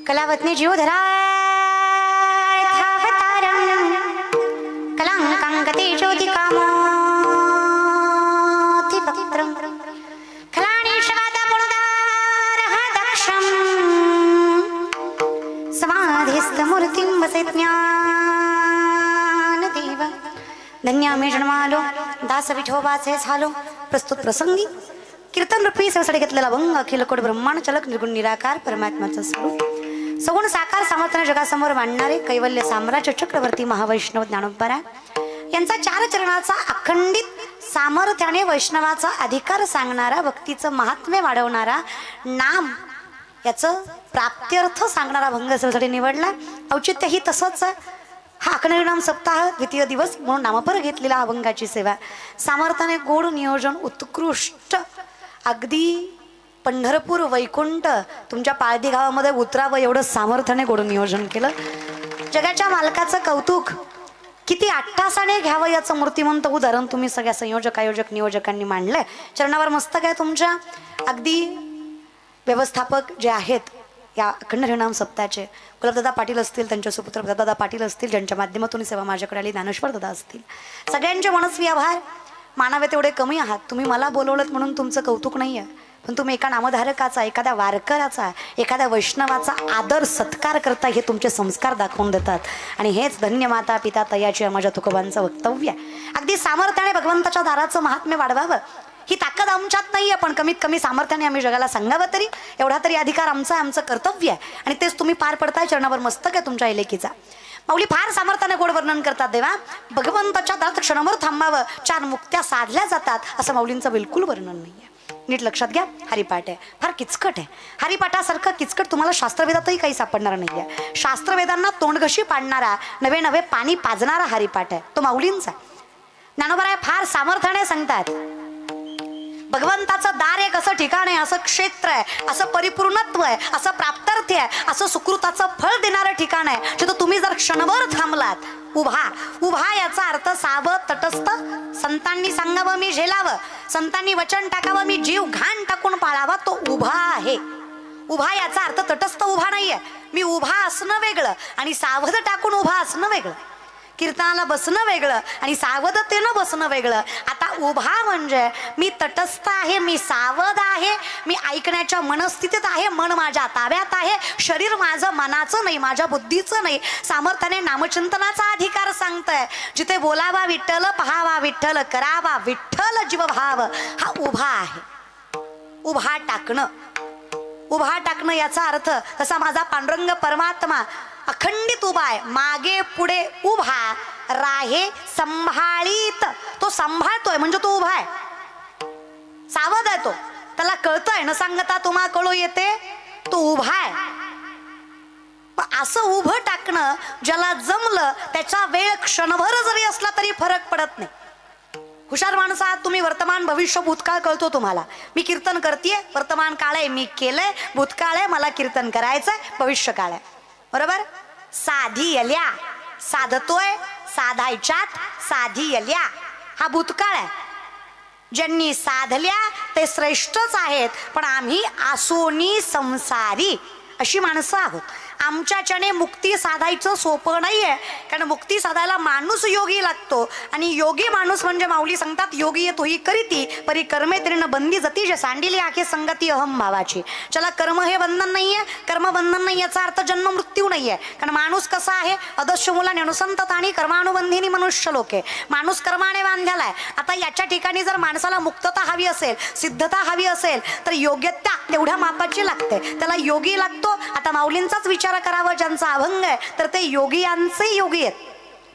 कलावत्नी जीवधरा कलांकांगते ज्योतिकामोति पत्रं कलाणी शवादा पुनदार दक्षं समाधिस्थमूर्तिं वसे ज्ञानदेव धन्यामे जन्मालो दास विठोबाचे झालो प्रस्तुत प्रसंगी कीर्तन रूपी सगळे घेतलेला भंग अखिल कोट ब्रह्मांड चलक निर्गुण निराकार परमात्म्याचा स्वरूप सगुण साकार सामर्थ्याने जगासमोर मांडणारे कैवल्य साम्राज्य चक्रवर्ती महावैष्णव ज्ञानोबा यांचा चार चरणाचा अखंडित सामर्थ्याने वैष्णवाचा अधिकार सांगणारा भक्तीचं महात्म्य वाढवणारा नाम याचं प्राप्त्यर्थ सांगणारा भंग सगळ्यांसाठी निवडला। औचित्य ही तसंच हा अखंडनाम सप्ताह द्वितीय दिवस म्हणून नामपर घेतलेला अभंगाची सेवा सामर्थ्याने गोड नियोजन उत्कृष्ट अगदी पंढरपूर वैकुंठ तुमच्या पाळदी गावामध्ये उतरावं एवढं सामर्थ्याने गोड नियोजन केलं। जगाच्या मालकाचं कौतुक किती अट्टासाने घ्यावं याचं मूर्तिमंत उदाहरण तुम्ही सगळ्या संयोजक आयोजक नियोजकांनी मांडलंय। चरणावर मस्तक आहे तुमच्या अगदी व्यवस्थापक जे आहेत या अखंड हरिनाम सप्ताहाचे गुलाबदादा पाटील असतील त्यांचे सुपुत्र दादा पाटील असतील ज्यांच्या माध्यमातून सेवा माझ्याकडे आली ज्ञानेश्वर दादा असतील सगळ्यांचे मनस्वी आभार। मानावे तेवढे कमी आहात तुम्ही मला बोलवलत म्हणून तुमचं कौतुक नाही आहे पण तुम्ही एका नामधारकाचा एखाद्या वारकराचा एखाद्या वैष्णवाचा आदर सत्कार करता हे तुमचे संस्कार दाखवून देतात आणि हेच धन्य माता पिता तयाची माझ्या तुकोबांचं वक्तव्य अगदी सामर्थ्याने भगवंताच्या दाराचं महात्म्य वाढवावं ही ताकद आमच्यात नाही आहे पण कमीत कमी सामर्थ्याने आम्ही जगाला सांगावं तरी एवढा तरी अधिकार आमचा आमचं कर्तव्य आहे आणि तेच तुम्ही पार पडताय। चरणावर मस्तक आहे तुमच्या इलेकीचा। माऊली फार सामर्थ्याने गोड वर्णन करतात देवा भगवंताच्या दारात क्षणभर थांबावं चार मुक्त्या साधल्या जातात असं माऊलींचं बिलकुल वर्णन नाही आहे। नीट लक्षात घ्या हरिपाठ आहे फार किचकट आहे हरिपाठासारखं किचकट तुम्हाला शास्त्रवेदातही काही सापडणार नाही आहे। शास्त्रवेदांना तोंडघशी पाडणारा नवे नवे पाणी पाजणारा हरिपाठ आहे तो माऊलींचा। ज्ञानोबा फार सामर्थ्याने सांगतात भगवंताचं दार एक असं ठिकाण आहे असं क्षेत्र आहे असं परिपूर्णत्व आहे असं प्राप्तार्थ आहे असं सुकृताचं फळ देणारं ठिकाण आहे जिथं तुम्ही जर क्षणभर थांबलात उभा उभा याचा अर्थ सावध तटस्थ संतांनी सांगावं मी झेलावं संतांनी वचन टाकावं मी जीव घाण टाकून पाळावा तो उभा आहे। उभा याचा अर्थ तटस्थ उभा नाहीये मी उभा असणं वेगळं आणि सावध टाकून उभा असणं वेगळं कीर्तनाला बसणं वेगळं आणि सावधतेनं बसणं वेगळं। आता उभा म्हणजे मी तटस्थ आहे मी सावध आहे मी ऐकण्याच्या मनस्थितीत आहे मन माझ्या ताब्यात आहे शरीर माझं मनाचं नाही माझ्या बुद्धीचं नाही सामर्थ्याने नामचिंतनाचा अधिकार सांगतंय जिथे बोलावा विठ्ठल पहावा विठ्ठल करावा विठ्ठल जीवभाव हा उभा आहे। उभा टाकणं याचा अर्थ तसा माझा पांडुरंग परमात्मा अखंडित उभा आहे मागे पुढे उभा राहे संभाळीत तो सांभाळतोय म्हणजे तो उभा आहे सावध आहे तो त्याला कळतंय न सांगता तुम्हा कळू येते तो उभा आहे। असं उभं टाकणं ज्याला जमलं त्याचा वेळ क्षणभर जरी असला तरी फरक पडत नाही। हुशार माणसं आहात तुम्ही वर्तमान भविष्य भूतकाळ कळतो तुम्हाला मी कीर्तन करतेय वर्तमान काळ आहे मी केलंय भूतकाळ आहे मला कीर्तन करायचंय भविष्य काळ आहे बरोबर। साधी यल्या साधतोय साधायच्यात साधी यल्या हा भूतकाळ आहे ज्यांनी साधल्या ते श्रेष्ठच आहेत पण आम्ही आसोनी संसारी अशी माणसं आहोत। आमच्याच्याने मुक्ती साधायचं सोपं नाहीये कारण मुक्ती साधायला माणूस योगी लागतो आणि योगी माणूस म्हणजे माऊली सांगतात योगी तोही करीती परी कर्मे तरीनं बंदी जती जे सांडिली आखे संगती अहम भावाची। चला कर्म हे बंधन नाहीये कर्म बंधन नाही याचा अर्थ जन्म मृत्यू नाहीये कारण माणूस कसा आहे अदस्य मुलाने अनुसंतत आणि कर्मानुबंधिनी मनुष्य लोके माणूस कर्माने बांधलेला आहे। आता याच्या ठिकाणी जर माणसाला मुक्तता हवी असेल सिद्धता हवी असेल तर योग्यता तेवढ्या मापाची लागते त्याला योगी लागतो। आता माऊलींचाच विचार करावा ज्यांचा अभंग आहे तर ते योगियांचे योगी आहेत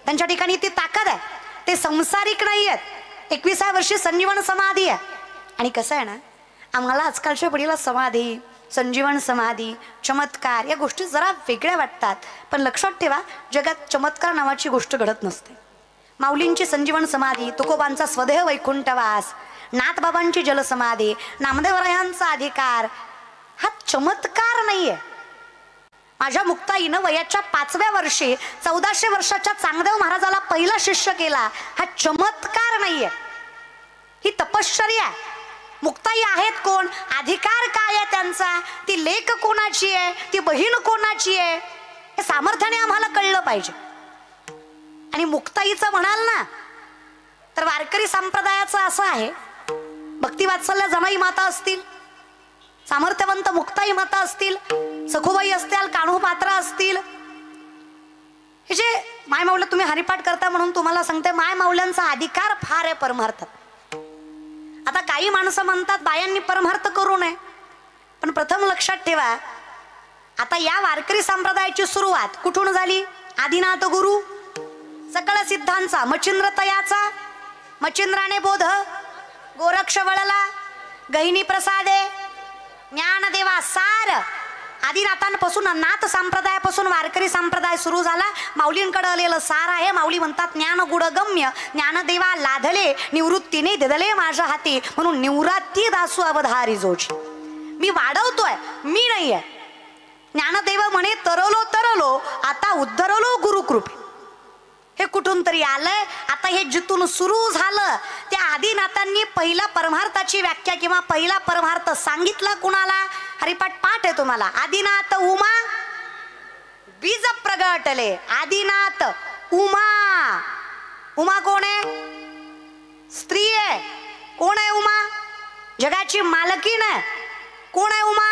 त्यांच्या ठिकाणी ती ताकद आहे ते संसारिक नाही आहेत। 21व्या वर्षी संजीवन समाधी आहे आणि कसं आहे ना आम्हाला आजकालच्या पिढीला समाधी संजीवन समाधी चमत्कार या गोष्टी जरा वेगळ्या वाटतात पण लक्षात ठेवा जगात चमत्कार नावाची गोष्ट घडत नसते। माऊलींची संजीवन समाधी तुकोबांचा स्वदेह वैकुंठवास नाथबाबांची जलसमाधी नामदेवरायांचा अधिकार हा चमत्कार नाहीये। माझ्या मुक्ताईनं वयाच्या 5व्या वर्षी 1400 वर्षाच्या चांगदेव महाराजाला पहिला शिष्य केला हा चमत्कार नाहीये ही तपश्चर्या मुक्ताई आहेत कोण, अधिकार काय आहे त्यांचा, ती लेक कोणाची आहे, ती बहीण कोणाची आहे, हे सामर्थ्याने आम्हाला कळलं पाहिजे. आणि मुक्ताईचं म्हणाल ना तर वारकरी संप्रदायाचं असं आहे, भक्तिवात्सल्य जमाई माता असतील, सामर्थ्यवंत मुक्ताई माता असतील, सखुबाई असतील, कान्हू पात्रा असतील, हे जे माय माऊल्या तुम्ही हरिपाठ करता म्हणून तुम्हाला सांगते, माय माऊल्यांचा अधिकार फार आहे परमार्थात. आता काही माणसं म्हणतात बायांनी परमार्थ करू नये, पण प्रथम लक्षात ठेवा, आता या वारकरी संप्रदायाची सुरुवात कुठून झाली? आदिनाथ गुरु सकळ सिद्धांचा, मच्छिंद्र तयाचा, मच्छिंद्राने बोध, गोरक्ष वळला, गहिनी प्रसादे, ज्ञानदेवा सार, आदिनाथांपासून नाथ संप्रदायापासून वारकरी संप्रदाय सुरू झाला. माऊलींकडे आलेलं सार आहे. माऊली म्हणतात ज्ञान गुडगम्य, ज्ञानदेवा लाधले, निवृत्तीने दिदले माझ्या हाती, म्हणून निवृत्ती दासू अवधारी जोशी. मी वाढवतोय, मी नाहीये. ज्ञानदेव म्हणे तरलो तरलो, आता उद्धरलो गुरुकृपे. हे कुठून तरी आलंय. आता हे जिथून सुरू झालं त्या आदिनाथांनी पहिला परमार्थाची व्याख्या किंवा पहिला परमार्थ सांगितला कुणाला? हरिपाठ पाठ आहे तुम्हाला. आदिनाथ उमा बीज प्रगटले. आदिनाथ उमा. उमा कोण आहे? स्त्री आहे. कोण आहे उमा? जगाची मालकीण आहे. कोण आहे उमा?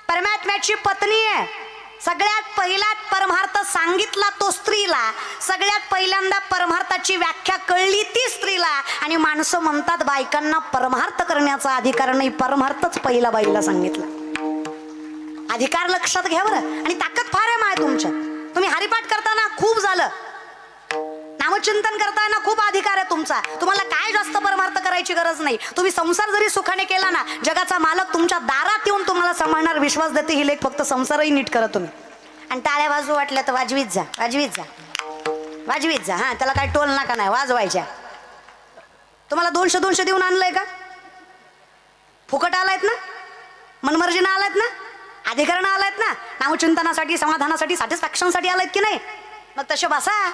परमात्म्याची पत्नी आहे. सगळ्यात पहिलाच परमार्थ सांगितला तो स्त्रीला. सगळ्यात पहिल्यांदा परमार्थाची व्याख्या कळली ती स्त्रीला. आणि माणसं म्हणतात बायकांना परमार्थ करण्याचा अधिकार नाही, परमार्थच पहिला बाईला सांगितला. अधिकार लक्षात घ्या बरं. आणि ताकद फार आहे माय तुमच्यात. तुम्ही हरिपाठ करताना खूप झालं, नामचिंतन करताना खूप अधिकार आहे तुमचा. तुम्हाला काय जास्त परमार्थ करायची गरज नाही. तुम्ही संसार जरी सुखाने केला ना, जगाचा मालक तुमच्या दारात येऊन तुम्हाला सांभाळणार. विश्वास देते ही लेख, फक्त संसारही नीट करा तुम्ही. आणि टाळ्या वाजू वाटल्या तर वाजवीत जा, वाजवीत जा, वाजवीत जा. हा, त्याला काय टोल नाका नाही, वाजवायच्या. तुम्हाला 200 देऊन आणलंय का? फुकट आलायत ना, मनमर्जीनं आलायत ना, अधिकारानं आलायत ना, नामचिंतनासाठी, समाधानासाठी, सॅटिस्फॅक्शनसाठी आलायत की नाही? मग तसे बसा.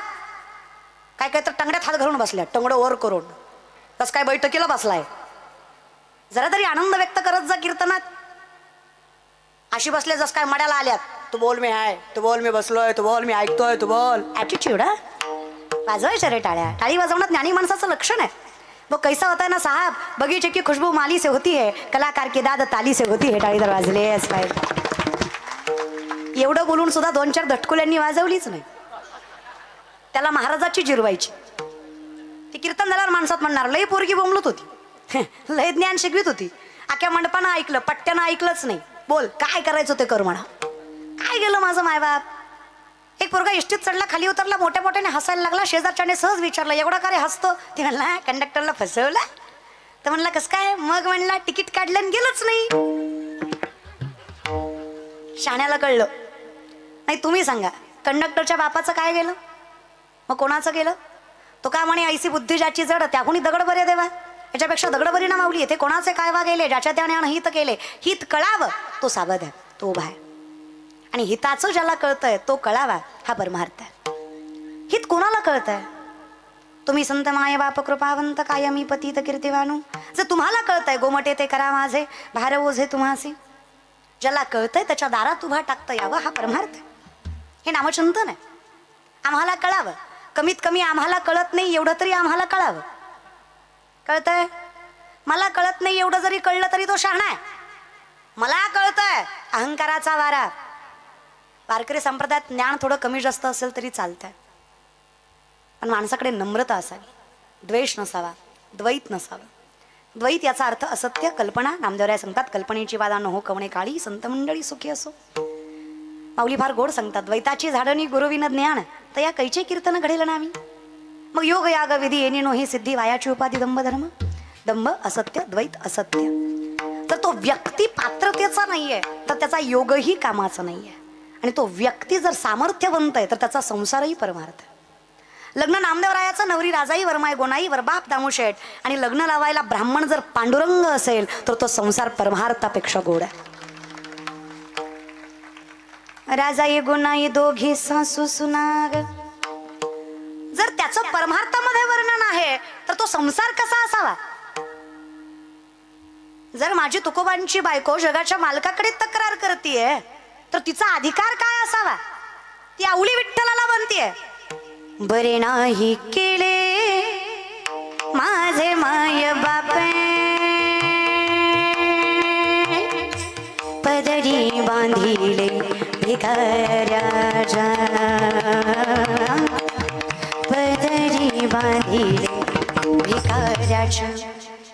काय काय तर टंगड्यात हात घालून बसल्या, टंगडं वर करून. तस काय बैठकीला बसलाय? जरा तरी आनंद व्यक्त करत जा कीर्तनात. अशी बसले जस काय मड्याला आल्यात. तू बोल मी आहे, तू बोल मी बसलोय, तू बोल मी ऐकतोय, तू बोल. ॲटिट्यूड. वाजवायच्या रे टाळ्या. टाळी वाजवण्यात ज्ञानी माणसाचं लक्षण आहे. वो कैसा होता है ना साहब, बगीचे की खुशबू माली से होती है, कलाकार की दाद ताली से होती है. टाळी तर वाजलेच पाहिजे. एवढं बोलून सुद्धा 2-4 धटकुल्यांनी वाजवलीच नाही. त्याला महाराजाची जिरवायची. ती कीर्तन झाल्यावर माणसात म्हणणार लय पोरगी बोंबलत होती, लय ज्ञान शिकवित होती, आख्या मंडपानं ऐकलं, पट्ट्यानं ऐकलंच नाही. बोल काय करायचं ते कर म्हणा. काय गेलं माझं मायबाप. एक पोरगा एसटीत चढला, खाली उतरला, मोठ्या मोठ्याने हसायला लागला. शेजारच्याने सहज विचारलं एवढा का रे हसतो? ती म्हणला कंडक्टरला फसवला. तर म्हणला कसं काय? मग म्हणला तिकीट काढलं आणि गेलंच नाही. शाण्याला कळलं नाही. तुम्ही सांगा कंडक्टरच्या बापाचं काय गेलं? मग कोणाचं गेलं? तो का म्हणे ऐसी बुद्धी ज्याची जड त्या कोणी दगड बरे देवा. याच्यापेक्षा दगड बरी ना माऊली. येथे कोणाचे काय वा गेले, ज्याच्या त्याने हित केले. हित कळावं तो सावध आहे, तो उभा आहे. आणि हिताचं ज्याला कळतंय तो कळावा, हा परमार्थ आहे. हित कोणाला कळतंय? तुम्ही संत माय बाप कृपावंत कायमी पतित कीर्तिवानू. जर तुम्हाला कळतंय गोमटे ते करा माझे, भार ओझे तुम्हासी. ज्याला कळतंय त्याच्या दारात उभा टाकता यावं, हा परमार्थ आहे. हे नामचिंतन आहे. आम्हाला कळावं. कमीत कमी आम्हाला कळत नाही एवढं तरी आम्हाला कळावं. कळतंय? मला कळत नाही एवढं जरी कळलं तरी तो शहाणा आहे. मला कळतंय अहंकाराचा वारा. वारकरी संप्रदायात ज्ञान थोडं कमी जास्त असेल तरी चालतंय, पण माणसाकडे नम्रता असावी, द्वेष नसावा, द्वैत नसावं. द्वैत याचा अर्थ असत्य कल्पना. नामदेवराय सांगतात कल्पनेची वादा न हो कवणे काळी, संत मंडळी सुखी असो. माऊली फार गोड सांगतात, द्वैताची झाडणी गुरुविन ज्ञान तर या कैचे कीर्तन घडेल नामी. मग योग याग विधी येणे नो ही सिद्धी, वायाची उपाधी दंभ धर्म. दंभ असत्य, द्वैत असत्य. तर तो व्यक्ती पात्रतेचा नाहीये तर त्याचा योगही कामाचा नाहीये. आणि तो व्यक्ती जर सामर्थ्यवंत आहे तर त्याचा संसारही परमार्थ. लग्न नामदेवरायाचं, नवरी राजाई वरमाय गोनाई वर बाप दामूशेठ. आणि लग्न लावायला ब्राह्मण जर पांडुरंग असेल तर तो संसार परमार्थापेक्षा गोड आहे. राजाई गुणाई दोघी सासू सुनाग. जर त्याचं परमार्थामध्ये वर्णन आहे तर तो संसार कसा असावा? जर माझी तुकोबांची बायको जगाच्या मालकाकडे तक्रार करतीये तर तिचा अधिकार काय असावा? ती आवली विठ्ठलाला म्हणतीये, बरे नाही केले माझे माय बाप, पदरी बांधिले भिकाऱ्याच्या, पदरी बांधिले भिकाऱ्याच्या.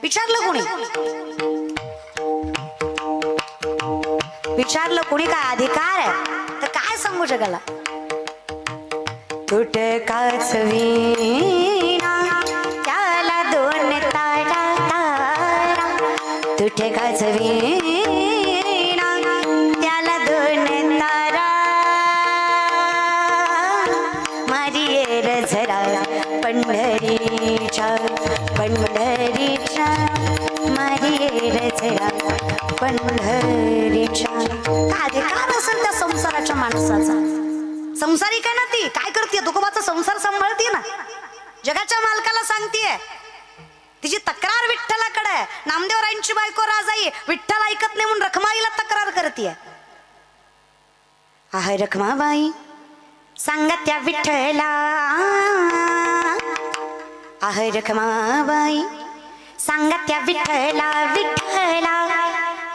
विचारलं कोणी? विचारलं कोणी काय अधिकार आहे तर काय सांगू जगाला? तुटकाच वीणा त्याला दोन तारा तारा, तुटकाच वीणा त्याला दोन तारा, मारिये र झरा पंढरीच्या पंढरीच्या, मारिये र झरा पंढरीच्या. काय अधिकार असेल त्या संसाराच्या माणसाचा? संसारिक आहे ना ती, काय करते? तुकोबाचा संसार सांभाळते ना, जगाच्या मालकाला सांगतेय. तिची तक्रार विठ्ठलाकडे आहे. नामदेवरायांची बायको राजाई विठ्ठल ऐकत नाही म्हणून रखमाईला तक्रार करते. आह रखमाबाई सांगा त्या विठ्ठला, आह रखमाबाई सांगा त्या विठ्ठला, विठ्ठला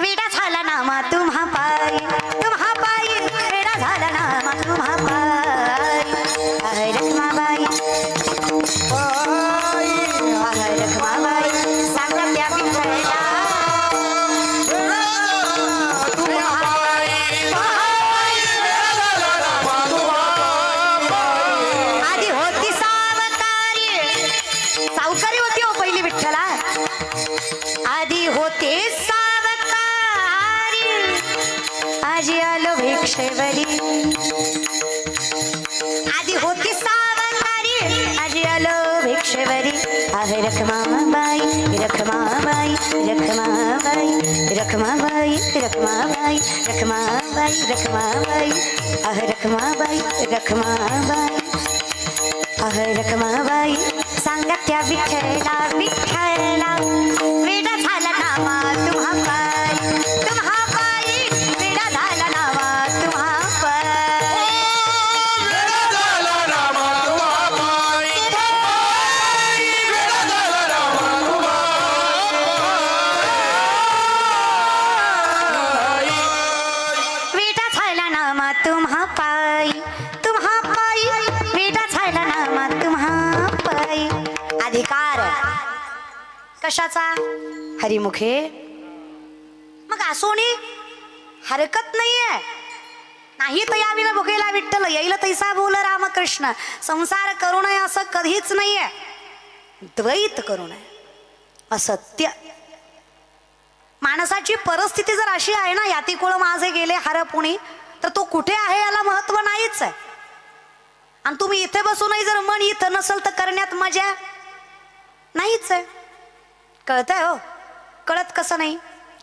वेडा झाला नामा तुम्हा पायी, तुम्हा पायी वेडा झाला नामा तुम्हा पायी. आह रखमाबाई, आह रखमाबाई सांगा त्या विठ्ठला, आधी होती सावकारी, सावकारी होती हो पहिली विठ्ठला, आधी होते सावकारी, आजी आलो भिक्षेवरी, आधी होती सावकारी, आजी आलो भिक्षेवरी. आहे रखमाबाई, रखमाबाई, रखमाबाई, रखमाबाई, रखमाबाई, रखमाबाई, रखमाबाई, आहे रखमाबाई, रखमाबाई, आहे रखमाबाई सांगा त्या विठ्ठला, विठ्ठला वेडा झाला नामा तुम्हा पायी, तुम्हा पायी वेडा झाला नामा तुम्हा पायी, वेडा झाला नामा तुम्हा पायी, वेडा झाला नामा तुम्हा पायी, वेडा झाला नामा तुम्हा पायी, तुम्हा पायी वेडा झाला नामा तुम्हा पायी. अधिकार कशाचा? हरिमुखे. मग असोनी हरकत नाहीये, नाही तर याविला भुकेला विठ्ठल, येईल तैसा बोल रामकृष्ण. संसार करू नये असं कधीच नाहीये, द्वैत करू नये, असत्य. माणसाची परिस्थिती जर अशी आहे ना, याती कुळ माझे गेले हरपुणी, तर तो कुठे आहे याला महत्व नाहीच आहे. आणि तुम्ही इथे बसूनही जर मन इथं नसेल तर करण्यात मजा नाहीच आहे. कळतंय हो? कळत कसं नाही?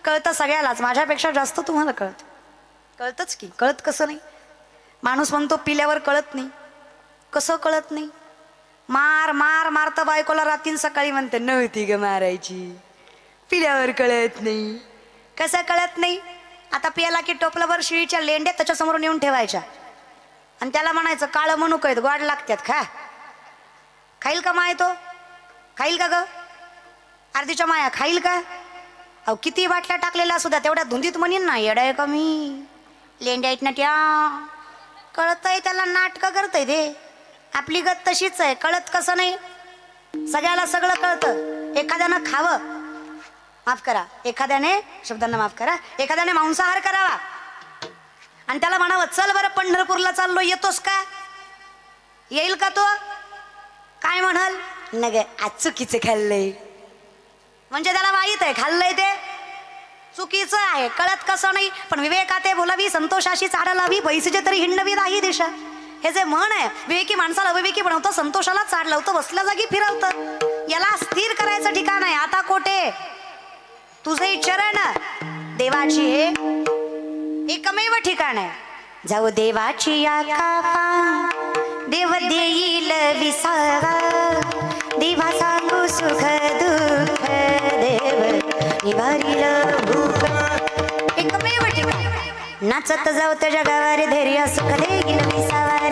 कळतं सगळ्यालाच, माझ्यापेक्षा जास्त तुम्हाला कळत. कळतच की, कळत कसं नाही? माणूस म्हणतो पिल्यावर कळत नाही. कसं कळत नाही? मार मार मारता बायकोला रात्री सकाळी म्हणते नव्हती ग मारायची, पिल्यावर कळत नाही. कसं कळत नाही? आता पियाला की टोपलाभर शिळीच्या लेंड्या त्याच्यासमोर नेऊन ठेवायच्या आणि त्याला म्हणायचं काळं मनुक आहेत, गोड लागतात, खा. खाईल का माय तो? खाईल का ग? अर्धीच्या माया खाईल का? अहो किती बाटल्या टाकलेल्या असू द्या, तेवढ्या धुंदीत म्हणीन ना येडाय कमी लेंड्या आहेत ना त्या. कळतंय त्याला, नाटकं करतंय ते. आपली गत तशीच आहे, कळत कसं नाही? सगळ्याला सगळं कळतं. एखाद्यानं खावं, माफ करा, एखाद्याने शब्दांना माफ करा, एखाद्याने मांसाहार करावा आणि त्याला म्हणावं चल बरं पंढरपूरला चाललो, येतोस का? येईल का तो? काय म्हणाल? नग आज चुकीचं खाल्लंय. म्हणजे त्याला माहित आहे खाल्लंय ते चुकीचं आहे. कळत कसं नाही? पण विवेकाते बोलावी, संतोषाशी चाडा लावी, पैसेचे तरी हिंडवी दाही दिशा. हे जे म्हण आहे, विवेकी माणसाला अविवेकी बनवतं, संतोषाला चाड लावतं, बसल्या जागी फिरवतं. याला स्थिर करायचं ठिकाण आहे. आता कोठे? तुझे चरण देवाची हे एकमेव ठिकाण आहे. जाऊ देवाची या कापा, देव देईल विसावा, देवा सांगू सुख दुःख, देव निवारील भूक एकमेव ठिकाण नाचत जाऊ त्या जगावारे धैर्य सुख देईल विसावारे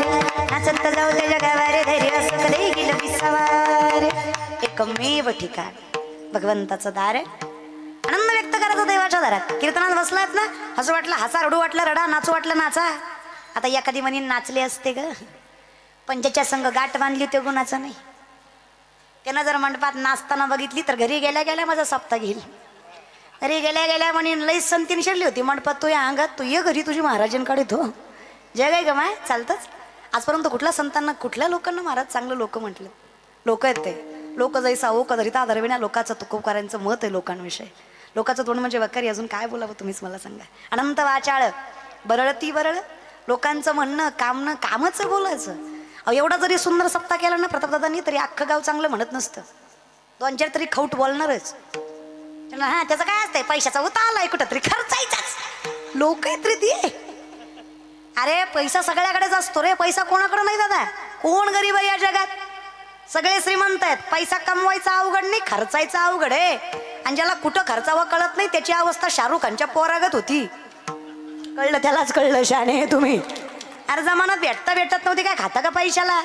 नाचत जाऊ त्या जगावारे धैर्य सुख देईल विसावारे एकमेव ठिकाण भगवंताचं दार आहे आनंद व्यक्त करायचा देवाच्या दारात कीर्तनात बसलात ना हसू वाटलं हसा रडू वाटलं रडा नाचू वाटलं नाचा आता एखादी म्हणी नाचले असते ग पण ज्याच्या संग गाठ बांधली ते गुणाचं नाही त्यानं जर मंडपात नाचताना बघितली तर घरी गेल्या गेल्या माझा सप्ताह घेईल घरी गेल्या गेल्या म्हणे लई संतीन शिरली होती मंडपात तू या अंगात तू ये घरी तुझी महाराजांकडे तो जग आहे ग माय चालतंच आजपर्यंत कुठल्या संतांना कुठल्या लोकांना महाराज चांगलं लोक म्हटलं लोक आहेत ते लोक जैसा हो कधरिता धरविण्या लोकाचं तुकोबकारांचं मत आहे लोकांविषयी लोकांचं तोंड म्हणजे वकारी अजून काय बोलावं तुम्हीच मला सांगा अनंत वाचाळ बरळती बरळ लोकांचं म्हणणं कामनं कामच बोलायचं अहो एवढा जरी सुंदर सप्ताह केला ना प्रतापदादांनी तरी अख्खं गाव चांगलं म्हणत नसतं 2-4 तरी खौट बोलणारच हा त्याचं काय असतंय पैशाचा उता आलाय कुठं तरी खर्चायचाच लोक आहेत रे ती अरे पैसा सगळ्याकडेच असतो रे पैसा कोणाकडे नाही दादा कोण गरीब आहे या जगात सगळे श्रीमंत आहेत पैसा कमवायचा अवघड नाही खर्चायचा अवघड आहे आणि ज्याला कुठं खर्चावं कळत नाही त्याची अवस्था शाहरुख खानच्या पोरागत होती कळलं त्यालाच कळलं शाने तुम्ही अरे जमान्यात भेटत नव्हती काय खाता का पैशाला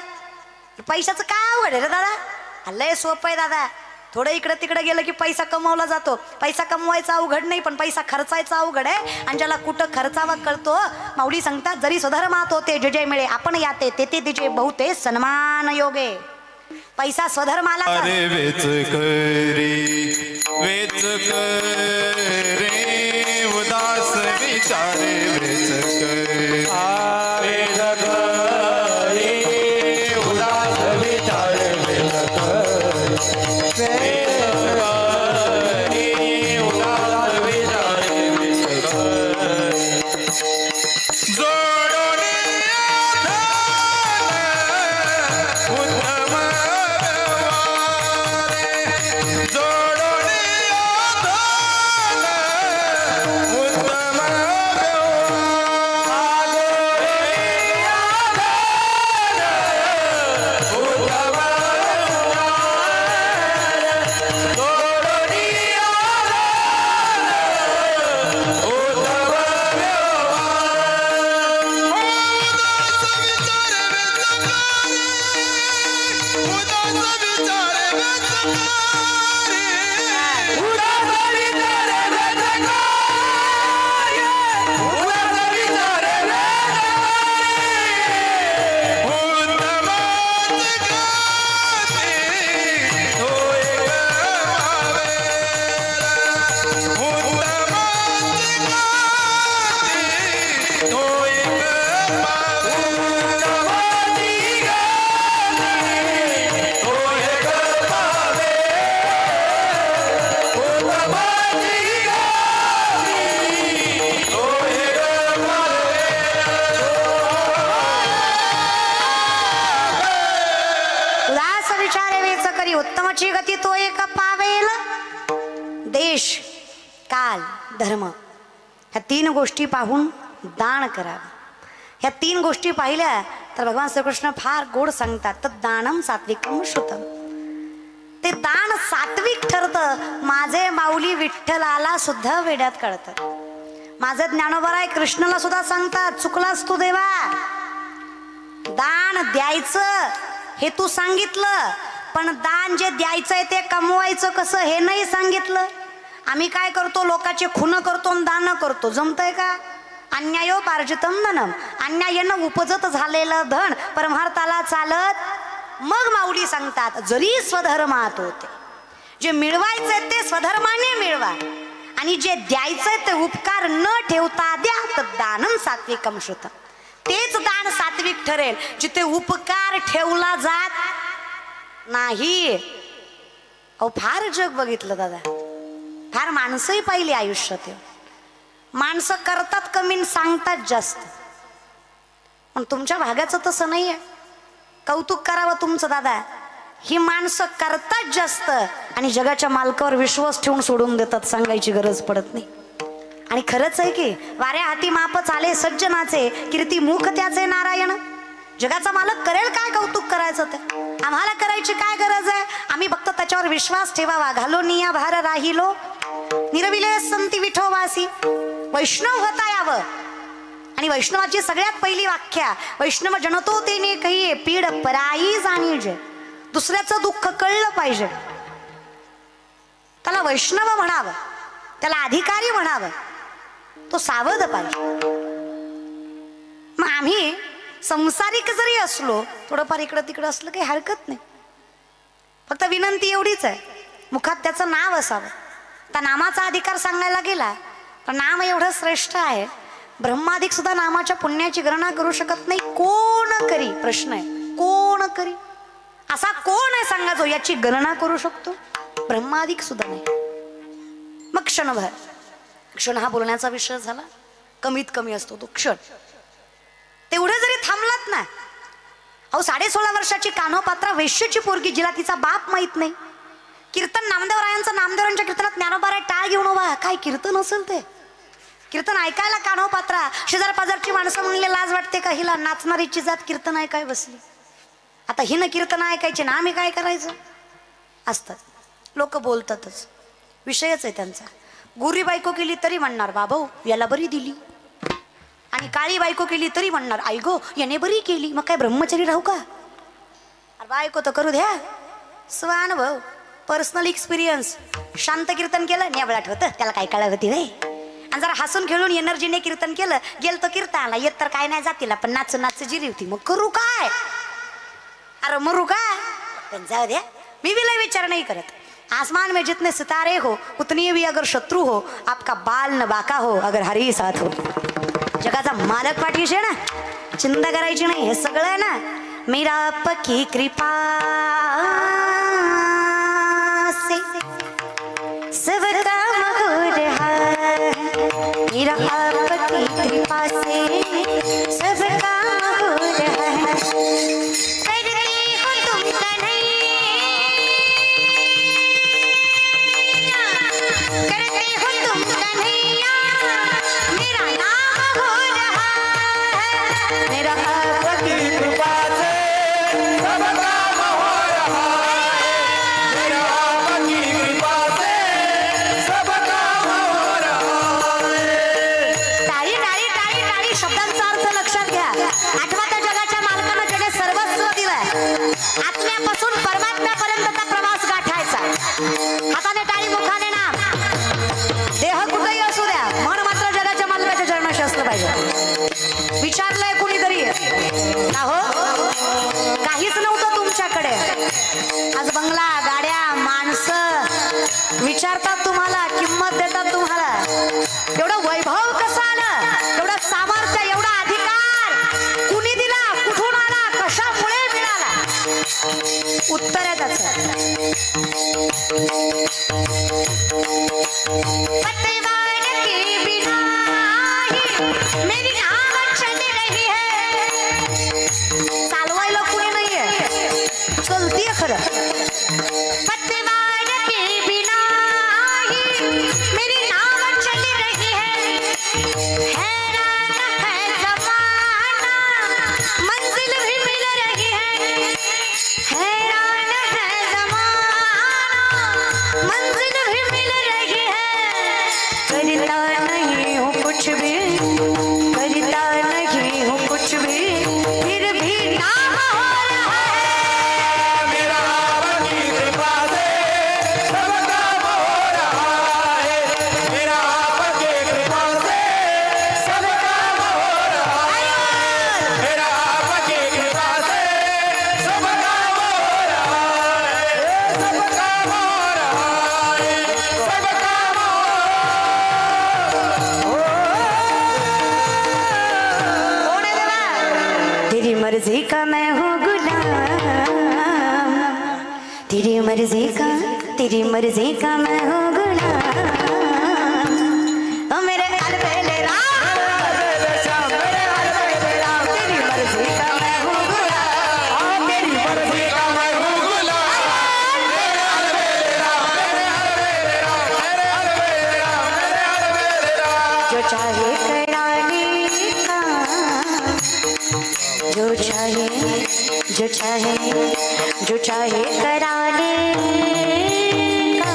पैशाचं काय अवघड आहे रे दादा लय सोपं आहे दादा थोडं इकडं तिकडं गेलं की पैसा कमवला जातो पैसा कमवायचा अवघड नाही पण पैसा खर्चायचा अवघड आहे आणि ज्याला कुठं खर्चावा कळतो माऊली सांगतात जरी स्वधर्मात होते जे जे मिळे आपण याते ते तिचे बहुते सन्मान योगे पैसा स्वधर्माला अरे वेच करे उदास विचारे वेच करे उदास विचारे उत्तमची गती तो एक पावेल देश काल धर्म ह्या 3 गोष्टी पाहून दान करावं ह्या 3 गोष्टी पाहिल्या तर भगवान श्रीकृष्ण फार गोड सांगतात तर दानम सात्विकम श्रुतम ते दान सात्विक ठरतं माझे माऊली विठ्ठलाला सुद्धा वेड्यात कळतं माझं ज्ञानोबराय कृष्णाला सुद्धा सांगतात चुकलास तू देवा दान द्यायचं हे तू सांगितलं पण दान जे द्यायचंय ते कमवायचं कसं हे नाही सांगितलं आम्ही काय करतो लोकांचे खून करतो आणि दान करतो जमतंय का अन्यायोपार्जितम धनम अन्यायानं उपजत झालेलं धन परमार्थाला चालत मग माऊली सांगतात जरी स्वधर्मात होते जे मिळवायचंय ते स्वधर्माने मिळवा आणि जे द्यायचंय ते उपकार न ठेवता द्या तर दानम सात्विकम श्रुतम तेच दान सात्विक ठरेल जिथे उपकार ठेवला जात नाही अहो फार जग बघितलं दादा फार माणसंही पाहिली आयुष्यात माणसं करतात कमी सांगतात जास्त पण तुमच्या भागाचं तसं नाहीये कौतुक करावं तुमचं दादा ही माणसं करतात जास्त आणि जगाच्या मालकावर विश्वास ठेवून सोडून देतात सांगायची गरज पडत नाही आणि खरंच आहे की वाऱ्या हाती माप चाले सज्जनाचे कीर्ती मुख त्याचे नारायण जगाचा मालक करेल काय कौतुक करायचं ते आम्हाला करायची काय गरज आहे आम्ही फक्त त्याच्यावर विश्वास ठेवावा घालो निया भार राहिलो निरविले संती विठोबासी वैष्णव होता यावं. आणि वैष्णवाची सगळ्यात पहिली व्याख्या वैष्णव जनतो तेने कही पीड पराई जाणीजे. दुसऱ्याचं दुःख कळलं पाहिजे, त्याला वैष्णव म्हणावं, त्याला अधिकारी म्हणावं, तो सावध पाहिजे. मग आम्ही संसारिक जरी असलो थोडंफार इकडं तिकडं असलं काही हरकत नाही. फक्त विनंती एवढीच आहे, मुखात त्याचं नाव असावं. त्या नामाचा अधिकार सांगायला गेला तर नाम एवढं श्रेष्ठ आहे, ब्रह्मादिक सुद्धा नामाच्या पुण्याची गणना करू शकत नाही. कोण करी? प्रश्न आहे, कोण करी? असा कोण आहे सांगा जो याची गणना करू शकतो? ब्रह्मादिक सुद्धा नाही. मग क्षणभर, क्षण हा बोलण्याचा विषय झाला, कमीत कमी असतो तो क्षण. तेवढे जरी थांबलात ना, अहो 16.5 वर्षाची कान्होपात्रा वेश्येची पोरगी, जिला तिचा बाप माहित नाही. कीर्तन नामदेवरायांचं, नामदेवरांच्या कीर्तनात ज्ञानोबाराय टाळ घेऊन उभा. काय कीर्तन असेल ते? कीर्तन ऐकायला कान्होपात्रा. शेजार पाजारची माणसं म्हणले लाज वाटते का हिला, नाचणारीची जात कीर्तन ऐकाय बसली. आता हिनं कीर्तन ऐकायचे ना, आम्ही काय करायचं? असतात लोक, बोलतातच, विषयच आहे त्यांचा. गोरी बायको केली तरी म्हणणार बाबा याला बरी दिली, आणि काळी बायको केली तरी म्हणणार आई गो याने बरी केली. मग काय ब्रह्मचारी राहू का? अरे बायको तर करू द्या. स्वानुभव, पर्सनल एक्सपिरियन्स. शांत कीर्तन केलं नेवळाट होतं, त्याला काय कळावं होती वे. आणि जरा हसून खेळून एनर्जीने कीर्तन केलं, गेल तो कीर्तनाला, येत तर काय नाही जातीला, पण नाच नाच जिरी होती. मग करू काय? अरे मरू का? पण जाऊ द्या, मी भी लय विचार नाही करत. आसमान में जितने सितारे हो उतनी भी अगर शत्रु हो, आपका बाल न बाका हो अगर हरी साथ हो. जगाचा मालक पाठीशी ना, चिंता करायची नाही. हे सगळं आहे ना मेरा पकी कृपा से सब काम हो रहा है. मेरा आपकी कृपा से सब काम हो रहा है. आत्म्यापासून परमात्म्यापर्यंतचा प्रवास गाठायचा. हाताने टाळी, मुखाने नाम. देह कुठेही असू द्या, मन मात्र जगाच्या मालकाच्या चरणाशी असलं पाहिजे. विचारलंय कुणीतरी ना हो, काहीच नव्हतं तुमच्याकडे. आज बंगला, गाड्या, माणसं विचारतात तुम्हाला, किंमत देतात तुम्हाला. एवढं वैभव कसं आलं, एवढं सामर्थ्य, एवढा अधिकार कुणी दिला, कुठून आला, कशामुळे मिळाला? उत्तर आहे त्याचं. चालवायला कुणी नाहीये, चलतीये खरं. मर्जी का मैं हूँ गुलाम, तेरी मर्जी का मैं हूँ गुलाम. ओ मेरे अलबेले राम, तेरी मर्जी का मैं हूँ गुलाम, तेरी मर्जी का मैं हूँ गुलाम. जो चाहे कराने का, जो चाहे कराने का.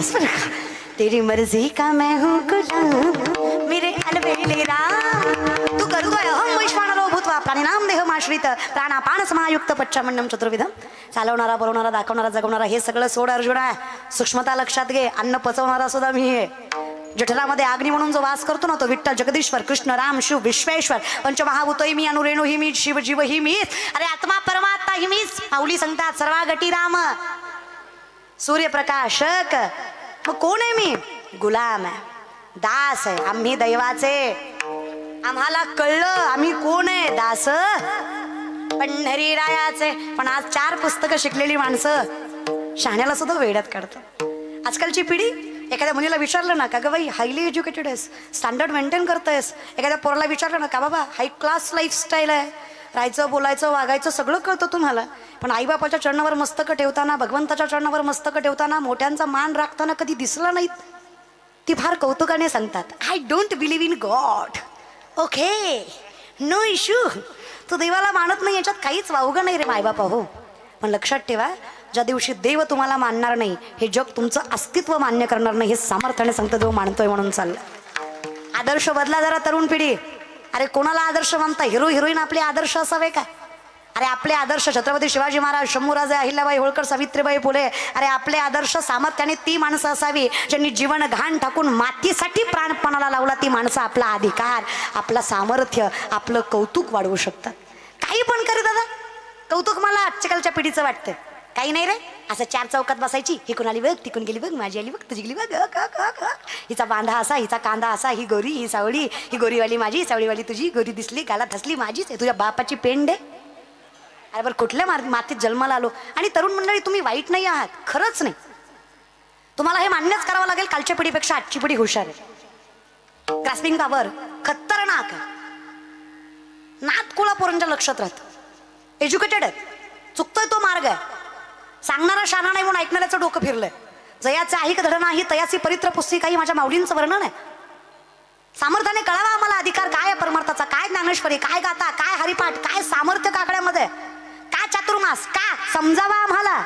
बस बरं का. तेरी मर्जी का मैं हूँ गुलाम मेरे अलबेले राम. तू करतोय अहम वैश्वानरो भूत्वा प्राणिनाम देहमाश्रित प्राणापान समायुक्त पच्चमण्यम चतुर्विधम. चालवणारा बनवणारा दाखवणारा जगवणारा हे सगळं सोड अर्जुना. सूक्ष्मता लक्षात घे. अन्न पचवणारा सुद्धा मी आहे. जठरामध्ये अग्नी म्हणून जो वास करतो ना तो विठ्ठल जगदीश्वर कृष्ण राम शिव विश्वेश्वर पंचमहाभूतोय मी अनुरेणू ही मी शिव जीव ही मीच. अरे आत्मा परमात्मा ही मीच. माऊली सांगतात सर्वागटी राम सूर्यप्रकाशक. मग कोण आहे मी? गुलाम आहे, दास आहे. आम्ही दैवाचे. आम्हाला कळलं आम्ही कोण आहे. दास पंढरी रायाचे. पण आज 4 पुस्तकं शिकलेली माणसं शहाण्याला सुद्धा वेड्यात काढतात. आजकालची पिढी एखाद्या मुलीला विचारलं ना का ग बाई हायली एज्युकेटेड आहेस, स्टँडर्ड मेंटेन करतेस. एखाद्या पोराला विचारलं ना का बाबा हाय क्लास लाईफस्टाईल आहे, राहायचं बोलायचं वागायचं सगळं कळतं तुम्हाला, पण आईबापाच्या चरणावर मस्तक ठेवताना भगवंताच्या चरणावर मस्तक ठेवताना मोठ्यांचा मान राखताना कधी दिसलं नाहीत. ती फार कौतुकाने सांगतात I don't believe in God. Okay no issue. तू देवाला मानत नाही याच्यात काहीच वावगं नाही रे मायबापा हो. पण लक्षात ठेवा ज्या दिवशी देव तुम्हाला मानणार नाही हे जग तुमचं अस्तित्व मान्य करणार नाही हे सामर्थ्याने सांगतं देव मानतोय म्हणून चाललं. आदर्श बदला जरा तरुण पिढी. अरे कोणाला आदर्श मानता? हिरो हिरोईन आपले आदर्श असावे का? अरे आपले आदर्श छत्रपती शिवाजी महाराज, शंभूराजे, अहिल्याबाई होळकर, सावित्रीबाई फुले. अरे आपले आदर्श सामर्थ्याने ती माणसं असावी ज्यांनी जीवन घाण टाकून मातीसाठी प्राणपणाला लावला. ती माणसं आपला अधिकार, आपला सामर्थ्य, आपलं कौतुक वाढवू शकतात. काही पण करे दादा. कौतुक मला आजकालच्या पिढीचं वाटतं. काही नाही रे, असं 4 चौकात बसायची. ही कोण आली बघ, ती कोण गेली बघ, माझी आली बघ, तुझी गेली बघ, हिचा बांधा असा, हिचा कांदा असा, ही गोरी, ही सावळी, ही गोरीवाली माझी, सावळीवाली तुझी, गोरी दिसली गालात हसली माझीच आहे, तुझ्या बापाची पेंड आहे. अरे बरं कुठल्या मातीत जन्माला आलो. आणि तरुण मंडळी तुम्ही वाईट नाही आहात, खरंच नाही. तुम्हाला हे मान्यच करावं लागेल कालच्या पिढीपेक्षा आजची पिढी हुशार आहे. ग्रास्पिंग पॉवर खतरनाक आहे. नात कुळा पोरांच्या लक्षात राहतं. एज्युकेटेड आहे, चुकतोय तो मार्ग आहे. सांगणारा शाना नाही म्हणून ऐकणाऱ्याचं डोकं फिरलंय. जयाचे आहे का धड नाही तयाची पवित्र पुस्तिका ही माझ्या माऊलींचं वर्णन आहे. सामर्थ्याने कळावा आम्हाला अधिकार काय आहे परमार्थाचा, काय ज्ञानेश्वरी, काय गाता, काय हरिपाठ, काय सामर्थ्य काकड्यामध्ये, काय चातुर्मास, का समजावा आम्हाला.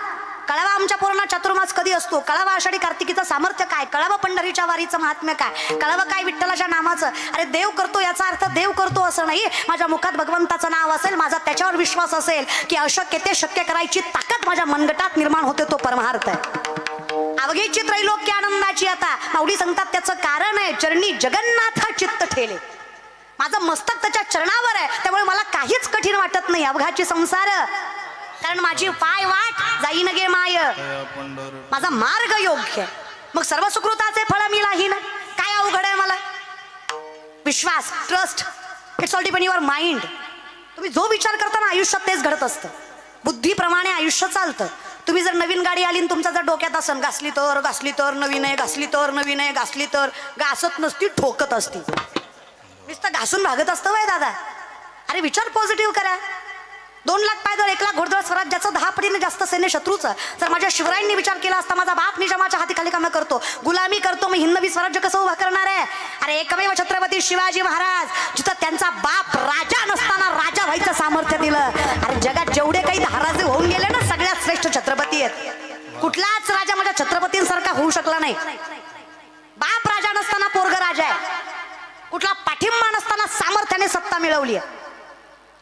कळावा आमच्या पोरांना चातुर्मास कधी असतो, कळावा आषाढी कार्तिकीचं सामर्थ्य काय, कळावं पंढरीच्या वारीचं महात्म्य काय, कळावं काय विठ्ठलाच्या नामाचं. अरे देव करतो याचा अर्थ देव करतो असं नाही. माझ्या मुखात भगवंताचं नाव असेल, माझा त्याच्यावर विश्वास असेल की अशक्य ते शक्य करायची ताकद माझ्या मनगटात निर्माण होते, तो परमार्थ आहे. अवघेची त्रैलोक्य आनंदाची आता माऊली सांगतात त्याचं कारण आहे चरणी जगन्नाथ चित्त ठेले. माझं मस्तक त्याच्या चरणावर आहे, त्यामुळे मला काहीच कठीण वाटत नाही. अवघाची संसार कारण माझी पाय वाट जाईन गे माय, माझा मार्ग योग्य. मग सर्व सुकृताचे फळ मी लाहीन. काय अवघड आहे मला? विश्वास, trust, it's all depend your mind. तुम्ही जो विचार करता ना आयुष्यात तेच घडत असतं. बुद्धीप्रमाणे आयुष्य चालतं. तुम्ही जर नवीन गाडी आली आणि तुमचा जर डोक्यात असन घासली तर नवीन आहे, घासली तर नवीन आहे, घासली तर घासत नसती, ठोकत असती, नुसतं घासून भागत असतं वय दादा. अरे विचार पॉझिटिव्ह करा. 2 लाख पायदळ 1 लाख घोडदळ स्वराज्याचं 10 पटीने जास्त सैन्य शत्रूचं. जर माझ्या शिवरायांनी विचार केला असता माझा बाप निजामाच्या हातीखाली कामं करतो, गुलामी करतो, मी हिंदवी स्वराज्य कसं उभा करणार आहे? अरे एकमेव छत्रपती शिवाजी महाराज जिथं त्यांचा बाप राजा नसताना राजा व्हायचं सामर्थ्य दिलं. अरे जगात जेवढे काही धाराजे होऊन गेले ना सगळ्यात श्रेष्ठ छत्रपती आहेत. कुठलाच राजा माझ्या छत्रपतींसारखा होऊ शकला नाही. बाप राजा नसताना पोरग राजा आहे. कुठला पाठिंबा नसताना सामर्थ्याने सत्ता मिळवली आहे.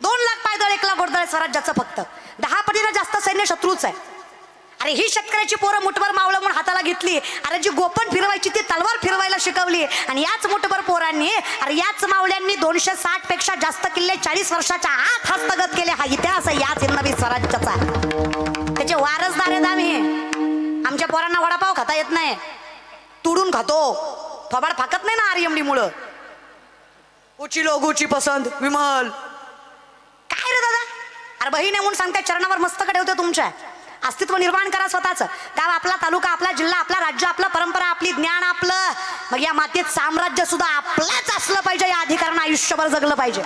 2 लाख पायदळ 1 लाख घोडदळ स्वराज्याचं फक्त 10 पटीने जास्त सैन्य शत्रूच आहे. अरे ही शेतकऱ्याची पोरं मुठभर मावळं म्हणून हाताला घेतली. अरे जी गोपन फिरवायची ती तलवार फिरवायला शिकवली. आणि याच मुठभर पोरांनी अरे याच मावळ्यांनी 260 पेक्षा जास्त किल्ले 40 वर्षाच्या आत हस्तगत केले. हा इतिहास आहे याच हिंदवी स्वराज्याचा. त्याचे वारसदार आहेत आम्ही. आमच्या पोरांना वडापाव खाता येत नाही, तुडून खातो. थोबाड फाकत नाही ना आरएमडी मुळे. उची लोगूची पसंत विमल काय रे दादा? अरे बहीण म्हणून सांगते चरणावर मस्तक ठेवते तुमच्या. अस्तित्व निर्माण करा स्वतःचं. गाव आपला, तालुका आपला, जिल्हा आपला, राज्य आपलं, परंपरा आपली, ज्ञान आपलं. मग या मातीत साम्राज्य सुद्धा आपलंच असलं पाहिजे. या अधिकारानं आयुष्यभर जगलं पाहिजे.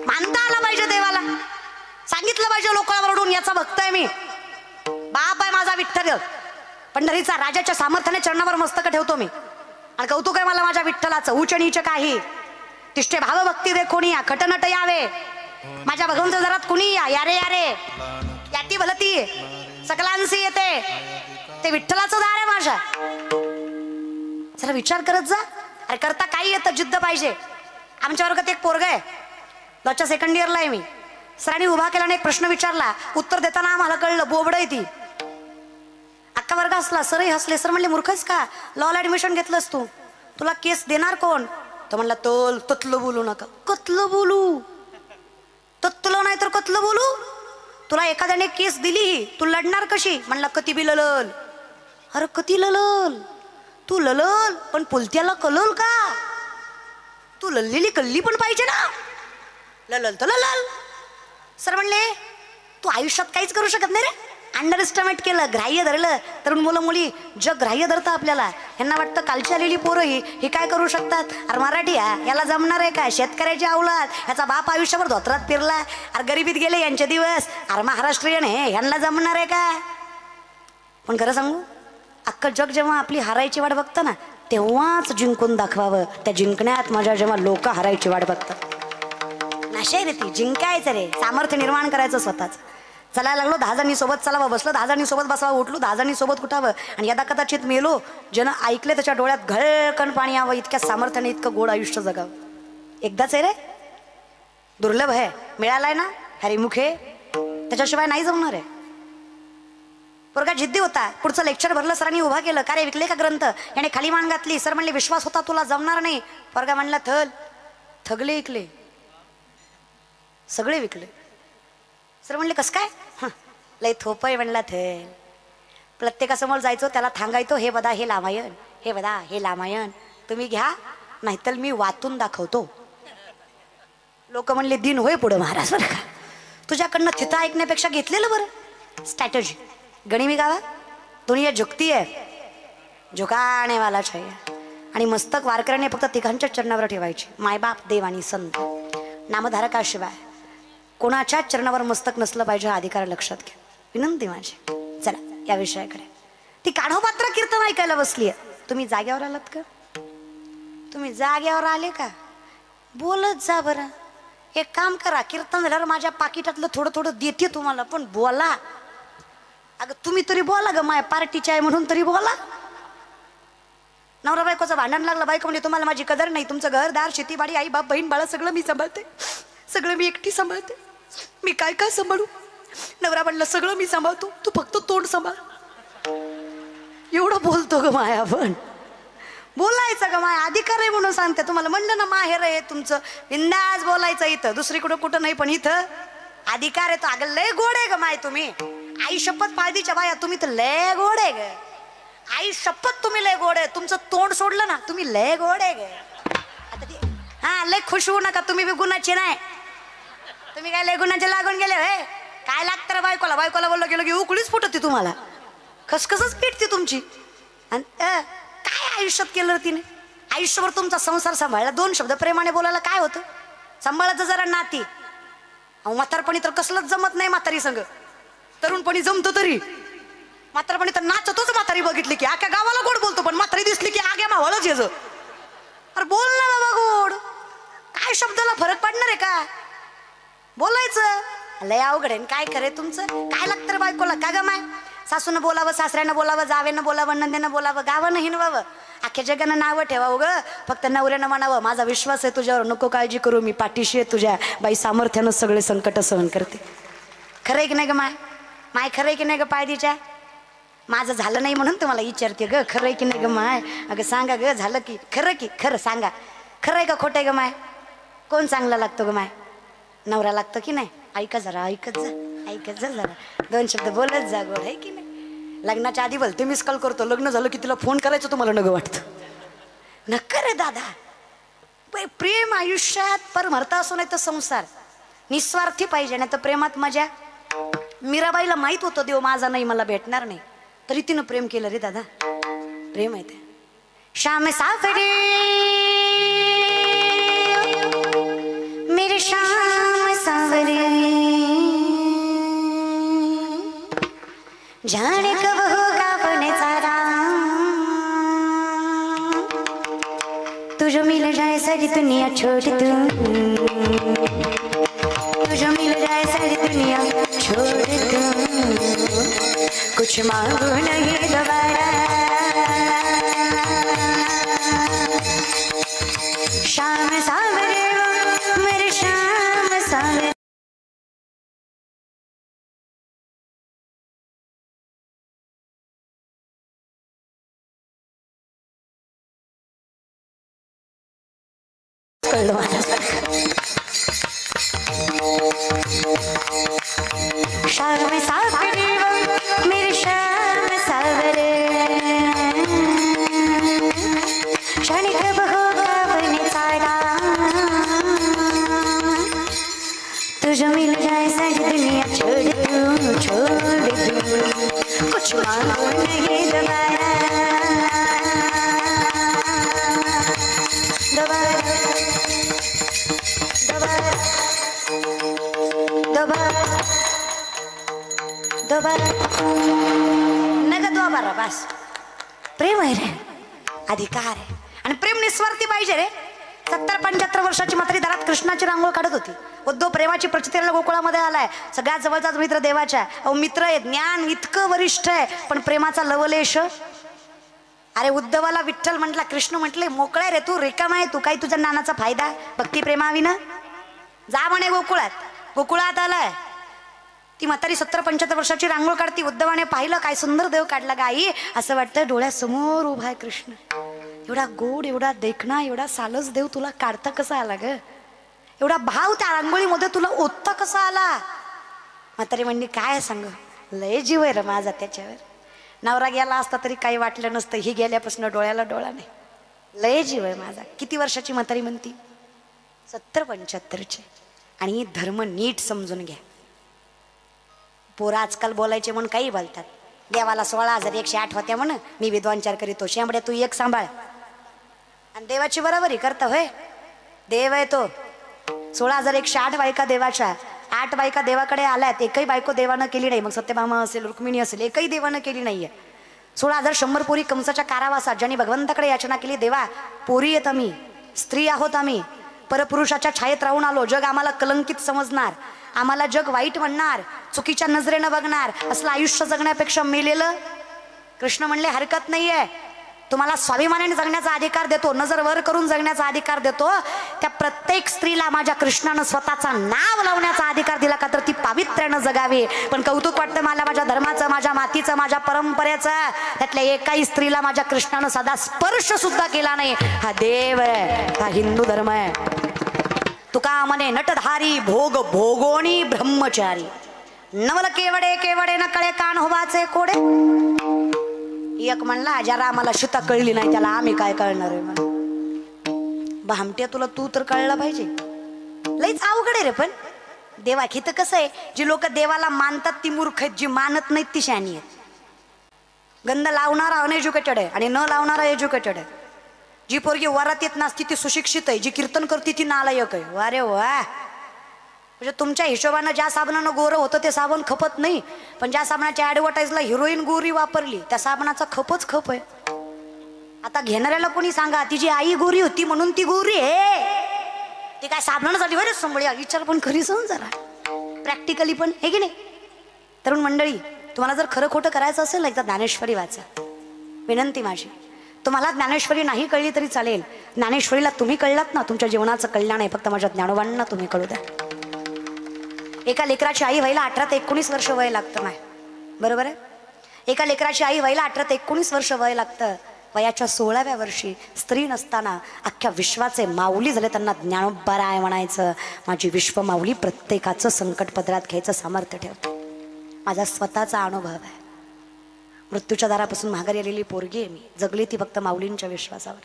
मानता आला पाहिजे देवाला. सांगितलं पाहिजे लोकांना ओरडून याचा भक्त आहे मी, बाप आहे माझा विठ्ठल. पंढरीचा राजाच्या सामर्थ्याने चरणावर मस्तक ठेवतो मी. आणि कौतुक आहे मला माझ्या विठ्ठलाचं. उच्च नीच काही तिष्ठे भाव भक्ती दे कोणी या खटनट यावे. माझ्या भगवंत जरात कुणी या यारे यारे याती भलती सकलांसी येते. ते विठ्ठलाचं दार आहे माझ्या. तमाशा? जरा विचार करत जा. अरे करता काही येतं, जिद्द पाहिजे. आमच्या वर्गात एक पोरगा आहे, लॉच्या सेकंड इयरला आहे मी. सरांनी उभा केला आणि एक प्रश्न विचारला, उत्तर देताना आम्हाला कळलं बोबड आहे ती. अख्खा वर्ग हसला, सरही हसले. सर म्हणले मूर्खच का, लॉला ऍडमिशन घेतलंस तू, तुला केस देणार कोण? तो म्हणला ततलं बोलू नका. कतलं बोलू? ततलं नाही तर कतलं बोलू? तुला एखाद्याने केस दिली, तू लढणार कशी? म्हणला कती बी ललल. अरे कती ललल? तू ललल पण पुलत्याला कलल का? तू लल्लेली कल्ली पण पाहिजे ना. ललल तर ललल. सर म्हणले तू आयुष्यात काहीच करू शकत नाही रे. अंडर एस्टिमेट केलं, ग्राह्य धरलं. तरुण मुलं मुली जग ग्राह्य धरतं आपल्याला. यांना वाटतं कालची आलेली पोरं ही काय करू शकतात. अरे मराठी याला जमणार आहे का? शेतकऱ्याची अवलाद, ह्याचा बाप आयुष्यभर धोत्रात फिरला. अरे गरिबीत गेले यांचे दिवस. अरे महाराष्ट्रीयन हे, यांना जमणार आहे का? पण खरं सांगू, अख्खं जग जेव्हा आपली हारायची वाट बघतं ना, तेव्हाच जिंकून दाखवावं. त्या जिंकण्यात माझ्या जेव्हा लोक हारायची वाट बघतात. नाशय रे ती, जिंकायचं रे, सामर्थ्य निर्माण करायचं स्वतःच. चालायला लागलो, 10 जणी सोबत चालावं, बसलं 10 जणी सोबत बसावं, उठलो 10 जणी सोबत उठावं. आणि यदा कदाचित मेलो, ज्यानं ऐकले त्याच्या डोळ्यात घळकण पाणी यावं, इतक्या सामर्थ्याने इतकं गोड आयुष्य जगावं. एकदाच आहे रे, दुर्लभ आहे. मिळालाय ना हरिमुखे, त्याच्याशिवाय नाही जमणार आहे. पोरगा जिद्दी होता. पुढचं लेक्चर भरलं, सरांनी उभा केलं. का रे विकले का ग्रंथ? याने खाली मान घातली. सर म्हणले विश्वास होता तुला जमणार नाही. पोरगा म्हणला थगले विकले, सगळे विकले. सर म्हणले कस काय? लय थोपय म्हणला. प्रत्येकासमोर जायचो, त्याला थांगायचो, हे बदा हे रामायण, हे बदा हे रामायण, तुम्ही घ्या नाहीतर मी वाचून दाखवतो. लोक म्हणले दिन होय पुढं महाराज बरं का, तुझ्याकडनं थिता ऐकण्यापेक्षा घेतलेलं बरं. स्ट्रॅटजी गणिमी गावा, दुनिया झुकती आहे, झुकाने वाला चाहिए. आणि मस्तक वारकऱ्याने फक्त तिघांच्या चरणावर ठेवायचे, मायबाप देव आणि संत. नामधारकाशिवाय कोणाच्याच चरणावर मस्तक नसलं पाहिजे, हा अधिकार लक्षात घ्या. विनंती माझी. चला या विषयाकडे. ती काढोपात्र कीर्तन ऐकायला बसली आहे. तुम्ही जाग्यावर आलात का? तुम्ही जाग्यावर आले का? बोलत जा बरं. एक काम करा, कीर्तन झाल्यावर माझ्या पाकिटातलं थोडं थोडं देते तुम्हाला, पण बोला. अगं तुम्ही तरी बोला ग, माय पार्टीची आहे म्हणून तरी बोला. नवरा बायकोचं भांडण लागलं, बायको म्हणजे तुम्हाला माझी कदर नाही, तुमचं घरदार शेतीबाडी आई बाप बहीण बाळा सगळं मी सांभाळते, सगळं मी एकटी सांभाळते, मी काय काय सांभाळू? नवरा म्हणलं सगळं मी सांभाळतो, तू फक्त तोंड सांभाळ. एवढं बोलतो ग माय. आपण बोलायचं ग माय, अधिकार आहे म्हणून सांगते तुम्हाला. म्हणलं ना माहेर आहे तुमचं, बिंदास बोलायचं. इथं दुसरीकडं कुठं नाही, पण इथं अधिकार आहे. तो अगं लय गोड आहे ग माय तुम्ही. आई शपथ पाळदीच्या बाया, तुम्ही तर लय गोड आहे ग. आई शपथ तुम्ही लय गोड आहे. तुमचं तोंड सोडलं ना, तुम्ही लय गोड आहे ग. आता ते हा लय खुश होऊ नका, तुम्ही बी गुणाचे नाही. तुम्ही काय लय गुणाचे लागून गेले होय? काय लागतं रे बायकोला? बायकोला बोललं गेलो की उकळीच फुटते तुम्हाला, खसखसच पेटते तुमची. आणि काय आयुष्यात केलं तिने? आयुष्यभर तुमचा संसार सांभाळला. 2 शब्द प्रेमाने बोलायला काय होतं? सांभाळायचं जरा नाती. अहो म्हातारपणी तर कसलंच जमत नाही म्हातारी संग. तरुणपणी जमतो तरी, म्हातारपणी तर नाचतोच. म्हातारी बघितली की अख्या गावाला गोड बोलतो, पण म्हातारी दिसली की आग्या मावळच येज. अरे बोल ना बाबा गोड. काय शब्दाला फरक पडणार आहे का? बोलायचं. लय अवघड आहे. काय करे तुमचं? काय लागतं रे बायकोला? का ग माय? सासूनं बोलावं, सासऱ्यानं बोलावं, जावेनं बोलावं, नंदेनं बोलावं, गावानं हिनवावं, अख्ख्या जगानं नावं ठेवावं ग. फक्त नवऱ्यानं म्हणावं माझा विश्वास आहे तुझ्यावर, नको काळजी करू, मी पाठीशी आहे तुझ्या, बाई सामर्थ्यानं सगळे संकट सहन करते. खरंय की नाही ग माय? माय खरंय की नाही ग पायदीच्या? माझं झालं नाही म्हणून तुम्हाला विचारते ग, खरंय की नाही ग माय? अगं सांगा ग, झालं की खरं? की खरं सांगा, खरंय का खोटं आहे ग माय? कोण चांगला लागतो ग माय? नवरा लागतो की नाही? ऐका जरा, ऐकत जा, ऐकत जा जरा. 2 शब्द बोलत जा गोड, आहे की नाही? लग्नाच्या आधी बोलते मिस कॉल करतो, लग्न झालं की तिला फोन करायचं तुम्हाला नग वाटतं. नक्की रे दादा. प्रेम आयुष्यात परमर्थ असो नाही तर संसार निस्वार्थी पाहिजे, नाही तर प्रेमात मजा. मीराबाईला माहित होतं देव माझा नाही, मला भेटणार नाही, तरी तिनं प्रेम केलं रे दादा. प्रेम आहे ते. शाम सावरे मेरे शाम सावरे, जाने कब होगा बने सारा, तुझे मिल जाए सारी दुनिया छोड़ दूं, तुझे मिल जाए सारी दुनिया छोड़ दूं, कुछ मांगू नहीं दोबारा, कळलं माझ्यासारखं. शर्म सावरे मेरी शर्म सावरे क्षणिक बहो कवने सारा तुझे मिल जाए सारी दुनिया छोड़ दूं कुछ मांगो नहीं दोबारा नगद बस. प्रेम आहे रे, अधिकार आहे आणि प्रेम निस्वार्थी पाहिजे रे. 70-75 वर्षाची म्हातारी दारात कृष्णाची रांगोळ काढत होती. उद्धव प्रेमाची प्रचितीला गोकुळामध्ये आलाय. सगळ्यात जवळचाच मित्र देवाच्या. अहो मित्र आहे, ज्ञान इतकं वरिष्ठ आहे, पण प्रेमाचा लवलेश. अरे उद्धवाला विठ्ठल म्हटला, कृष्ण म्हटले मोकळा रे तू, रिकामा आहे तू, काही तुझ्या ज्ञानाचा फायदा आहे भक्ती प्रेमाविना? जा म्हणे गोकुळात. गोकुळात आलाय. ती म्हातारी 70-75 वर्षाची रांगोळ काढती. उद्धवाने पाहिलं, काय सुंदर देव काढला गाई, असं वाटतं डोळ्यासमोर उभा आहे कृष्ण. एवढा गोड, एवढा देखणा, एवढा सालस देव तुला काढता कसा आला ग? एवढा भाव त्या रांगोळीमध्ये तुला ओतता कसा आला? म्हातारी म्हणली काय सांग, लय जीव आहे रे माझा त्याच्यावर. नवरा गेला असता तरी काही वाटलं नसतं, ही गेल्यापासून डोळ्याला डोळा नाही. लय जीव आहे माझा. किती वर्षाची म्हातारी म्हणती? 70-75ची. आणि धर्म नीट समजून घ्या. पोरं आजकाल बोलायचे म्हणून काही बोलतात. देवाला 16,108 होत्या म्हण, मी विद्वांचार करीतो. शेंबड्या तू एक सांभाळ. आणि देवाची बरोबरी करता होय? देव आहे तो. 16,108 बायका देवाच्या. 8 बायका देवाकडे आल्यात, एकही बायको देवानं केली नाही. मग सत्यभामा असेल, रुक्मिणी असेल, एकही देवानं केली नाहीये. 16,100 पोरी कंसाच्या कारावासात, ज्यांनी भगवंताकडे याचना केली, देवा पोरी आहेत आम्ही, स्त्री आहोत आम्ही, परपुरुषाच्या छायेत राहून आलो, जग आम्हाला कलंकित समजणार, आम्हाला जग वाईट म्हणणार, चुकीच्या नजरेनं बघणार, असलं आयुष्य जगण्यापेक्षा मेलेलं. कृष्ण म्हणले हरकत नाहीये, तुम्हाला स्वाभिमानाने जगण्याचा अधिकार देतो, नजर वर करून जगण्याचा अधिकार देतो. त्या प्रत्येक स्त्रीला माझ्या कृष्णानं स्वतःचा नाव लावण्याचा अधिकार दिला का, तर ती पावित्र्यानं जगावी. पण कौतुक वाटतं मला माझ्या धर्माचं, माझ्या मातीचं, माझ्या परंपरेचं. त्यातल्या एकाही स्त्रीला माझ्या कृष्णानं साधा स्पर्श सुद्धा केला नाही. हा देव आहे, हा हिंदू धर्म आहे. तुका म्हणे नटधारी भोग भोगोणी ब्रह्मचारी, नवल केवडे केवडे न कळे कान होवाचे कोडे. एक म्हणला जरा आम्हाला शिता कळली नाही, त्याला आम्ही काय कळणार आहे म्हणून. भामट्या तुला तू तर कळलं पाहिजे. लईच अवघड आहे रे. पण देवा हित कसं आहे, जी लोक देवाला मानतात ती मूर्ख आहेत, जी मानत नाहीत ती शहाणी आहेत. गंध लावणारा अनएज्युकेटेड आहे आणि न लावणारा एज्युकेटेड आहे. जी पोरगी वरात येत नसती ती सुशिक्षित आहे, जी कीर्तन करते ती नालायक आहे. अरे वा, म्हणजे तुमच्या हिशोबानं ज्या साबणानं गोरं होतं ते साबण खपत नाही, पण ज्या साबणाच्या ऍडव्हर्टाईजला हिरोईन गोरी वापरली त्या साबणाचा खपच खप आहे. आता घेणाऱ्याला कोणी सांगा तिची आई गोरी होती म्हणून ती गोरी आहे, ती काय साबणासाठी बरेच संभळी. विचार पण खरी सण जरा प्रॅक्टिकली पण हे की नाही. तरुण मंडळी, तुम्हाला जर खरं खोटं करायचं असेल ना, एकदा ज्ञानेश्वरी वाचा. विनंती माझी, तुम्हाला ज्ञानेश्वरी नाही कळली तरी चालेल, ज्ञानेश्वरीला तुम्ही कळलात ना, तुमच्या जीवनाचं कल्याण आहे. फक्त माझ्या ज्ञानोबांना तुम्ही कळू द्या. एका लेकराची आई व्हायला 18 ते 19 वर्ष वय लागतं माय, बरोबर आहे? एका लेकराची आई व्हायला 18 ते 19 वर्ष वय लागतं. वयाच्या 16व्या वर्षी स्त्री नसताना अख्ख्या विश्वाचे माऊली झाले, त्यांना ज्ञानोबाराय म्हणायचं. माझी विश्व माऊली प्रत्येकाचं संकट पदरात घ्यायचं सामर्थ्य ठेवते. माझा स्वतःचा अनुभव आहे. मृत्यूच्या दारापासून माघारी आलेली पोरगी आहे मी, जगली ती फक्त माऊलींच्या विश्वासावर.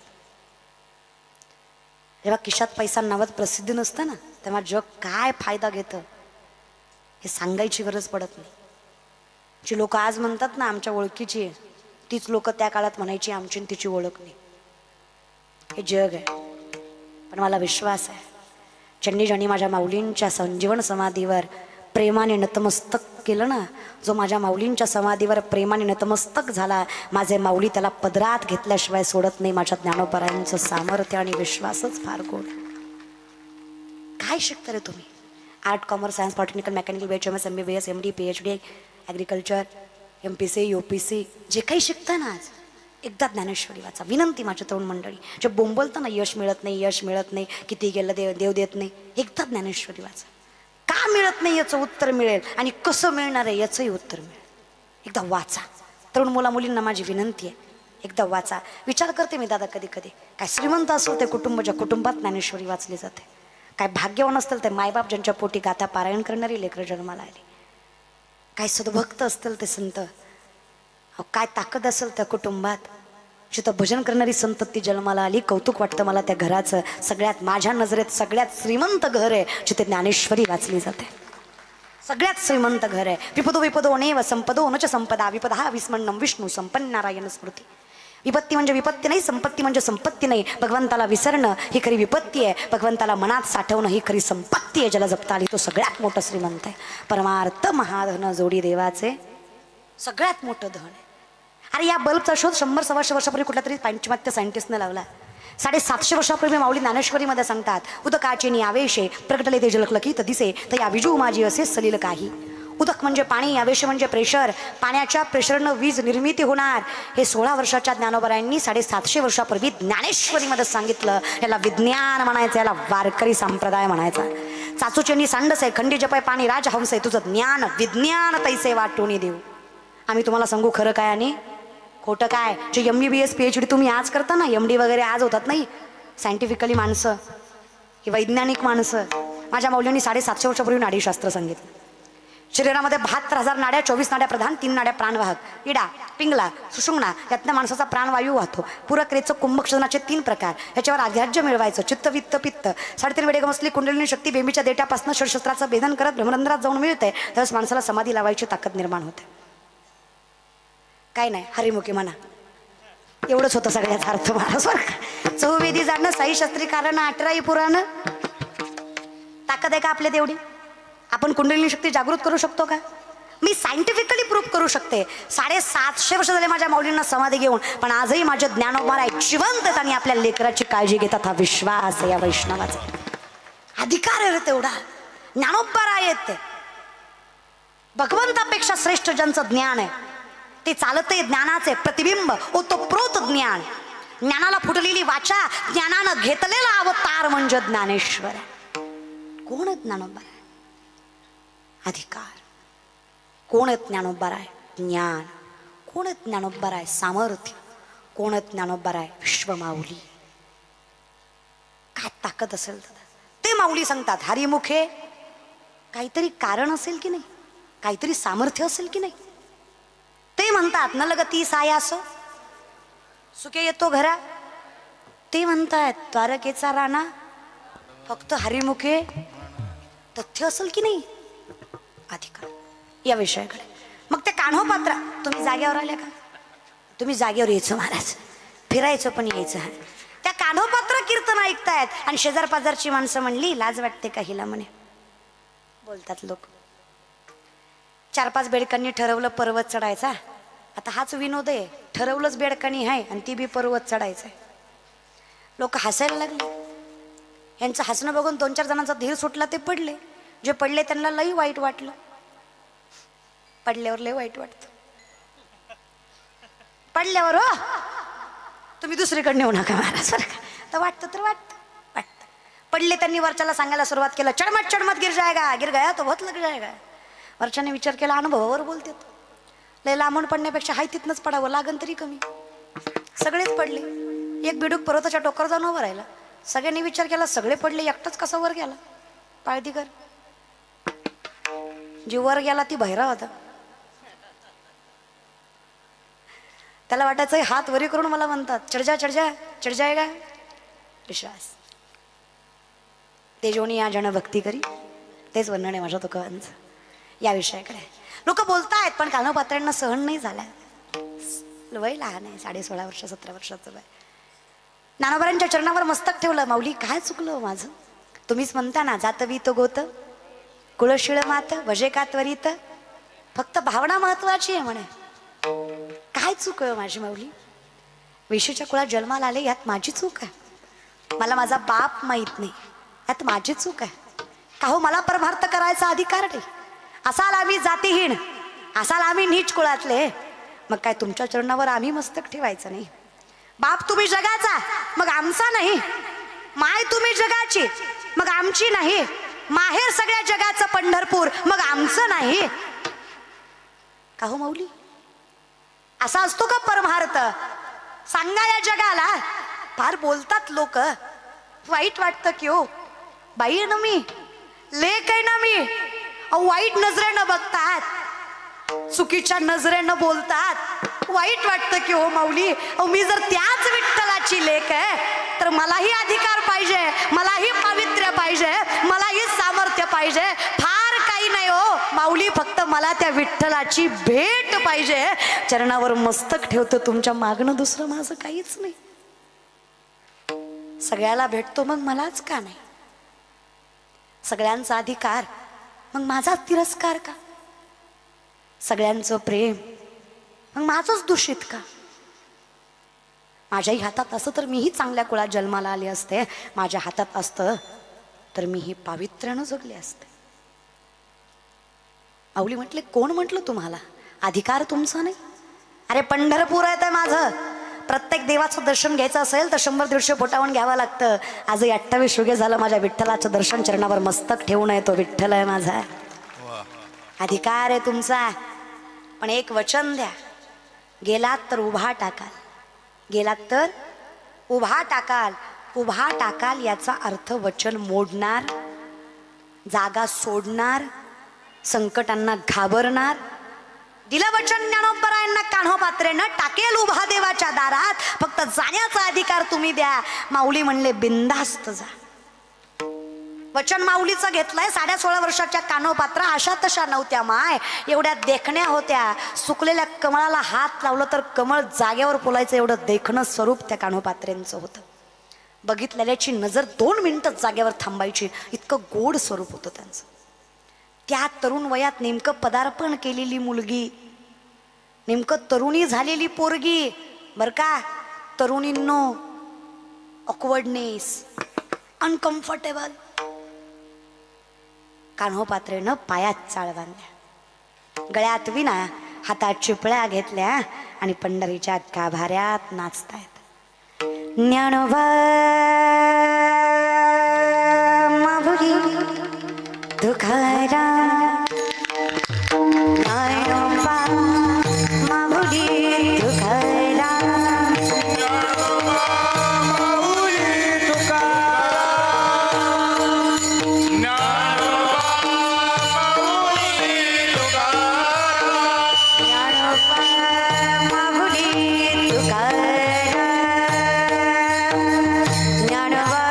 जेव्हा खिशात पैसा नावात प्रसिद्धी नसतं ना, तेव्हा जग काय फायदा घेतं हे सांगायची गरज पडत नाही. जी लोक आज म्हणतात ना आमच्या ओळखीची आहे, तीच लोक त्या काळात म्हणायची आमची तिची ओळख नाही. हे जग आहे. पण मला विश्वास आहे, ज्यांनी माझ्या माऊलींच्या संजीवन समाधीवर प्रेमाने नतमस्तक केलं ना, जो माझ्या माऊलींच्या समाधीवर प्रेमाने नतमस्तक झाला, माझे माऊली त्याला पदरात घेतल्याशिवाय सोडत नाही. माझ्या ज्ञानोबरायांचं सामर्थ्य आणि विश्वासच फार गोड. काय शिकता रे तुम्ही? Art, commerce, science, botanical, mechanical, BHMS, MBBS, MD, PhD, agriculture, MPC, UPC, जे काही शिकता ना आज, एकदा ज्ञानेश्वरी वाचा. विनंती माझ्या तरुण मंडळी, जे बोंबलता ना यश मिळत नाही, यश मिळत नाही, किती गेलं देव देत नाही, एकदा ज्ञानेश्वरी वाचा. का मिळत नाही याचं उत्तर मिळेल आणि कसं मिळणार आहे याचंही उत्तर मिळेल. एकदा वाचा. तरुण मुला मुलींना माझी विनंती आहे, एकदा वाचा. विचार करते मी दादा कधी कधी, काय श्रीमंत असेल ते कुटुंब, ज्या कुटुंबात ज्ञानेश्वरी वाचली जाते, काय भाग्यवान असतील ते मायबाप ज्यांच्या पोटी गाथा पारायण करणारी लेकरं जन्माला आली, काय सद्भक्त असतील ते संत, काय ताकद असेल त्या कुटुंबात, जिथं भजन करणारी संतती जन्माला आली. कौतुक वाटतं मला त्या घराचं. सगळ्यात माझ्या नजरेत सगळ्यात श्रीमंत घर आहे जिथे ज्ञानेश्वरी वाचली जाते. सगळ्यात श्रीमंत घर आहे. विपदो विपदो नेव संपदो नच संपदा विपदा विस्मरणम विष्णू संपन्न नारायण स्मृती. विपत्ती म्हणजे विपत्ती नाही, संपत्ती म्हणजे संपत्ती नाही. भगवंताला विसरणं ही खरी विपत्ती आहे, भगवंताला मनात साठवणं ही खरी संपत्ती आहे. ज्याला जपता आली तो सगळ्यात मोठं श्रीमंत आहे. परमार्थ महाधन जोडी देवाचे सगळ्यात मोठं धन आहे. अरे या बल्बचा शोध 100-125 वर्षापूर्वी कुठल्या तरी पाश्चिमात्य सायंटिस्टने लावला. 750 वर्षापूर्वी माऊली ज्ञानेश्वरीमध्ये सांगतात, उदकाचे नि आवेशे प्रगटले ते जलकलकीत दिसे तर या विजू माझी असे सलील काही. उदक म्हणजे पाणी, आवेश म्हणजे प्रेशर. पाण्याच्या प्रेशरनं वीज निर्मिती होणार. हे 16 वर्षाच्या ज्ञानोबरायांनी 750 वर्षापूर्वी ज्ञानेश्वरीमध्ये सांगितलं. याला विज्ञान म्हणायचं, याला वारकरी संप्रदाय म्हणायचा. चाचूचेनी सांडस आहे, खंडी जपाय पाणी राजहंस आहे, तुझं ज्ञान विज्ञान तैसे वाटून देऊ. आम्ही तुम्हाला सांगू खरं काय आणि खोटं काय. जे MBBS PhD तुम्ही आज करता ना, MD वगैरे आज होतात नाही, सायंटिफिकली माणसं, ही वैज्ञानिक माणसं. माझ्या माऊलींनी 750 वर्षापूर्वी नाडीशास्त्र सांगितलं. शरीरामध्ये 72,000 नाड्या, 24 नाड्या प्रधान, 3 नाड्या प्राणवाहक, इडा, पिंगला, सुषुम्ना, यातनं माणसाचा प्राणवायू वाहतो. पूरक्रियेचं कुंभक्षणाचे 3 प्रकार, याच्यावर आध्याज्य मिळवायचं. चित्त वित्त पित्त. 3.5 वेडेगमसली कुंडलिनी शक्ती बेंबीच्या देठापासून षडशस्त्राचं भेदन करत ब्रह्मरंध्रात जाऊन मिळते. त्यावेळेस माणसाला समाधी लावायची ताकद निर्माण होते. काय नाही, हरिमुखी म्हणा, एवढंच होतं सगळ्याचा अर्थ महाराज बरं का. चहुवेदी जाणं, साई शास्त्री कारण, 18 पुराण. ताकद आहे का आपल्यात एवढी? आपण कुंडलिनी शक्ती जागृत करू शकतो का? मी सायंटिफिकली प्रूफ करू शकते. 750 वर्ष झाले माझ्या माऊलींना समाधी घेऊन, पण आजही माझे ज्ञानोबा जिवंत आणि आपल्या लेकराची काळजी घेतात. हा विश्वास या वैष्णवाचा अधिकार आहे तेवढा. ज्ञानोबा आहेत ते भगवंतापेक्षा श्रेष्ठ ज्यांचं ज्ञान आहे ते चालते ज्ञानाचे प्रतिबिंब, ओतप्रोत ज्ञान. ज्ञानाला फुटलेली वाचा, ज्ञानानं घेतलेला अवतार म्हणजे ज्ञानेश्वर. कोण आहे ज्ञानोबा? अधिकार. कोण आहे ज्ञानोबा? ज्ञान. कोण आहे ज्ञानोबा? सामर्थ्य. कोण आहे ज्ञानोबा? विश्वमाऊली. काय ताकद असेल ते माऊली सांगतात. हरिमुखे काहीतरी कारण असेल की नाही, काहीतरी सामर्थ्य असेल की नाही. ते म्हणतात न लगती सायास सुखे येतो घरा. ते म्हणतात द्वारकेचा राणा फक्त हरिमुखे तथ्य असेल की नाही. अधिकार या विषयाकडे. मग ते कान्होपात्र, तुम्ही जागेवर आल्या का? तुम्ही जागेवर यायचं महाराज, फिरायचं पण यायचं. त्या कान्होपात्र कीर्तन ऐकतायत आणि शेजार पाजारची माणसं म्हणली लाज वाटते का हिला म्हणे. बोलतात लोक. 4-5 बेडकांनी ठरवलं पर्वत चढायचा. आता हाच विनोद आहे, ठरवलंच बेडकांनी आहे आणि ती बी पर्वत चढायचंय. लोक हसायला लागले. यांचं हसणं बघून 2-4 जणांचा धीर सुटला. ते पडले. जे पडले त्यांना लई वाईट वाटलं. पडल्यावर लई वाईट वाटतं. पडल्यावर हो तुम्ही दुसरीकडे नेऊ नका महाराज बरं का. तर वाटतं पडले. त्यांनी वरच्याला सांगायला सुरुवात केलं, चढमत चढमत गिर जाएगा. गिर गया तो बहुत लग जाएगा. वरच्याने विचार केला, अनुभवावर बोलते. लय लांबून पडण्यापेक्षा हाय तिथनंच पडावं, लागन तरी कमी. सगळेच पडले. एक बिडूक पर्वताच्या टोकावर जाऊन उभं राहिला. सगळ्यांनी विचार केला, सगळे पडले, एकटाच कसा वर गेला. पाळती कर. जी वर गेला ती बहिरा होता. त्याला वाटायचं हात वरी करून मला म्हणतात चढ जाएगा. विश्वास तेजोनी या जण भक्ती करी. तेच वर्णन आहे माझ्या तुकांचं या विषयाकडे. लोक बोलतायत पण कान्होपात्रांना सहन नाही झाला. वय लहान आहे, 16.5 वर्ष 17 वर्षाचं वय. ज्ञानोबारांच्या चरणावर मस्तक ठेवलं. माऊली काय चुकलं माझं? तुम्हीच म्हणता ना, जातवी तो गोत कुळशिळ मात वजे का त्वरित. फक्त भावना महत्वाची आहे म्हणे. काय चूक आहे माझी माऊली? विशेच्या कुळात जन्माला आले यात माझी चूक आहे. मला माझा बाप माहीत नाही यात माझी चूक आहे का हो? मला परमार्थ करायचा अधिकार नाही. असाल आम्ही जातीहीन, असाल आम्ही नीच कुळातले, मग काय तुमच्या चरणावर आम्ही मस्तक ठेवायचं नाही? बाप तुम्ही जगाचा मग आमचा नाही. माय तुम्ही जगाची मग आमची नाही. माहेर सगळ्या जगाचं पंढरपूर मग आमचं नाही का हो माऊली? असा असतो का परमार्थ? सांगा या जगाला. फार बोलतात लोक, वाईट वाटतं की हो. बाई आहे ना मी, लेक आहे ना मी. वाईट नजरेनं बघतात, चुकीच्या नजरेनं बोलतात. वाईट वाटतं की हो माऊली. मी जर त्याच विठ्ठलाची लेक आहे तर मलाही अधिकार पाहिजे, मलाही पावित्र्य पाहिजे, मलाही सामर्थ्य पाहिजे. फार काही नाही हो माऊली, फक्त मला त्या विठ्ठलाची भेट पाहिजे. चरणावर मस्तक ठेवतो, तुमच्या मागणं दुसरं माझं काहीच नाही. सगळ्याला भेटतो मग मलाच का नाही? सगळ्यांचा अधिकार मग माझा तिरस्कार का? सगळ्यांचं प्रेम मग माझंच दूषित का? माझ्याही हातात असतं तर मीही चांगल्या कुळात जन्माला आले असते. माझ्या हातात असतं तर मीही पावित्र्यानं जगले असते. माऊली म्हटले, कोण म्हटलं तुम्हाला अधिकार तुमचा नाही? अरे पंढरपूर आहे तर माझं. प्रत्येक देवाचं दर्शन घ्यायचं असेल तर 100-150 बोटावून घ्यावं लागतं. आजही 28 युगे झालं माझ्या विठ्ठलाचं दर्शन चरणावर मस्तक ठेवून आहे. तो विठ्ठल आहे माझा. अधिकार आहे तुमचा, पण एक वचन द्या. गेलात तर उभा टाकाल, गेलात तर उभा टाकाल. उभा टाकाल याचा अर्थ वचन मोडणार, जागा सोडणार, संकटांना घाबरणार. दिलं वचन ज्ञानोबरायांना कान्होपात्रेनं, टाकेल उभा देवाच्या दारात. फक्त जाण्याचा अधिकार तुम्ही द्या. माऊली म्हणले, बिंदास्त जा. वचन माऊलीचं घेतलंय. 16.5 वर्षाच्या कान्होपात्रा अशा तशा नव्हत्या माय, एवढ्या देखण्या होत्या. सुकलेल्या कमळाला हात लावलं तर कमळ जागेवर फुलायचं एवढं देखणं स्वरूप त्या कान्होपात्रेंचं होतं. बघितलेल्याची नजर 2 मिनिटं जागेवर थांबायची, इतकं गोड स्वरूप होतं त्यांचं. त्या तरुण वयात नेमकं पदार्पण केलेली मुलगी, नेमकं तरुणी झालेली पोरगी बर का. तरुणींनो, ऑकवर्डनेस, अनकम्फर्टेबल. कान्होपात्रेनं पायात चाळ बांधल्या, गळ्यात विना, हातात चिपळ्या घेतल्या आणि पंढरीच्या गाभाऱ्यात नाचतायत. ज्ञानोबा माऊली तुकाराम, ज्ञानोबा माऊली तुकाराम, ज्ञानोबा माऊली तुकाराम, ज्ञानोबा माऊली तुकाराम, ज्ञानोबा माऊली तुकाराम, ज्ञानोबा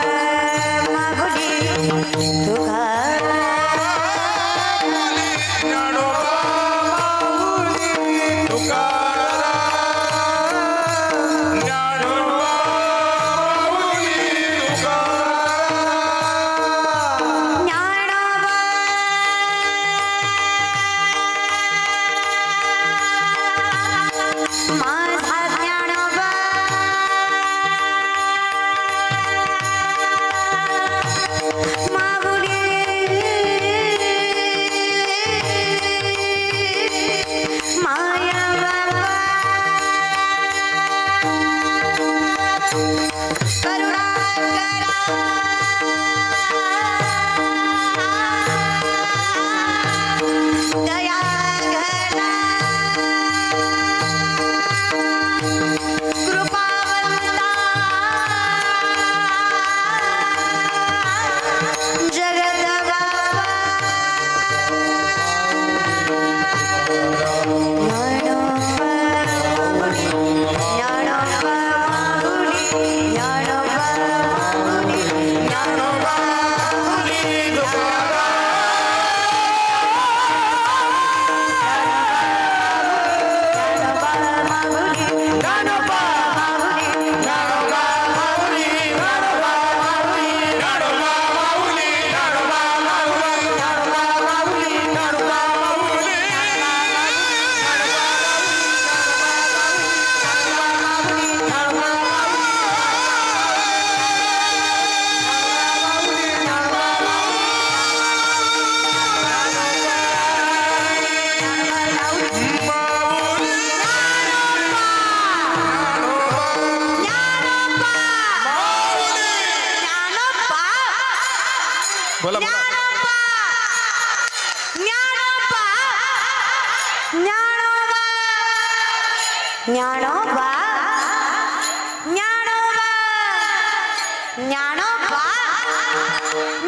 ज्ञानोबा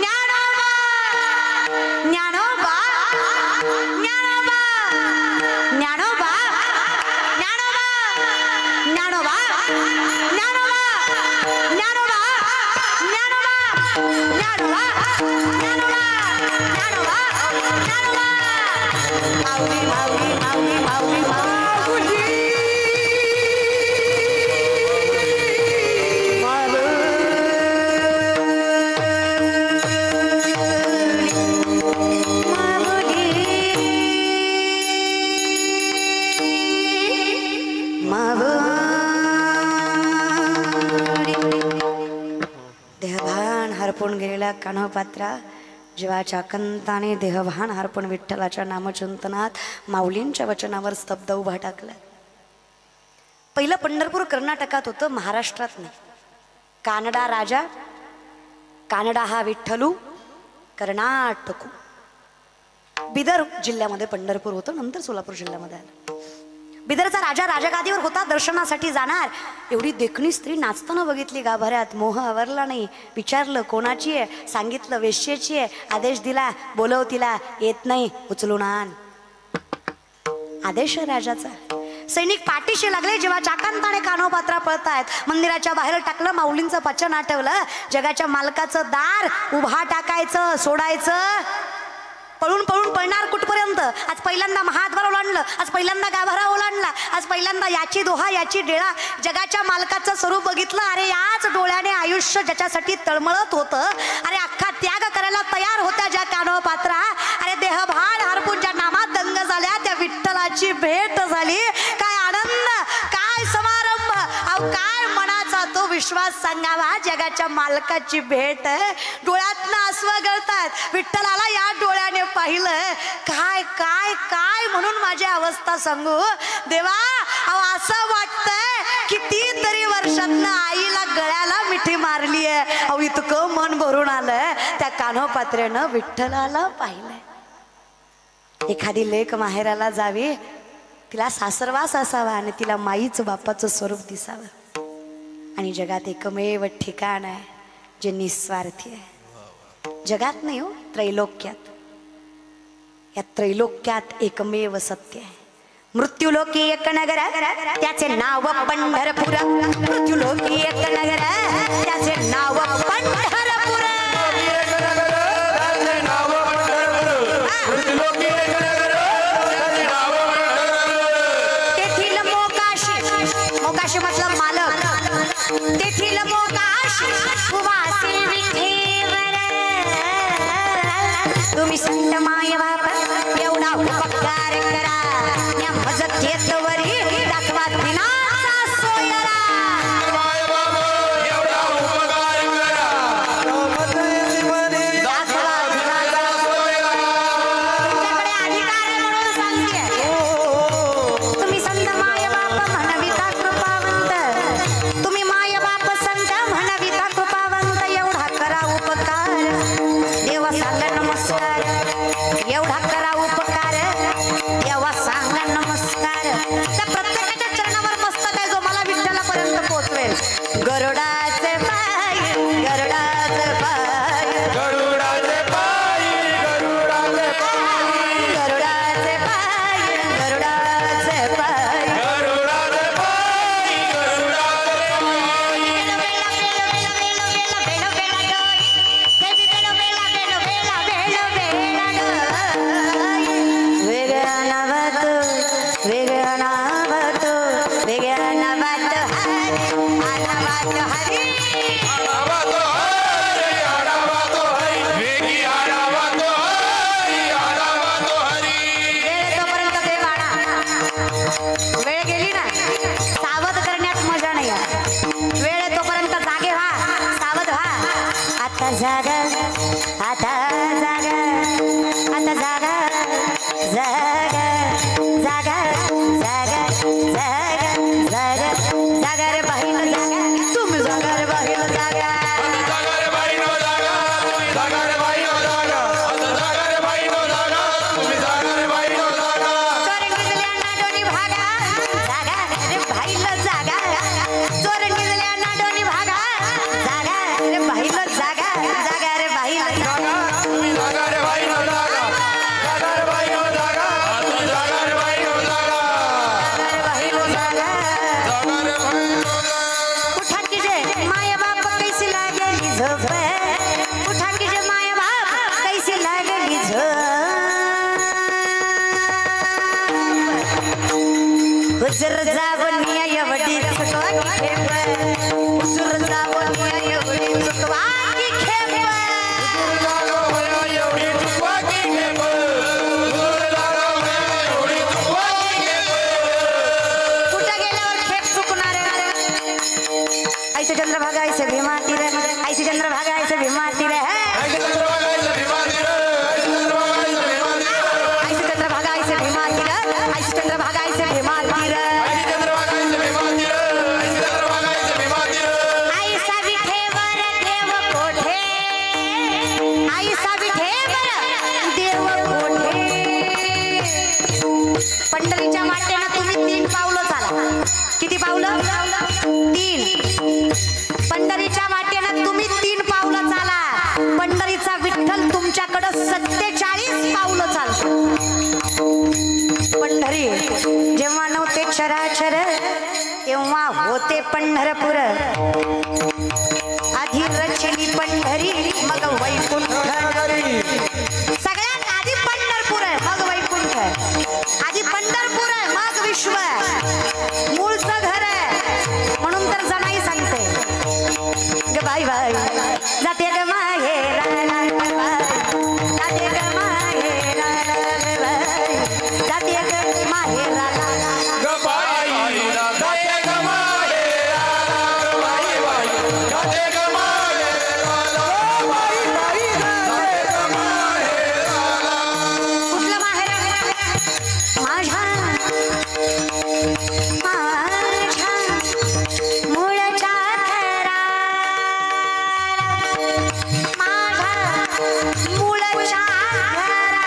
ज्ञानोबा ज्ञानोबा ज्ञानोबा ज्ञानोबा ज्ञानोबा ज्ञानोबा ज्ञानोबा ज्ञानोबा ज्ञानोबा ज्ञानोबा ज्ञानोबा ज्ञानोबा ज्ञानोबा माऊली माऊली माऊली माऊली माऊली देहभान हरपून गेलेला कान्होपात्रा जीवाच्या कंताने देहभान हरपून विठ्ठलाच्या नामचिंतनात माऊलींच्या वचनावर स्तब्ध उभा टाकला. पहिलं पंढरपूर कर्नाटकात होतं, महाराष्ट्रात नाही. कानडा राजा, कानडा हा विठ्ठलू, कर्नाटकू. बिदर जिल्ह्यामध्ये पंढरपूर होतं, नंतर सोलापूर जिल्ह्यामध्ये आलं. बिदरचा राजा राजगादीवर होता, दर्शनासाठी जाणार. एवढी देखणी स्त्री नाचताना बघितली गाभाऱ्यात, मोह आवरला नाही. विचारलं कोणाची आहे, सांगितलं वेश्येची आहे. आदेश दिला, बोलव तिला. येत नाही, उचलून आण. आदेश राजाचा. सैनिक पाठीशी लागले. जेव्हा चाकांताने कान्होपात्रा पळतायत, मंदिराच्या बाहेर टाकलं. माऊलींचं पचन आठवलं. जगाच्या मालकाचं दार उभा टाकायचं, सोडायचं. पळून पळून पळणार कुठपर्यंत. आज पहिल्यांदा महाद्वार ओलांडलं, आज पहिल्यांदा गाभारा ओलांडला, आज पहिल्यांदा याची दोहा याची डेळा. जगाच्या मालकाचं स्वरूप बघितलं. अरे याच डोळ्याने आयुष्य ज्याच्यासाठी तळमळत होतं, अरे अख्खा त्याग करायला तयार होत्या ज्या कान्होपात्रा, अरे देहभान हरपून ज्या नामात दंग झाल्या, त्या विठ्ठलाची भेट झाली. काय आनंद, काय समारंभ, अहो काय मनाचा तो विश्वास सांगावा. जगाच्या मालकाची भेट. डोळ्यातनं अश्रू गळतात. विठ्ठलाला या डोळ्याने पाहिलं. काय काय काय म्हणून माझी अवस्था सांगू देवा. अहो असं वाटतंय कितीतरी वर्षातनं आईला गळ्याला मिठी मारली आहे. अहो इतकं मन भरून आलं. त्या कान्होपात्रेनं विठ्ठलाला पाहिलंय. एखादी लेक माहेराला जावी, तिला सासरवास असावा आणि तिला माईचं बापाचं स्वरूप दिसावं. आणि जगात एकमेव ठिकाण आहे जे निस्वार्थी आहे. जगात नाही हो, त्रैलोक्यात. या त्रैलोक्यात एकमेव सत्य आहे. मृत्यूलोकी एक नगर, त्याचे नाव पंढरपूर. मृत्यूलोकी एक नगर, त्याचे नाव पंढरपूर. तेथील मोकाशी, मोकाशी मतलब मालक. तेथील मोकाशी उवासी विठेवर. तुम्ही संत माय बाप एवढा उपकार करा. या मजतेतवरी दाखवा दिनाचा सोयरा. तुमच्याकडे अधिकार आहे म्हणून सांगते. तुम्ही संत माय बाप म्हणविता कृपावंत. तुम्ही माय बाप संत म्हणविता कृपावंत. एवढा करा उपकार. देवा सांगा नमस्कार. एवढा करा उपकार. देवा सांगा नमस्कार. त्या प्रत्येकाच्या चरणावर मस्तक आहे जो मला विठ्ठलापर्यंत पोहोचवेल. गरुडाचे पाय, गरुडाचे पाय, गरुडाचे पायी, गरुडाचे पायी, गरुडाचे पाय, गरुडाचे पाय. गरुडाचे पायी, गरुडाचे पायी. वेगळ्या नावात, वेगळ्या नावात, वेगळ्या नावात हरी, आडावा तो हरी, आडावा तो हरी. वेगी आडावा तो हरी, आडावा तो हरी. वेळ तोपर्यंत देव आणा. वेळ गेली ना, सावध करण्यात मजा नाही. वेळ तोपर्यंत जागे व्हा, सावध व्हा. आता जागा, आता जागा, आता जागा, जागा, जागा, जागा, जागा, जागा, जागा रे बाहील जागा. तुम्ही जागा रे बाहील जागा. जागा रे बाई नो जागा, तुम्ही जागा रे बाई नो जागा. आता जागा रे बाई नो जागा, तुम्ही जागा रे बाई नो जागा. चोरंगीजल्यांना दोन्ही भागा, जागा रे बाहील जागा. चोरंगीजल्यांना दोन्ही भागा, जागा रे जर जावनिया एवढी चुकवा की खेप हुजूर जावनिया एवढी चुकवा की खेप कुठं गेल्यावर खेप चुकणार ऐसे चंद्रभागा ऐसे भीमा तीर ऐसे चंद्रभागा ऐसे भीमा तीर ऐसे चंद्रभागा ऐसे भीमा तीर ऐसे चंद्रभागा ऐसे भीमा तीर ऐसा विठेवर देव कोठे ऐसा विठेवर देव कोठे पंढरीच्या वाटेनं तुम्ही 3 पावलं चाला किती पावलं 3 पंढरीच्या वाटेनं तुम्ही 3 पावलं चाला पंढरीचा विठ्ठल तुमच्याकडं 47 पावलं चालतो पंढरी जेव्हा नव्हते चराचर तेव्हा होते पंढरपूर आधी रचली पंढरी मग वैकुंठ सगळ्यात आधी पंढरपूर आहे मग वैकुंठ आधी पंढरपूर आहे मग विश्व मूळचं घर आहे म्हणून तर जनाई सांगते ग बाई बाई जाते ग माहेरा जाते ग माहेरा जाते ग माहेरा कुठलं माहेर माझ्या माझ्या मूळच्या घरा माझ्या मूळच्या घरा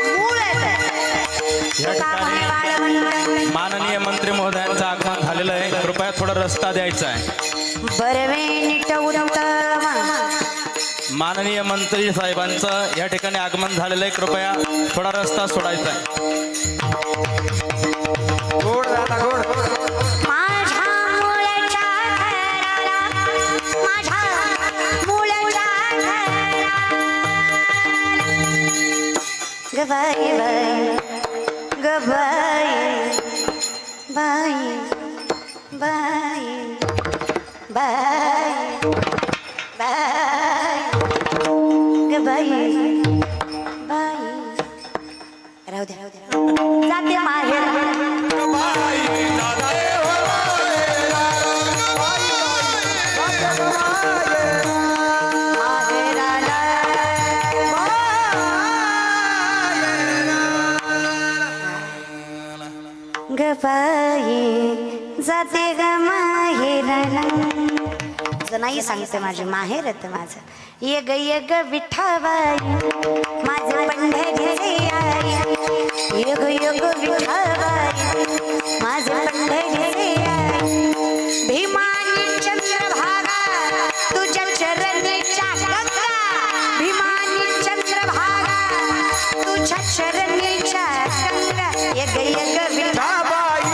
मूळ या ठिकाणी माननीय मंत्री महोदयांचं आगमन झालेलं आहे कृपया थोडा रस्ता द्यायचा आहे बरवे नीट उत्तम माननीय मंत्री साहेबांचं या ठिकाणी आगमन झालेलं आहे कृपया थोडा रस्ता सोडायचा आहे माझ्या मूळच्या घराला माझ्या मूळच्या घराला ग बाई बाई ग बाई बाई बाई बाई बाई ग बाई बाई राहू दे जाते माहेर ग बाई जाते ग माहेरला जनाई सांगते माझे माहेर येतं माझं ये ग विठाबाई माझं पंढरीचे आई ये ग विठाबाई माझं पंढरीचे आई भीमानी चंद्रभागा तुझ्या चरणीच्या गंगा भीमानी चंद्रभागा तुझ्या चरणीच्या गंगा ये ग विठाबाई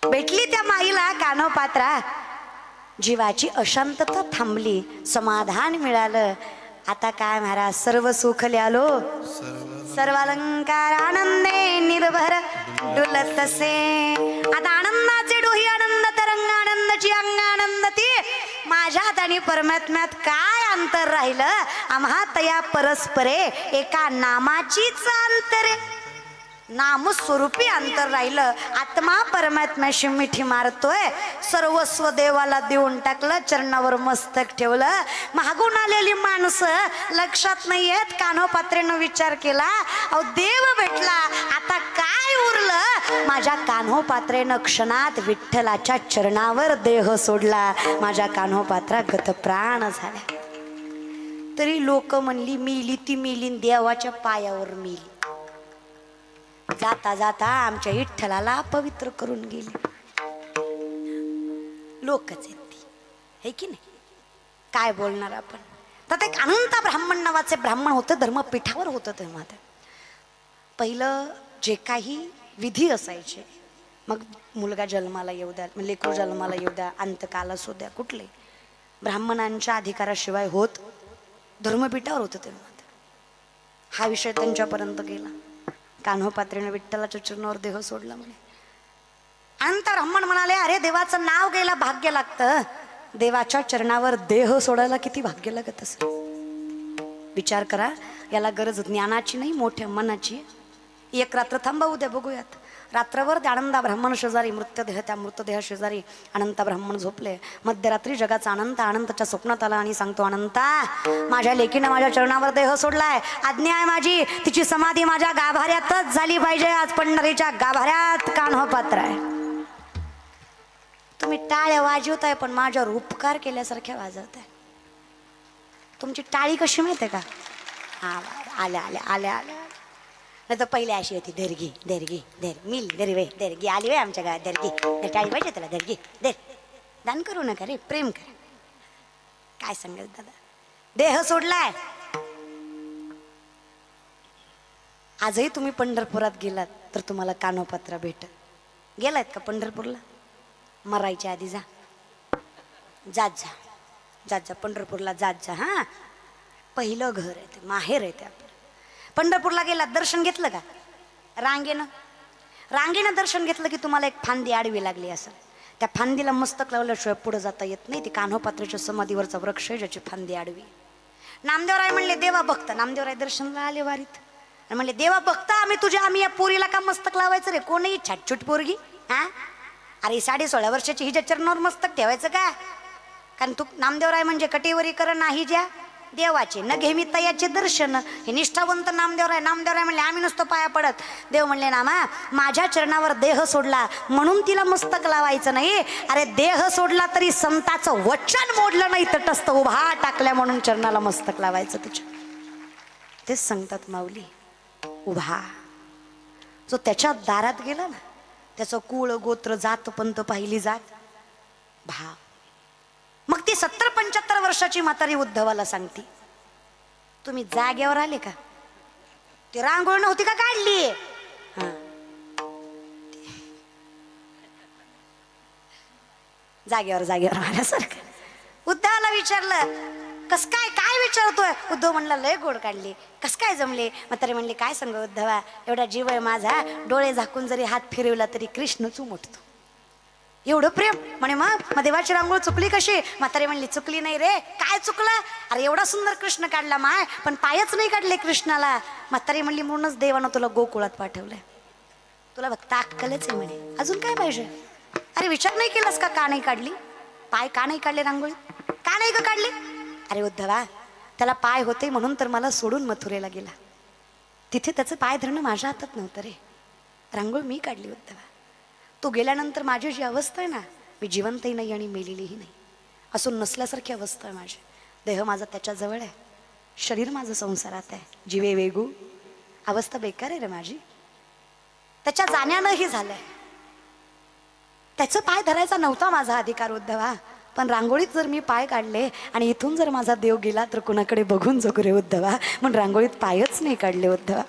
भेटली त्या माईला कानोपात्रा जीवाची अशांतता थांबली समाधान मिळालं आता काय महाराज सर्व सुख ल्यालो सर्व अलंकार आनंदे निर्भर डुलतसे आता आनंदाचे डोही आनंद तरंग आनंदाची अंग आनंदती माझ्यात आणि परमात्म्यात काय अंतर राहिलं आम्हात या परस्परे एका नामाचीच अंतरे नामस्वरूपी अंतर राहिलं आत्मा परमात्म्याशी मिठी मारतोय सर्वस्व देवाला देऊन टाकलं चरणावर मस्तक ठेवलं मागून आलेली माणसं लक्षात नाही येत कान्होपात्रेनं विचार केला अहो देव भेटला आता काय उरलं माझ्या कान्होपात्रेनं क्षणात विठ्ठलाच्या चरणावर देह सोडला माझ्या कान्होपात्रा गतप्राण झाल्या तरी लोक म्हणली मिली ती मिली देवाच्या पायावर मिली जाता जाता आमच्या विठ्ठलाला पवित्र करून गेली लोकच आहेत ती हे की नाही काय बोलणार आपण तर एक अनंत ब्राह्मण नावाचे ब्राह्मण होते धर्मपीठावर होतं तेव्हा पहिलं जे काही विधी असायचे, मग मुलगा जन्माला येऊ द्या, लेकरू जन्माला येऊ द्या, अंतकाल असू द्या, कुठले ब्राह्मणांच्या अधिकाराशिवाय होत धर्मपीठावर होतं तेव्हा. हा विषय त्यांच्यापर्यंत गेला. कान्होपात्रीने विठ्ठलाच्या चरणावर देह सोडला म्हणे. अनंत ब्राह्मण म्हणाले, अरे देवाचं नाव घ्यायला भाग्य लागतं, देवाच्या चरणावर देह सोडायला किती भाग्य लागत असं. विचार करा, याला गरज ज्ञानाची नाही, मोठ्या मनाची. एक रात्र थांबा, उद्या बघूयात. रात्रभर त्या आनंदा ब्राह्मण शेजारी मृतदेह, त्या मृतदेहा शेजारी अनंता ब्राह्मण झोपले. मध्यरात्री जगाचा अनंताच्या स्वप्नात आला आणि सांगतो, अनंता, माझ्या लेकीनं माझ्या चरणावर देह सोडलाय, आज्ञा आहे माझी, तिची समाधी माझ्या गाभाऱ्यातच झाली पाहिजे. आज पंढरीच्या गाभाऱ्यात कान्होपात्र आहे. तुम्ही टाळ्या वाजवताय पण माझ्यावर उपकार केल्यासारख्या वाजवताय. तुमची टाळी कशी माहिती आहे का? हा, आल्या आल्या आल्या आल्या. नाही तर पहिले अशी होती, दर्गी दर्गी दर मिल दरी वे दर्गी आली वे आमच्या गावात, दर्गी टाळी पाहिजे त्याला, दर्गी दर. दान करू नका रे, प्रेम करा. काय सांगेल दादा, देह सोडलाय. आजही तुम्ही पंढरपुरात गेलात तर तुम्हाला कान्होपात्रा भेटत. गेलात का पंढरपूरला? मरायच्या आधी जा, जात जा, जात जा पंढरपूरला, जात जा. हा, पहिलं घर आहे ते, माहेर आहे ते आपलं. पंढरपूरला गेला, दर्शन घेतलं का? रांगेनं दर्शन घेतलं की तुम्हाला एक फांदी आडवी लागली असेल, त्या फांदीला मस्तक लावल्याशिवाय पुढे जाता येत नाही. ती कान्होपात्रेच्या समाधीवरचा वृक्ष आहे ज्याची फांदी आडवी. नामदेवराय म्हणले, देवा भक्त. नामदेवराय दर्शनला आले वारीत, म्हणले, देवा भक्त, आम्ही या पोरीला का मस्तक लावायचं रे? कोणही छाटछूट पोरगी? हा, अरे 16.5 वर्षाची हिच्या चरणावर मस्तक ठेवायचं का? कारण तू नामदेवराय म्हणजे कटेवरी कर नाही ज्या देवाचे, न घे मी तयाचे दर्शन. हे निष्ठावंत नामदेवराय. नामदेवराय म्हणले, आम्ही नुसतं पाया पडत. देव म्हणले, नामा, माझ्या चरणावर देह सोडला म्हणून तिला मस्तक लावायचं नाही. अरे देह सोडला तरी संताचं वचन मोडलं नाही, तटस्थ उभा टाकल्या म्हणून चरणाला मस्तक लावायचं तुझ्या. तेच सांगतात माऊली. उभा जो त्याच्या दारात गेला ना, त्याचं कुळ गोत्र जात पंत पाहिली जात भाव. मग ती 70-75 वर्षाची म्हातारी उद्धवाला सांगती, तुम्ही जागेवर आले का? ती रांगोळ नव्हती का काढली? हा, जागेवर आल्यासारखं. उद्धवाला विचारलं, कस काय? काय विचारतोय? उद्धव म्हणला, लय गोड काढली. कस काय जमले? म्हातारी म्हणली, काय सांग उद्धवा, एवढा जीव आहे माझा, डोळे झाकून जरी हात फिरवला तरी कृष्णच उमटतो. एवढं प्रेम. म्हणे, मग देवाची रांगोळ चुकली कशी? म्हातारी म्हणली, चुकली नाही रे. काय चुकलं? अरे एवढा सुंदर कृष्ण काढला माय, पण पायच नाही काढले कृष्णाला. म्हातारी म्हणली, म्हणूनच देवानं तुला गोकुळात पाठवलंय, तुला फक्त अक्कलच आहे म्हणे, अजून काय पाहिजे? अरे विचार नाही केलास का नाही काढली? पाय का नाही काढले रांगोळी? का नाही का काढली? अरे उद्धवा, त्याला पाय होते म्हणून तर मला सोडून मथुरेला गेला. तिथे त्याचं पाय धरणं माझ्या हातात नव्हतं रे. रांगोळ मी काढली उद्धवा. तो गेल्यानंतर माझी जी अवस्था आहे ना, मी जिवंतही नाही आणि मेलेलीही नाही, असून नसल्यासारखी अवस्था आहे माझी. देह माझा त्याच्याजवळ आहे, शरीर माझं संसारात आहे, जीवे वेगू, अवस्था बेकार आहे रे माझी. त्याच्या जाण्यानंही झालंय. त्याचं पाय धरायचा नव्हता माझा अधिकार उद्धवा, पण रांगोळीत जर मी पाय काढले आणि इथून जर माझा देव गेला तर कुणाकडे बघून जगू रे उद्धवा, म्हणून रांगोळीत पायच नाही काढले उद्धवा.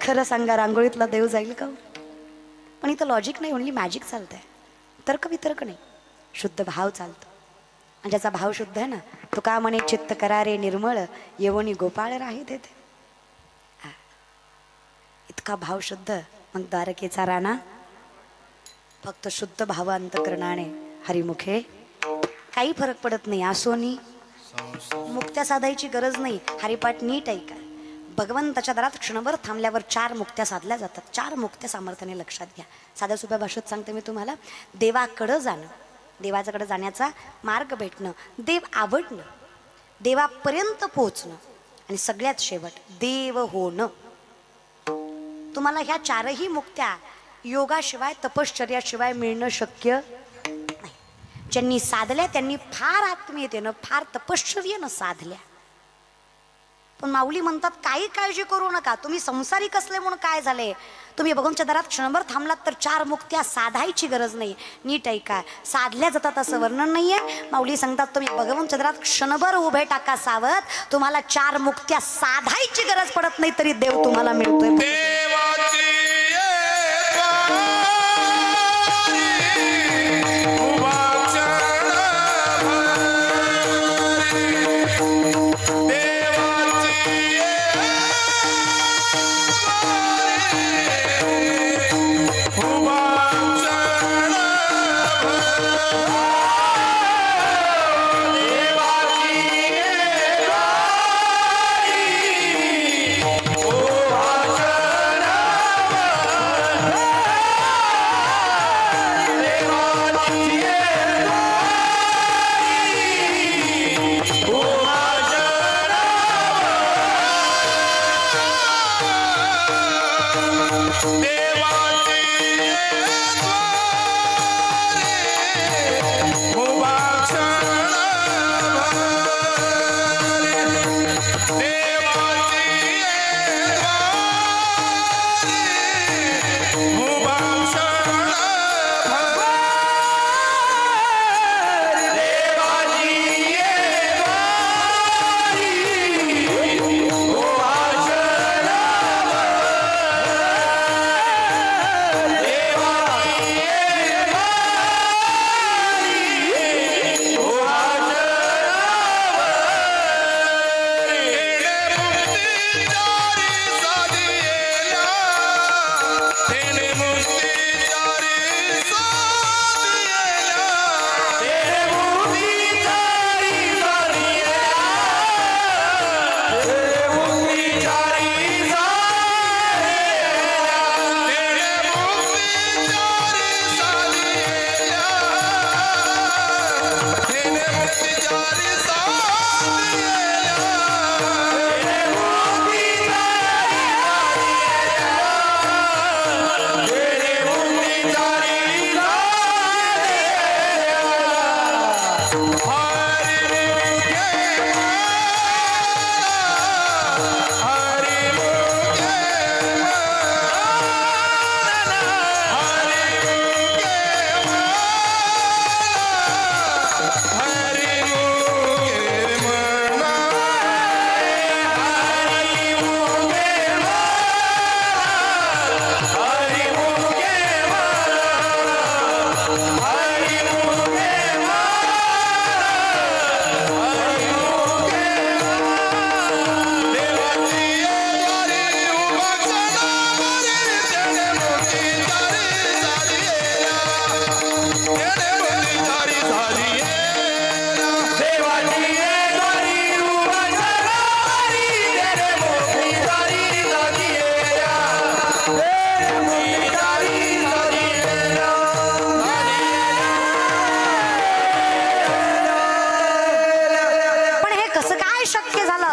खरं सांगा, रांगोळीतला देव जाईल का? पण इथं लॉजिक नाही, ओनली मॅजिक चालतंय. तर्क वितर्क नाही, शुद्ध भाव चालतो. आणि ज्याचा भाव शुद्ध आहे ना, तो का म्हणे, चित्त करारे निर्मळ, येवणी गोपाळ राही देते. इतका भाव शुद्ध. मग द्वारकेचा राणा फक्त शुद्ध भाव अंतकरणाने हरिमुखे, काही फरक पडत नाही. आसोनी मुक्त्या साधायची गरज नाही. हरिपाठ नीट ऐका. भगवंताच्या दारात क्षणभर थांबल्यावर 4 मुक्त्या साधल्या जातात. 4 मुक्त्या सामर्थ्याने लक्षात घ्या. साध्या सोप्या भाषेत सांगते मी तुम्हाला. देवाकडं जाणं, देवाच्याकडे जाण्याचा मार्ग भेटणं, देव आवडणं, देवापर्यंत पोहोचणं, आणि सगळ्यात शेवट देव होणं. तुम्हाला ह्या 4ही मुक्त्या योगाशिवाय, तपश्चर्याशिवाय मिळणं शक्य नाही. ज्यांनी साधल्या त्यांनी फार आत्मीयतेनं, फार तपश्चर्यानं साधल्या. पण माऊली म्हणतात, काही काळजी करू नका, तुम्ही संसारिक असले म्हणून काय झाले, तुम्ही भगवंतच्या दारात क्षणभर थांबलात तर 4 मुक्त्या साधायची गरज नाही. नीट ऐका, साधल्या जातात असं वर्णन नाहीये. माऊली सांगतात तुम्ही भगवंतच्या दारात क्षणभर उभे टाका सावध, तुम्हाला 4 मुक्त्या साधायची गरज पडत नाही तरी देव तुम्हाला मिळतोय. देवाची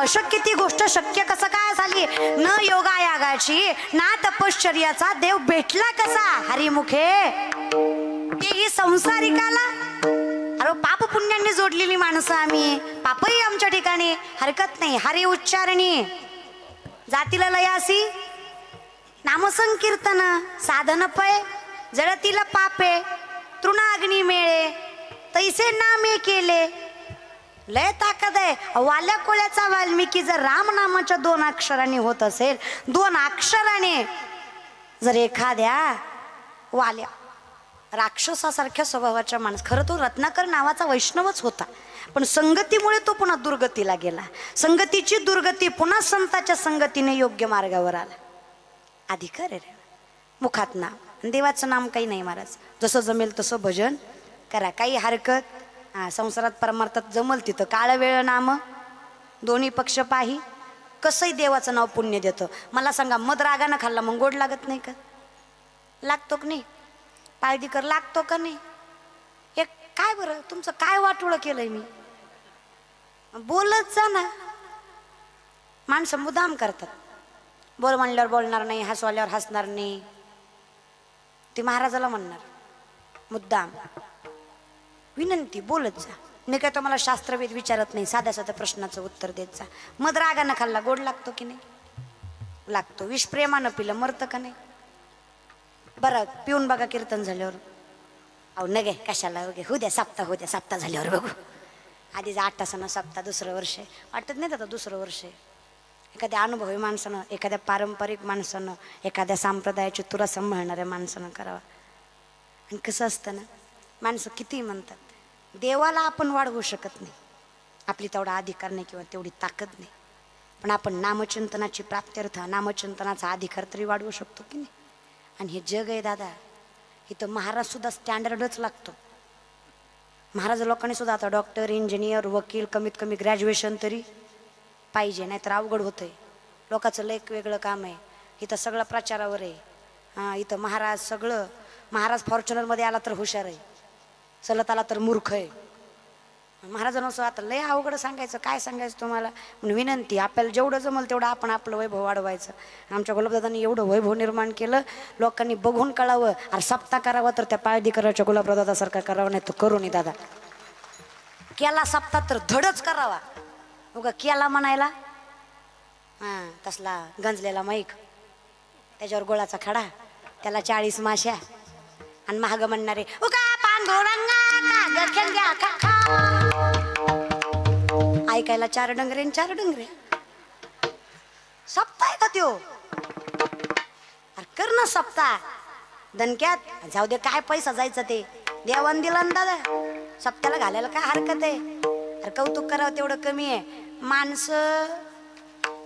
अशक्य ती गोष्ट शक्य कसं काय झाली? न योगा यागाची ना तपश्चर्याचा देव भेटला कसा हरिमुखे? तेही संसारिकाला. अरे पाप पुण्यांनी जोडलेली माणसं आम्ही, पापही आमच्या ठिकाणी हरकत नाही. हरी उच्चारणी जातीला लयासी नामसंकीर्तन साधन पय जळतीला पापे तृणाग्नी मेळे तैसे नामे केले. लय ताकद आहे. वाल्या कोळ्याचा वाल्मिकी जर राम नामाच्या 2 अक्षरांनी होत असेल, 2 अक्षराने जर एखाद्या वाल्या राक्षसासारख्या स्वभावाच्या माणूस, खरं तो रत्नाकर नावाचा वैष्णवच होता, पण संगतीमुळे तो पुन्हा दुर्गतीला गेला. संगतीची दुर्गती पुन्हा संताच्या संगतीने योग्य मार्गावर आला. अधिकार आहे रे मुखात नाम, देवाचं नाम काही नाही महाराज. जसं जमेल तसं भजन करा, काही हरकत. संसारात परमार्थात जमल तिथं काळ वेळ नाम दोन्ही पक्ष पाही. कसंही देवाचं नाव पुण्य देतं. मला सांगा, मध रागानं खाल्ला मग गोड लागत नाही का? लागतो का नाही? पायदी कर लागतो का नाही? एक काय बरं तुमचं काय वाटोळं केलंय मी? बोलत जा ना. माणसं मुद्दाम करतात. बोल म्हणल्यावर बोलणार नाही, हसवाल्यावर हसणार नाही. ते महाराजाला म्हणणार मुद्दाम. विनंती बोलत जा. मी काय तुम्हाला शास्त्रवेद विचारत नाही, साध्या साध्या प्रश्नाचं उत्तर देत जा. मध रागानं खाल्ला गोड लागतो की नाही? लागतो. विष प्रेमानं पिलं मरतं का नाही? बरं पिऊन बघा कीर्तन झाल्यावर. अहो नगे कशाला वगे होऊ द्या सप्ताह झाल्यावर बघू. आधीच 8 तासानं सप्ताह दुसरं वर्ष आहे. वाटत नाही आता दुसरं वर्ष आहे. एखाद्या अनुभवी माणसानं, एखाद्या पारंपरिक माणसानं, एखाद्या संप्रदायाची तुरा सांभाळणाऱ्या माणसानं करावा. आणि कसं असतं ना, माणसं किती म्हणतात, देवाला आपण वाढवू शकत नाही, आपली तेवढा अधिकार नाही किंवा तेवढी ताकद नाही. पण आपण नामचिंतनाची प्राप्त्यर्थ, नामचिंतनाचा अधिकार तरी वाढवू शकतो की नाही. आणि हे जग आहे दादा, इथं महाराज सुद्धा स्टँडर्डच लागतो. महाराज लोकांनी सुद्धा आता डॉक्टर, इंजिनियर, वकील, कमीत कमी ग्रॅज्युएशन तरी पाहिजे, नाहीतर अवघड होतंय. लोकांचं लय वेगळं काम आहे. इथं सगळं प्रचारावर आहे. हां, इथं महाराज फॉर्च्युनरमध्ये आला तर हुशार आहे, चलत आला तर मूर्ख आहे. महाराजांना असं आता लय अवघड सांगायचं, काय सांगायचं तुम्हाला. म्हणून विनंती, आपल्याला जेवढं जमल तेवढं आपण आपलं वैभव वाढवायचं. आमच्या गुलाबदादांनी एवढं वैभव निर्माण केलं, लोकांनी बघून कळावं. अरे सप्ताह करावा तर त्या पाळदीकराच्या गुलाबदादासारखा करावं, नाही तर करू नये दादा. केला सप्ताह तर धडच करावा. उगा केला म्हणायला हां तसला गंजलेला माईक, त्याच्यावर गोळाचा खडा, त्याला 40 माश्या आणि महाग म्हणणारे उगा पांडुरंगा काग खेंद्या खा. ऐकायला 4 डंगरे आणि 4 डंगरे. सप्ताह का त्यो? अरे कर ना सप्ताह. दणक्यात जाऊ दे, काय पैसा जायचं ते देवान दिला ना दादा. सप्त्याला घालायला काय हरकत आहे. अरे कौतुक करावं तेवढं कमी आहे. माणसं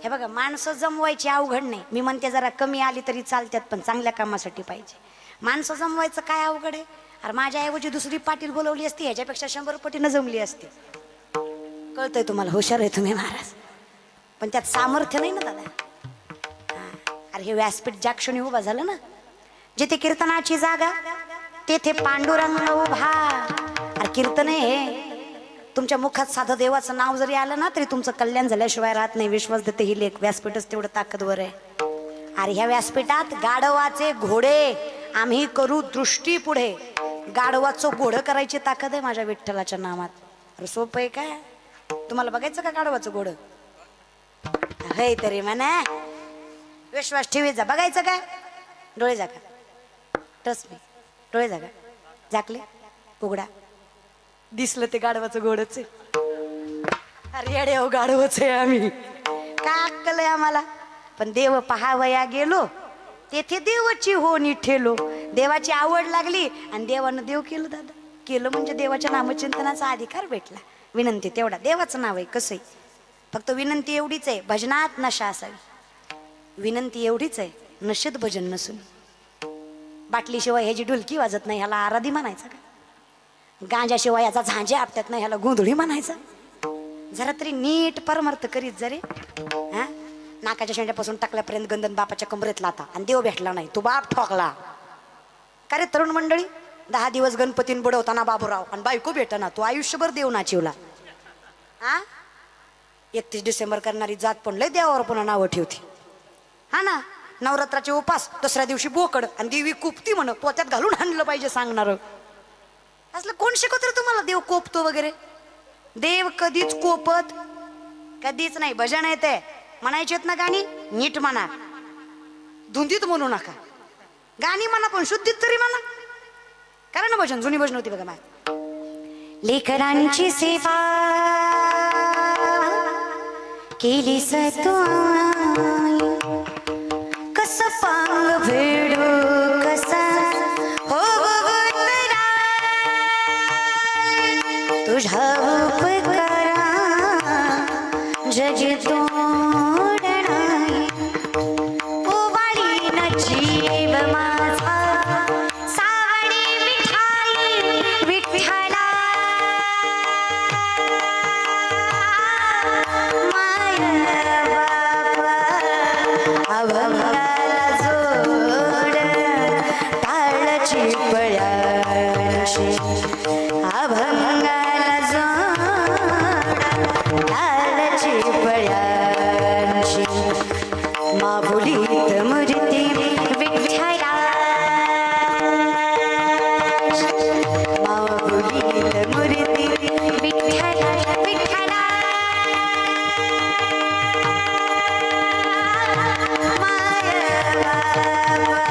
हे बघा, माणसं जमवायची अवघड नाही. मी म्हणते जरा कमी आली तरी चालतात, पण चांगल्या कामासाठी पाहिजे. माणसं जमवायचं काय अवघड आहे. अरे माझ्याऐवजी दुसरी पाटील बोलवली असती, ह्याच्यापेक्षा 100 पटीनं जमली असती. कळतंय तुम्हाला, हुशार आहे तुम्ही महाराज, पण त्यात सामर्थ्य नाही ना दादा. अरे हे व्यासपीठ ज्या क्षणी उभा झालं ना, जिथे कीर्तनाची जागा तेथे पांडुरंग उभा. अरे कीर्तन हे तुमच्या मुखात साधं देवाचं नाव जरी आलं ना तरी तुमचं कल्याण झाल्याशिवाय राहत नाही. विश्वास देते ही लेख. व्यासपीठच तेवढं ताकदवर आहे. अरे ह्या व्यासपीठात गाढवाचे घोडे आम्ही करू दृष्टी पुढे. गाढवाचं घोडं करायची ताकद आहे माझ्या विठ्ठलाच्या नामात. अरे सोपं आहे काय? तुम्हाला बघायचं का गाढवाचं घोडं? हे तरी म्हणा, विश्वास ठेवी जा. बघायचं काय? डोळे जागा, ट्रस्ट मी, डोळे जागा, झाकले, उघडा. दिसलं ते गाढवाचं घोडच आहे. अरे येडे हो, गाढवच आहे आम्ही. काय अक्कल आहे आम्हाला. पण देव पहावया गेलो, तेथे देवाची होणी ठेलो. देवाची आवड लागली आणि देवानं देव केलं दादा. केलं म्हणजे देवाच्या नामचिंतनाचा अधिकार भेटला. विनंती तेवढा, देवाचं नाव आहे कसंही. फक्त विनंती एवढीच आहे, भजनात नशा असावी. विनंती एवढीच आहे, नशेत भजन नसून. बाटलीशिवाय ह्याची ढुलकी वाजत नाही, ह्याला आराधी म्हणायचं का? गांजाशिवाय याचा झांजे आपत्यात नाही, ह्याला गोंधळी म्हणायचं? जरा तरी नीट परमार्थ करीत जरे. हा, नाकाच्या शेंड्यापासून टाकल्यापर्यंत गंधन बापाच्या कमरेत लाता आणि देव भेटला नाही, तो बाप ठोकला. का रे तरुण मंडळी, 10 दिवस गणपतीन बुडवताना बाबूराव आणि बायको भेटना, तो आयुष्यभर देव नाचिवला. हा, 31 डिसेंबर करणारी जात पण लय देवावर पुन्हा नावं ठेवते. हा ना, नवरात्राचे उपास, दुसऱ्या दिवशी बोकड आणि देवी कुपती म्हण, पोत्यात घालून आणलं पाहिजे सांगणार. असलं कोण शिकवत रे तुम्हाला देव कोपतो वगैरे? देव कधीच कोपत कधीच नाही. भजन येते म्हणायचेत ना गाणी, नीट म्हणा, धुंदीत म्हणू नका. गाणी म्हणा पण शुद्धीत तरी म्हणा. कारण भजन जुनी भजन होती बघा. माय लेकरांची सेवा केली सतुआई, कस पांग भेडू कसा हो तुझा उपकारा जग तोडणाई. ओवाळी न जीव माझा सावळी विठाई विठ्ठला. माया बापा अभंगाला जोड, टाळची पळ्यांशी अभंगाला लालची पळ्यांशी. माहुलीत मूर्ती विठ्ठला, माहुलीत मूर्ती विठ्ठला विठ्ठला. माया बाबा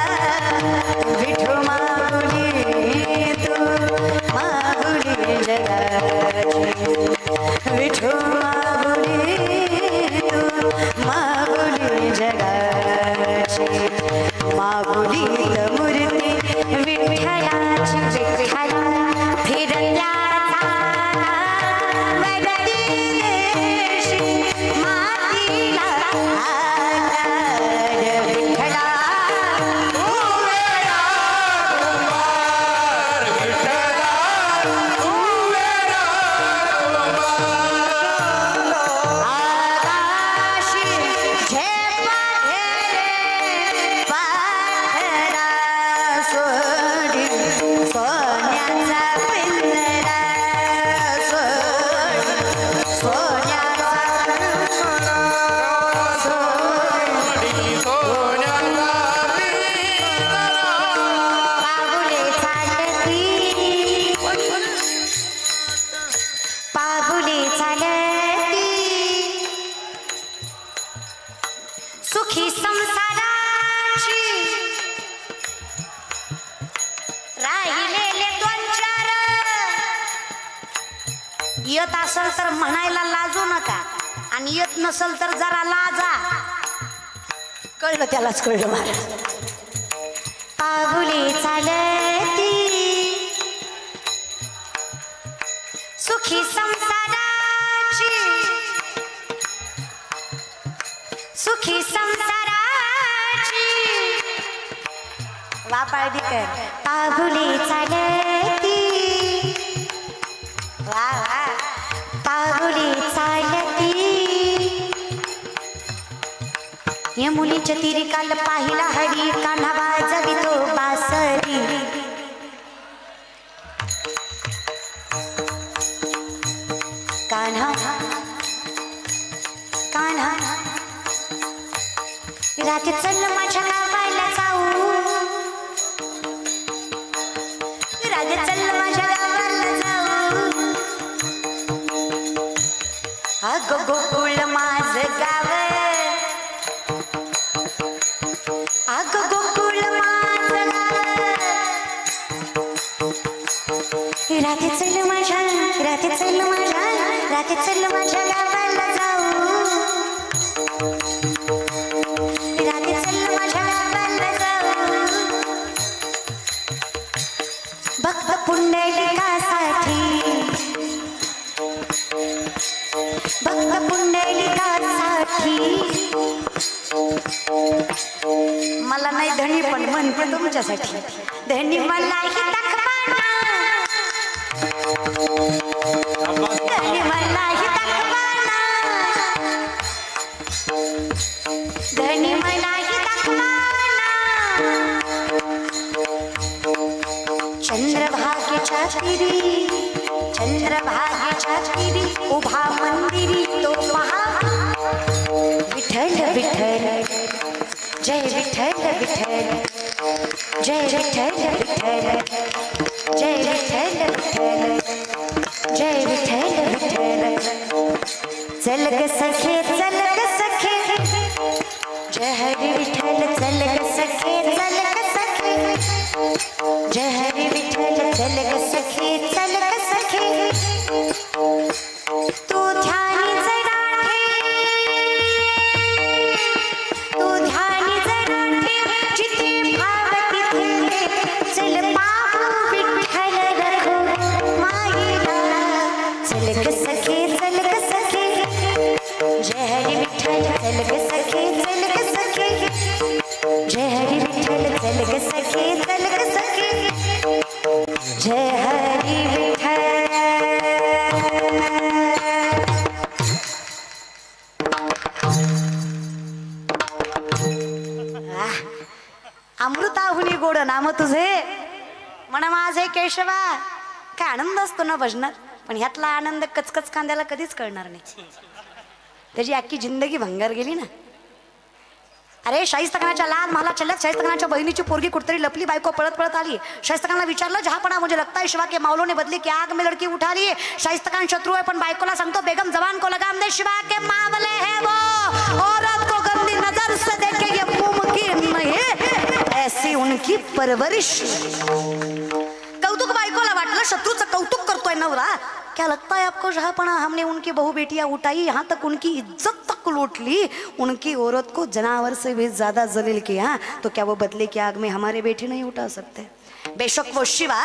सुखी संसाराची राहिलेले दोन चार येत असेल तर म्हणायला लाजू नका आणि येत नसेल तर जरा लाजा. कळलं त्यालाच कळलं महाराज. पाऊले चालती सुखी संसाराची सुखी संसाराची वापाळदी कर. पाऊले चालती वा वा पाऊले चालती या मुलीच्या तिरी काल पाहिला हरी कान्हा वाजवितो बासरी. कान्हा कान्हा रात्री चल माझ्या गावाला जाऊ. रात्री चल माझ्या गावाला जाऊ. अगं गोकुळ माझं गाव अगं गोकुळ माझं गाव. रात्री चल माझ्या रात्री चल माझ्या रात्री चल माझ्या गावाला जाऊ. रात्री चल माझ्या गावाला जाऊ. भक्त पुंडलिकासाठी भक्त पुंडलिकासाठी मला नाही धनी पण म्हणते तुमच्यासाठी. धनी मलाही दाखवाना धनी मलाही दाखवाना धनी मलाही दाखवाना. चंद्रभागेच्या तिरी चंद्रभागेच्या तिरी उभा मंदिरी तो पहा. विठ्ठल विठ्ठल जय विठ्ठल विठ्ठल जय विठ्ठल विठ्ठल जय विठ्ठल विठ्ठल जय विठ्ठल विठ्ठल. चल ग सखे चल ग सखे जय हरी विठ्ठल. चल ग सखे चल ग सखे जय हरी विठ्ठल. चल ग सखे चल ग सखे तू ध्यानी जरा तू ध्यानी जरा जिथे भाव तिथे चल पाहू विठ्ठल रखो माईला. चल ग सखे चल ग सखे जय हरी विठ्ठल. चल ग सखे चल ग सखे जय हरी विठ्ठल. चल ग सखे चल ग सखे जय हरी विठ्ठल. अमृताहुनी गोड नाम तुझे म्हण माझे केशवा. काय आनंद असतो ना भजनात. पण ह्यातला आनंद कचकच कांद्याला कधीच कळणार नाही. त्याची अख्खी जिंदगी भंगार गेली ना. अरे शाहिस्तखानाच्या लहान मला चलत शाहिस्तखानाच्या बहिणीची पोरगी कुठतरी लपली. बायको पळत पळत आली. शाहिस्तखानाला विचारलं जहापणा मुझे लगता है शिवा के मौलों ने बदली की आग में लड़की उठा ली. शाहिस्तखान शत्रु है पण बायकोला सांगतो बेगम जवान को लगाम दे. शिवा के मावले है वो औरत को गंदी नजर से देखे ये मुमकिन नहीं ऐसी उनकी परवरिश. कौतुक बायकोला वाटलं शत्रूचं कौतुक करतोय नवरा. क्या लगता है आपको जहापना हमने उनकी बहू बेटियां उठाई यहाँ तक उनकी इज्जत तक लूट ली. उनकी औरत को जनावर से भी ज्यादा जलील किया तो क्या वो बदले की आग में हमारे बेटे नहीं उठा सकते. बेशक वो शिवा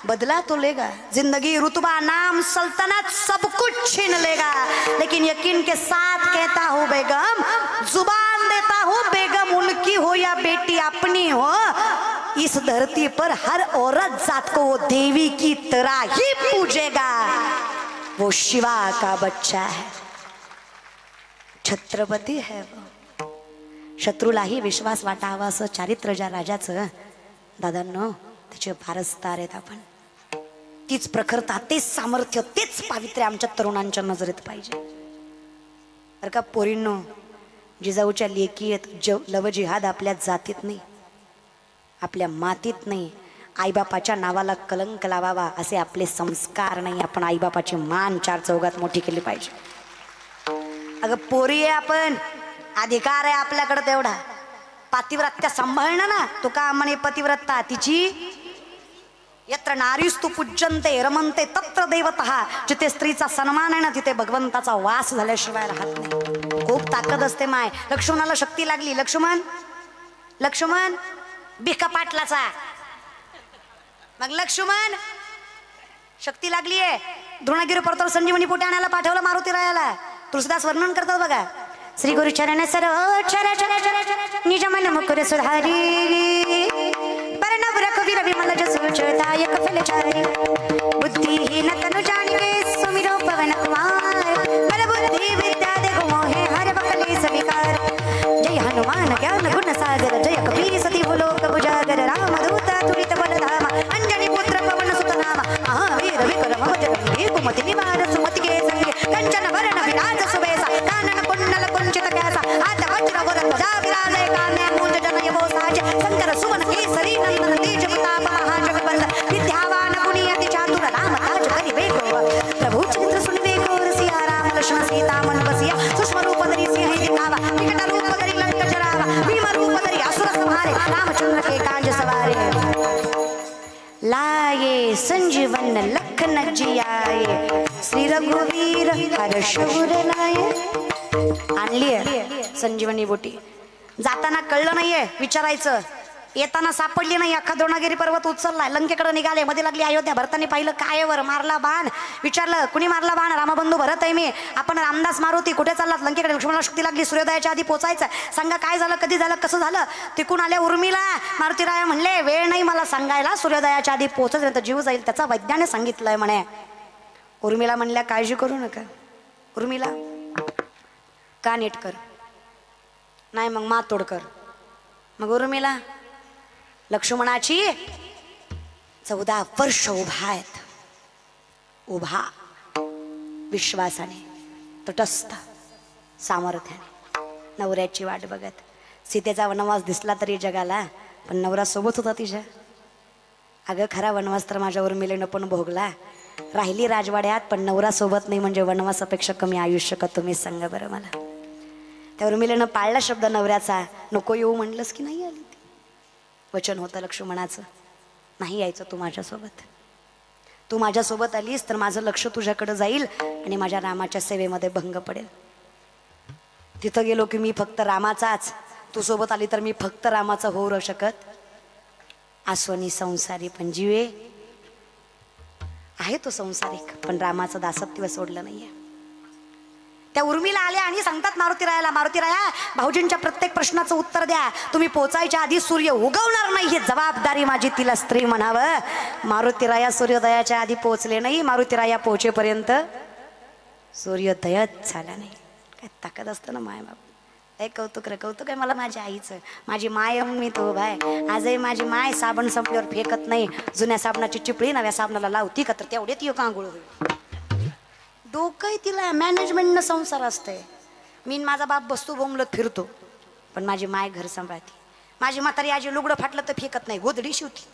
बदला तो लेगा, जिंदगी रुतबा नाम सल्तनत सब कुछ छीन लेगा, लेकिन यकीन के साथ कहता हूँ बेगम, जुबान देता हूँ बेगम उनकी हो या बेटी अपनी हो, इस धरती पर हर औरत जात को वो देवी की तरह ही पूजेगा। वो शिवा का बच्चा है, छत्रपती है वो। शत्रूलाही विश्वास वाटावा असं चारित्र्य ज्या राजाचं दादांनो, त्याचे वारसदार आहेत आपण। तीच प्रखरता, तेच सामर्थ्य, तेच पावित्र्य आमच्या तरुणांच्या नजरेत पाहिजे बरं का पोरींनो। जिजाऊच्या लेकी आहेत, लव जिहाद आपल्या जातीत नाही, आपल्या मातीत नाही, आईबापाच्या नावाला कलंक लावावा असे आपले संस्कार नाही। आपण आईबापाची मान चार चौघात मोठी केली पाहिजे। अगं पोरी आहे आपण, अधिकार आहे आपल्याकडे तेवढा, पातिव्रत्या सांभाळणं ना। तुका म्हणे पतिव्रता तिची, यत्र नारीस्तु पूज्यन्ते रमन्ते तत्र देवतः, जिथे स्त्रीचा सन्मान आहे ना तिथे भगवंताचा वास झाल्याशिवाय राहत नाही। खूप ताकद असते माय। लक्ष्मणाला शक्ती लागली, लक्ष्मण भिका पाटलाचा, मग लक्ष्मण शक्ती लागली आहे, द्रोणगिरी पर्वतावर संजीवनी पोटी आणायला पाठवलं मारुती रायाला। तुलसीदास वर्णन करतात बघा, श्री गुरु चरण सरोचर निज मन मुकुर सुधारी, परनव रघुवीर विमल जसु दायक फलचारी, बुद्धिहीन तनु जानिके सुमिरो पवन कुमार, बल बुद्धि विद्या देहु मोहे हर बकले सविकार, जय हनुमान ज्ञान गुण सागर, जय कपीर सती लोक उजागर, रामदूत तुलित बलधामा, अंजनी पुत्र पवन सुत नामा, महावीर विक्रम भजरंगी, कुमति निवार सुमति के संगे, कंचन वरण विराज सुबेसा, कानन कुंडल कुंचित कैसा, हाथ वज्र वर ध्वजा विराजय, काने मूंज जनेऊ साज, शंकर सुवन केसरी नंदन, तेज प्रताप महाजगवंदन, विद्यावान गुणी अति चातुर, राम काज करिबेको, प्रभु चरित्र सुनिबेको, सिया राम लक्ष्मण सीता मन बसिया, सूक्ष्म रूप धरि सिंह दिखावा, विकट रूप धरि लंक जरावा, भीम रूप धरि असुर संहारे, रामचंद्र के कांज सवारे, लाए संजीवन लखन जियाए, श्री रघुवीर हर्ष उर लाए। आणलीये संजीवनी बोटी, जाताना कळलं नाहीये विचारायचं, येताना सापडली नाही, अख्खा द्रोणागिरी पर्वत उचललाय, लंकेकडे निघाले, मध्ये लागली अयोध्या, भरतांनी पाहिलं काय वर मारला बाण, विचारलं कुणी मारला बाण, रामबंधू भरत आहे मी, आपण रामदास मारुती कुठे चाललात, लंकेकडे, लक्ष्मणाला शक्ती लागली, सूर्योदयाच्या आधी पोचायचं, सांगा काय झालं, कधी झालं, कसं झालं, तिकून आल्या उर्मिला, मारुती राया म्हणले वेळ नाही मला सांगायला, सूर्योदयाच्या आधी पोहोचत जीव जाईल, त्याचा वैज्ञाने सांगितलंय म्हणे। उर्मिला म्हणल्या काळजी करू नका, उर्मिला का नीट कर, नाही मग मातोड कर। मग उर्मिला लक्ष्मणाची 14 वर्ष उभा आहेत, उभा विश्वासाने, तटस्थ सामर्थ्याने, नवऱ्याची वाट बघत। सीतेचा वनवास दिसला तरी जगाला, पण नवरा सोबत होता तिच्या। अगं खरा वनवास तर माझ्या उर्मिलेनं पण भोगला, राहिली राजवाड्यात, पण नवरा सोबत नाही म्हणजे वनवासापेक्षा कमी आयुष्य का तुम्ही सांगा बरं मला। त्या उर्मिलेनं पाळला शब्द नवऱ्याचा, नको येऊ म्हणलंस की नाही आली ती, वचन होतं लक्ष्मणाचं, नाही यायचं तू माझ्यासोबत, तू माझ्यासोबत आलीस तर माझं लक्ष तुझ्याकडे जाईल आणि माझ्या रामाच्या सेवेमध्ये भंग पडेल। तिथं गेलो की मी फक्त रामाचाच, तू सोबत आली तर मी फक्त रामाचा होऊ न शकत। आस्वनी संसारी पण जीवे आहे तो संसारिक, पण रामाचं दासत्व सोडलं नाहीये। त्या उर्मिला आल्या आणि सांगतात मारुती रायाला, मारुती राया भाऊजींच्या प्रत्येक प्रश्नाचं उत्तर द्या, तुम्ही पोचायच्या आधी सूर्य उगवणार नाही ही जबाबदारी माझी, तिला स्त्री म्हणावं। मारुती राया सूर्योदयाच्या आधी पोहोचले नाही, मारुती राया पोहोचेपर्यंत सूर्योदयच झाला नाही। काय ताकद असतं ना माय बाप, काय कौतुक रे कौतुक आहे मला माझ्या आईचं, माझी माय मी तो भाय, आजही माझी माय साबण संपल्यावर फेकत नाही, जुन्या साबणाची चिपळी नव्या साबणाला लावती का तर तेवढ्यात योग आंघोळ होईल। डोकं तिला मॅनेजमेंटनं संसार असते। मी माझा बाप बसतो बोंबलत फिरतो, पण माझी माय घर सांभाळते। माझी म्हातारी आजी लुगडं फाटलं तर फेकत नाही, गोधडी शिवती।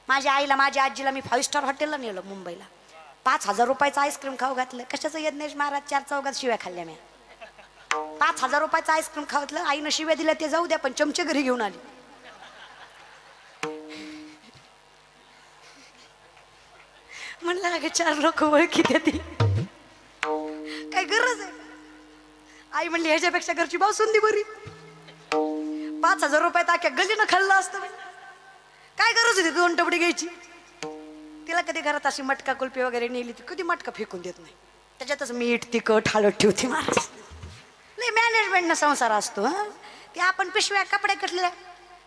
माझ्या आईला माझ्या आजीला मी 5 स्टार हॉटेलला नेलं मुंबईला, 5000 रुपयाचं आईस्क्रीम खाऊ घातलं, कशाचं यज्ञेश महाराज 4 चौघात शिव्या खाल्ल्या मी। 5000 रुपयाचं आईस्क्रीम खावतलं, आईनं शिव्या दिल्या ते जाऊ द्या, पण चमचे घरी घेऊन आली। म्हणलं अगं 4 लोक ओळखी देते, काय गरज आहे। आई म्हणली ह्याच्यापेक्षा घरची बासुंदी बरी, 5000 रुपयात अख्ख्या गलीनं खाल्लं असतं, काय गरज होती 2 टबडी घ्यायची? तिला कधी घरात अशी मटका कुल्फी वगैरे नेली ती कधी मटका फेकून देत नाही, त्याच्यातच मीठ तिखट हळद ठेवते महाराज. लय मॅनेजमेंटनं संसार असतो. ते आपण पिशव्या कपडे कटल्या,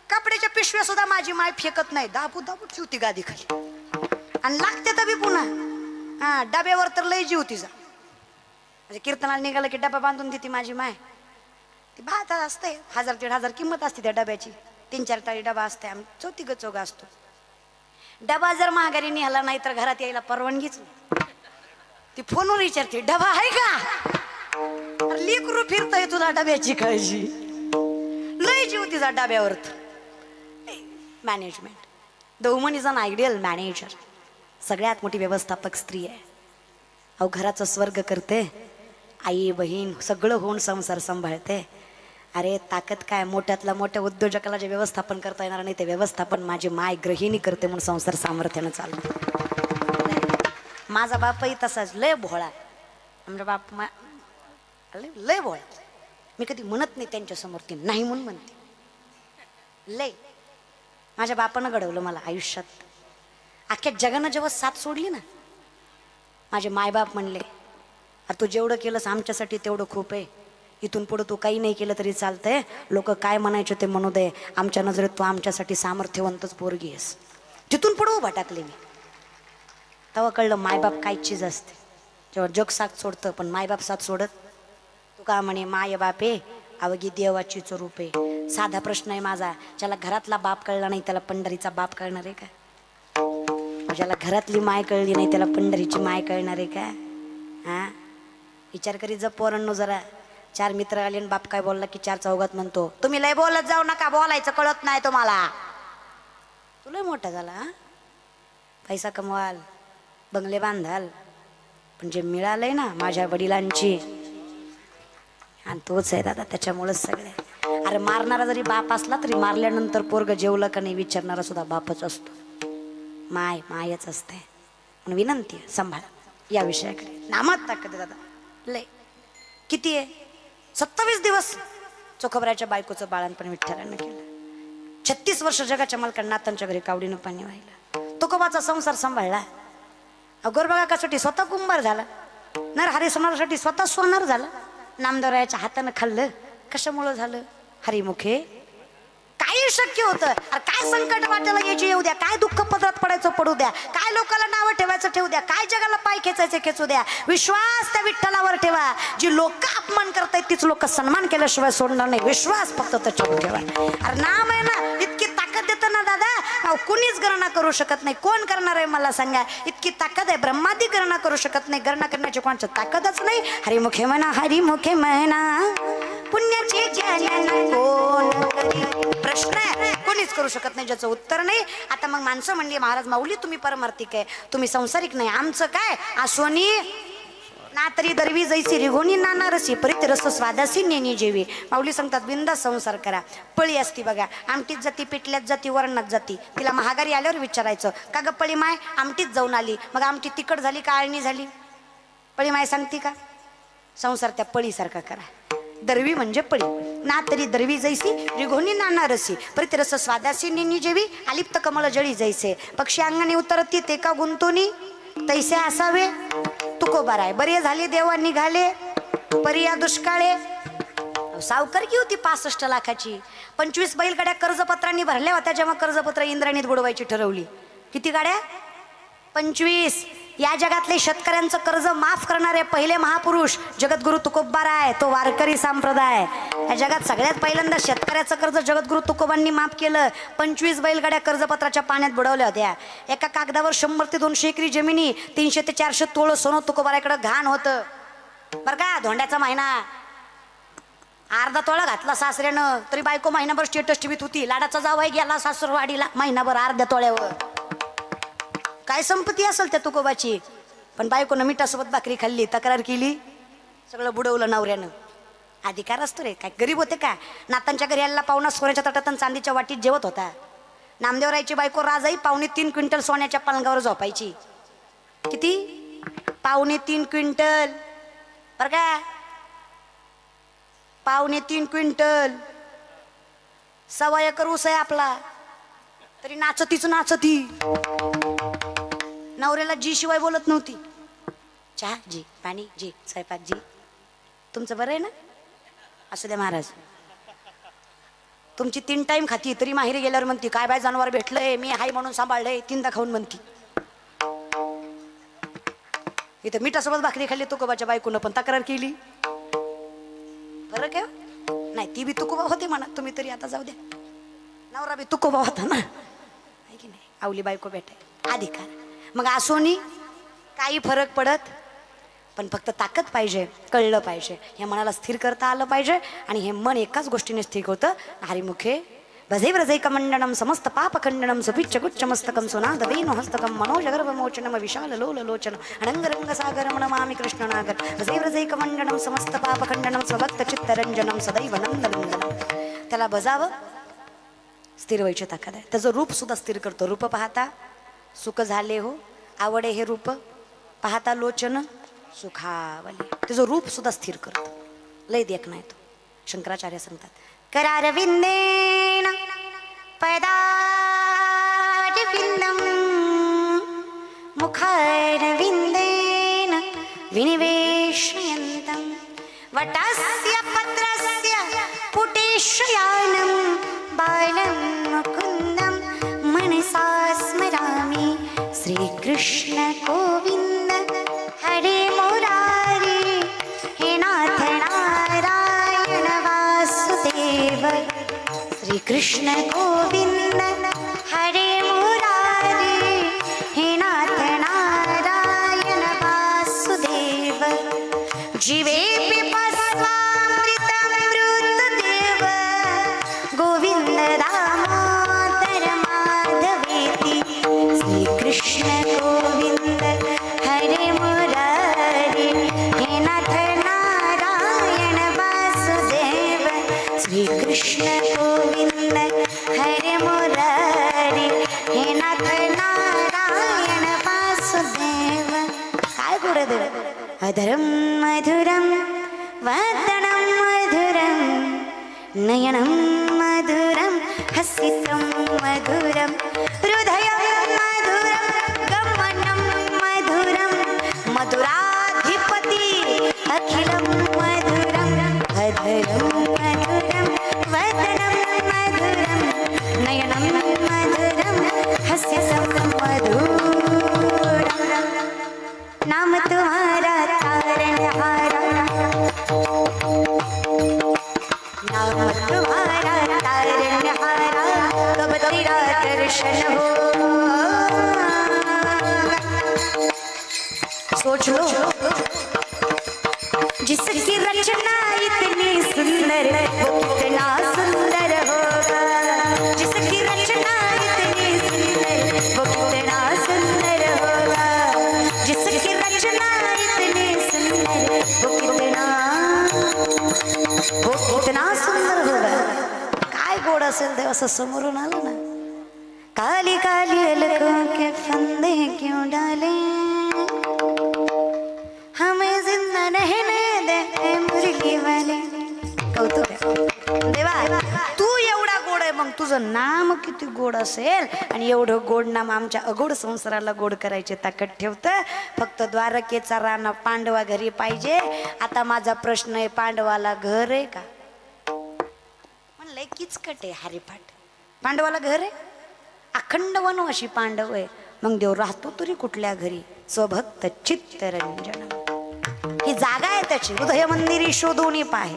कपड्याच्या पिशव्या सुद्धा माझी माय फेकत नाही, दाबू दाबू ठेवती गादी खाली आणि लागते तबी पुन्हा. हा डब्यावर तर लय जीव तिचा. म्हणजे कीर्तनाला निघालं की डबा बांधून देते माझी माय. ती भात असते 1000-1500 किंमत असते त्या डब्याची, 3-4 ताळी डबा असते. आम्ही चौथी चौघा असतो. डबा जर महागारी निघाला नाही तर घरात यायला परवानगीच नाही. ती फोनवर विचारते डबा आहे का? लेकरू फिरतय तुला डब्याची काळजी. लय जीव तिचा डब्यावर. Management the woman is an ideal manager. सगळ्यात मोठी व्यवस्थापक स्त्री आहे. अहो घराचं स्वर्ग करते, आई बहीण सगळं होऊन संसार सांभाळते. अरे ताकद काय, मोठ्यातल्या मोठ्या उद्योजकाला जे व्यवस्थापन करता येणार नाही ते व्यवस्थापन माझी माय गृहिणी करते म्हणून संसार सामर्थ्यानं चालतो. माझा बापही तसाच लय भोळा. आमचा बाप लय भोळा. मी कधी म्हणत नाही त्यांच्यासमोर, ती नाही म्हणून म्हणते. लय माझ्या बापानं घडवलं मला आयुष्यात. अख्ख्या जगानं जेव्हा साथ सोडली ना, माझे मायबाप म्हणले अरे तू जेवढं केलंस आमच्यासाठी तेवढं खूप आहे, इथून पुढं तू काही नाही केलं तरी चालतंय, लोक काय म्हणायचे ते म्हणू दे, आमच्या नजरेत तू आमच्यासाठी सामर्थ्यवंतच पोरगी आहेस. तिथून पुढं उभा टाकले मी. तेव्हा कळलं मायबाप काय चीज असते. जेव्हा जग साथ सोडतं पण मायबाप साथ सोडत. तू का म्हणे माय बापे अवघी देवाची रूप आहे. साधा प्रश्न आहे माझा, ज्याला घरातला बाप कळला नाही त्याला पंढरीचा बाप कळणार आहे का? ज्याला घरातली माय कळली नाही त्याला पंढरीची माय कळणार आहे का? हा विचार करी जर पोरांनो जरा. 4 मित्र आले आणि बाप काय बोलला की 4 चौघात म्हणतो तुम्ही लय बोलत जाऊ नका, बोलायचं कळत नाही तुम्हाला. तू लय मोठा झाला, पैसा कमवाल, बंगले बांधाल, पण जे मिळालंय ना माझ्या वडिलांची आणि तोच आहे दादा, त्याच्यामुळेच सगळे. अरे मारणारा जरी बाप असला तरी मारल्यानंतर पोरग जेवलं का नाही विचारणारा सुद्धा बापच असतो. माय मायच असते. म्हणून विनंती आहे सांभाळा या विषयाकडे. नामात ताकद दादा लय. किती आहे? 27 दिवस चोखबराच्या बायकोचं बाळणपण विठ्ठलानं केलं. 36 वर्ष जगाच्या मालकांना नातांच्या घरी कावडीनं पाणी वाहिलं. तुकोबाचा संसार सांभाळला. गोरबागासाठी स्वतः कुंभार झाला. नर हरी सोनारासाठी स्वतः सोनार झाला. नामदेवरायाच्या हातानं खाल्लं. कशामुळं झालं? हरिमुखे. काही शक्य होतं. अरे काय संकट वाट्याला यायची येऊ द्या, काय दुःख पदरात पडायचं पडू द्या, काय लोकांना नावं ठेवायचं ठेवू द्या, काय जगाला पाय खेचायचे खेचू द्या, विश्वास त्या विठ्ठलावर ठेवा. जी लोक अपमान करतायत तीच लोक सन्मान केल्याशिवाय सोडणार नाही. विश्वास फक्त त्याच्यावर ठेवा. अरे नाम आहे ना, इतकी ताकद देतं ना दादा, कुणीच गणना करू शकत नाही. कोण करणार आहे मला सांगा? इतकी ताकद आहे, ब्रह्मादी गणना करू शकत नाही. गणना करण्याची कोणाची ताकदच नाही. हरिमुखे म्हणा, हरिमुखे म्हणा, पुण्याची ज्ञान कोण करी. प्रश्न आहे, कोणीच करू शकत नाही, ज्याचं उत्तर नाही. आता मग माणसं म्हणली महाराज माऊली तुम्ही परमार्थिक आहे, तुम्ही संसारिक नाही. आमचं काय? आसोनी ना तरी दरवी जैसी रिघोनी नाना रसी परित रस स्वादासी नेनी जेवी. माऊली सांगतात बिंदास संसार करा. पळी असती बघा, आमटीत जाती, पिटल्यात जाती, वरणात जाती. तिला महागारी आल्यावर विचारायचं का ग पळी माय आमटीत जाऊन आली, मग आमटी तिखट झाली का आळणी झाली? पळी माय सांगती का? संसार त्या पळीसारखा करा. दरवी म्हणजे पळी. ना तरी दरवी जैसी रिघोनी नाना रसी परित रस स्वादासी नेनी जेवी. अलिप्त कमळ जळी जैसे पक्षी अंगणी उतरती ते का गुंतोनी तैसे असावे. तुकोबार आहे. बरे झाले देवा निघाले परिया दुष्काळे. सावकार की होती 65 लाखाची. 25 बैलगाड्या कर्जपत्रांनी भरल्या होत्या जेव्हा कर्जपत्र इंद्राणीत बुडवायची ठरवली. किती गाड्या? 25. या जगातले शेतकऱ्यांचं कर्ज माफ करणारे पहिले महापुरुष जगद्गुरु तुकोबार आहे. तो वारकरी संप्रदाय. या जगात सगळ्यात पहिल्यांदा शेतकऱ्याचं कर्ज जगद्गुरु तुकोबांनी माफ केलं. 25 बैलगाड्या कर्जपत्राच्या पाण्यात बुडवल्या होत्या. एका कागदावर 100 ते 200 एकरी जमिनी, 300 ते 400 तोळ सोनं तुकोबाराकडे घाण होतं बरं का. धोंड्याचा महिना अर्धा तोळा घातला सासऱ्यानं तरी बायको महिनाभर स्टेटस टीव्हीत होती. लाडाचा जावई गेला सासूरवाडीला महिनाभर अर्ध्या तोळ्यावर. काय संपत्ती असेल त्या तुकोबाची, पण बायकोनं मिठासोबत भाकरी खाल्ली, तक्रार केली, सगळं बुडवलं नवऱ्यानं. अधिकार असतो रे. काय गरीब होते का? नातांच्या घरी यायला पाहुणा सोन्याच्या ताटात चांदीच्या वाटीत जेवत होता. नामदेवरायची बायको राजाई 2.25 क्विंटल सोन्याच्या पलंगावर झोपायची. किती? 2.25 क्विंटल बरं का. 2.25 क्विंटल. 1.25 एकर ऊस आहे आपला. तरी नाचतीच नाचती. नवऱ्याला जी शिवाय बोलत नव्हती. चहा जी, पाणी जी, स्वयंपाक जी. तुमचं बरं आहे ना? असू द्या महाराज. तुमची 3 टाइम खाती तरी माहेरी गेल्यावर म्हणती काय बाय जनावर भेटलंय, मी हाय म्हणून सांभाळलंय. 3दा खाऊन म्हणती. इथं मिठासोबत भाकरी खाल्ली तुकोबाच्या बायकोनं पण तक्रार केली. फरक आहे नाही. ती बी तुकोबा होते म्हणा. तुम्ही तरी आता जाऊ द्या. नवरा बी तुकोबा होता ना. आहे की नाही? आवली बायको भेटाय अधिकार. मग असोनी काही फरक पडत पण फक्त ताकद पाहिजे, कळलं पाहिजे. हे मनाला स्थिर करता आलं पाहिजे. आणि हे मन एकाच गोष्टीने स्थिर होतं. हरिमुखे भजे व्रजैकमंडनम समस्त पापखंडनम सुपिच्च गुच्च मस्तकम सुनाद वेणु हस्तकम मनोजगर्भमोचनम विशाल लोल लोचन अनंगरंग सागरम नमामि कृष्णनागर भजे व्रजैकमंडनम समस्त पापखंडनम स्वभक्त चित्तरंजनम सदैव नंदनंदनम. त्याला बजावं, स्थिर व्हायची ताकद आहे. त्याचं रूप सुद्धा स्थिर करतो. रूप पाहता सुख झाले हो, आवडे हे रूप पाहता लोचन सुखावले. त्याचं रूप सुद्धा स्थिर करतो. लय देख नाही तो. शंकराचार्य सांगतात करारविंदेन पदारविंदम मुखारविंदेन विनिवेशयन्तं वटस्य पत्रस्य पुटेशयानं बालं मुकुन्दं मनसा स्मरामि श्रीकृष्ण गोविन्द हरे मुरारी हे नाथ नारायण वासुदेव. श्रीकृष्ण गोविन्द हरे मुरारी हे नाथ नारायण वासुदेव. जीवे पिपस्वामृतमृतदेव गोविन्द दामोदर माधवेति. श्रीकृष्ण गोविन्द हरे मुरारी हे नाथ नारायण वासुदेव. श्रीकृष्ण गोविन्द हरे मुरारी हे नाथ नारायण वासुदेव. काय गुरुदेव. अधरं मधुरं वदनं मधुरं नयनं मधुरं हसितं मधुरं हृदयं मधुरं गमनं मधुरं मधुराधिपति अखिलं मधुरं. अधरं मधुरं वदनं मधुरं नयनं मधुरं हसितं मधुरं. नाम तुम्हारा तारणहारा, नाम तुम्हारा तारणहारा, कब तेरा दर्शन हो. सोच लो जिसकी रचना इतनी सुंदर वो कितना सुंदर होगा. जिसकी रचना इतनी सुंदर वो कितना सुंदर होगा. जिसकी रचना इतनी सुंदर वो कितना सुंदर होगा. काय गोड असेल देव असं समोरून आलं ना. काली काली अलकों के फंदे क्यों डाले, हमें जिंदा रहने दे मुर्गी वाले. कौतुक आहे देवा. तू एवढा गोड आहे मग तुझं नाम किती गोड असेल. आणि एवढं गोड नाम आमच्या अगोड संसाराला गोड करायचे ताकद ठेवतं. फक्त द्वारकेचा राणा पांडवा घरी पाहिजे. आता माझा प्रश्न आहे, पांडवाला घर आहे का? म्हणलंय किचकट आहे हरिपाठ. पांडवाला घर आहे? अखंड वनवाशी पांडव आहे. मग देव राहतो तरी कुठल्या घरी? स्वभक्त चित्तरंजन ही जागा आहे त्याची. हृदय मंदिरी शोधून पाहे.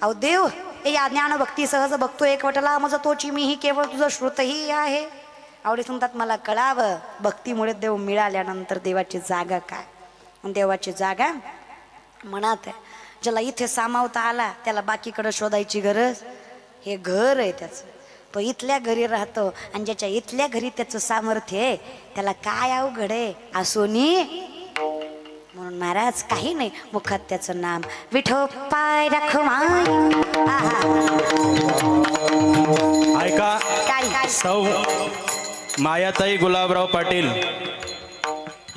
अहो देव हे या ज्ञान भक्ती सहज बघतो एकवटला मज तोची मी ही केवळ तुझं श्रुतही आहे. आवडे सांगतात मला कळावं भक्तीमुळे देव मिळाल्यानंतर देवाची जागा काय. देवाची जागा मनात आहे. ज्याला इथे सामावता आला त्याला बाकीकडे शोधायची गरज. हे घर आहे त्याचं. तो इथल्या घरी राहतो आणि ज्याच्या इथल्या घरी त्याचं सामर्थ्य आहे त्याला काय अवघड आहे असोनी. म्हणून महाराज काही नाही मुखात त्याचं नाम विठो पाय रखमाई. ऐका सौ मायाताई गुलाबराव पाटील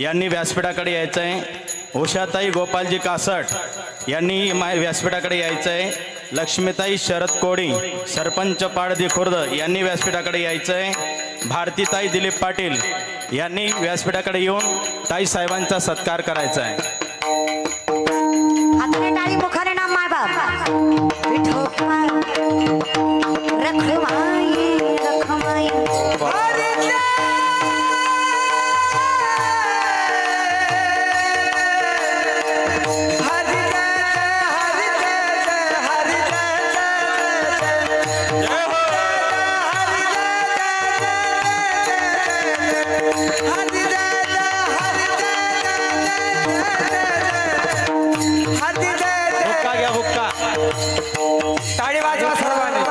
यांनी व्यासपीठाकडे यायचं आहे. उषाताई गोपालजी कासट यांनी व्यासपीठाकडे यायचं आहे. लक्ष्मीताई शरद कोडी सरपंच पाडदी खुर्द यांनी व्यासपीठाकडे यायचं आहे. भारतीताई दिलीप पाटील यांनी व्यासपीठाकडे येऊन ताई साहेबांचा सत्कार करायचा आहे. हाताने टाळी मुखाने नाम माय बाप विठोबा रखमाई रखमाई हुक्का घ्या हुक्का. टाळी वाजवा सर्वांनी.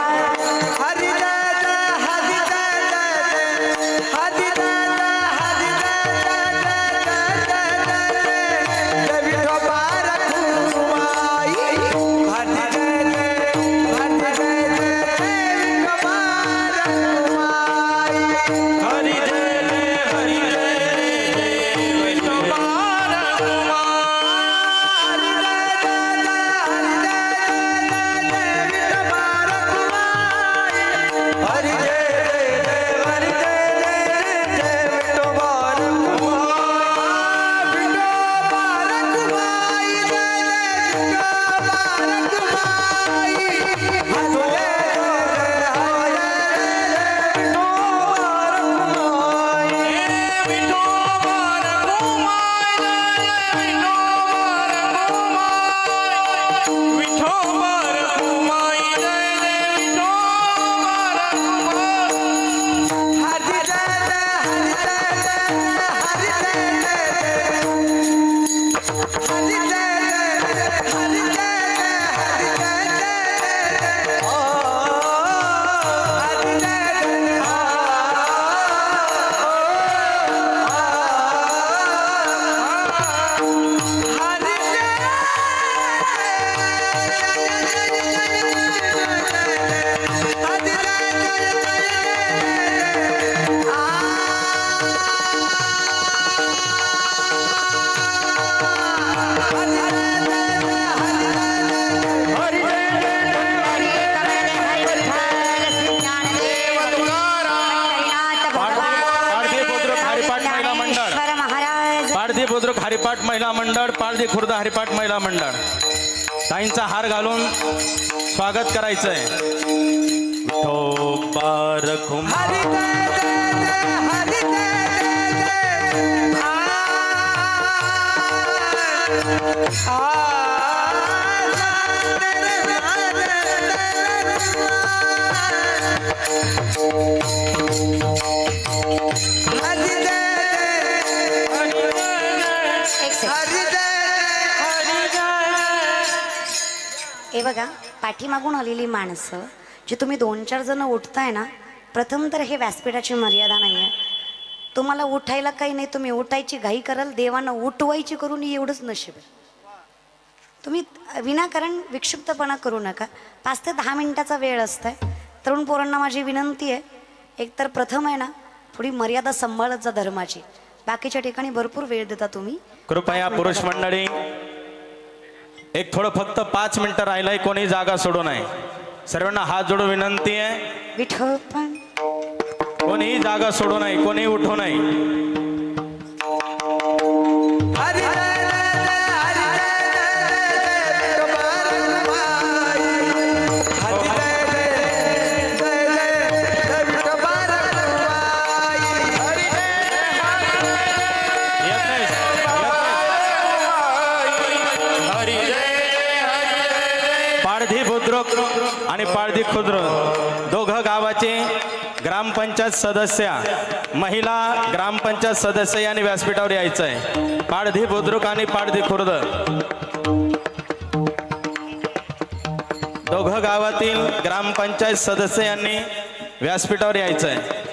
बुद्रुक हरिपाठ महिला मंडळ, पाळदी खुर्द हरिपाठ महिला मंडळ ताईंचा हार घालून स्वागत करायचंय. हे बघा, पाठीमागून आलेली माणसं जे तुम्ही 2-4 जण उठताय ना, प्रथम तर हे व्यासपीठाची मर्यादा नाही आहे. तुम्हाला उठायला काही नाही, तुम्ही उठायची घाई कराल, देवानं उठवायची करून एवढंच नशीब आहे. तुम्ही विनाकारण विक्षिप्तपणा करू नका. 5 ते 10 मिनिटाचा वेळ असतंय. तरुण पोरांना माझी विनंती आहे, एकतर प्रथम आहे ना थोडी मर्यादा सांभाळत जा धर्माची. बाकीच्या ठिकाणी भरपूर वेळ देता तुम्ही. कृपया पुरुष मंडळी एक थोडं फक्त 5 मिनिटं राहिलंय, कोणी जागा सोडू नये. सर्वांना हात जोडून विनंती आहे, विठोबा कोणीही जागा सोडू नये, कोणी उठू नये. पाळधी बुद्रुक आणि पाळधी खुर्द दोघं गावाचे ग्रामपंचायत सदस्य, महिला ग्रामपंचायत सदस्य यांनी व्यासपीठावर यायचं आहे. पाळधी बुद्रुक आणि पाळधी खुर्द दोघं गावातील ग्रामपंचायत सदस्य यांनी व्यासपीठावर यायचं आहे.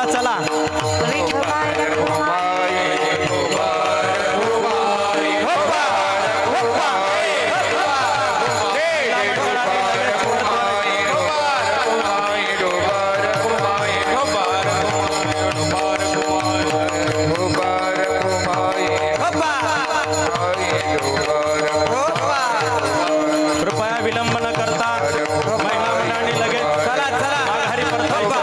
चला चला विठोबाय रखुमाई कृपया विलंब न करता महिला मंडळाने लगेच चला चला माघारी परतायचं.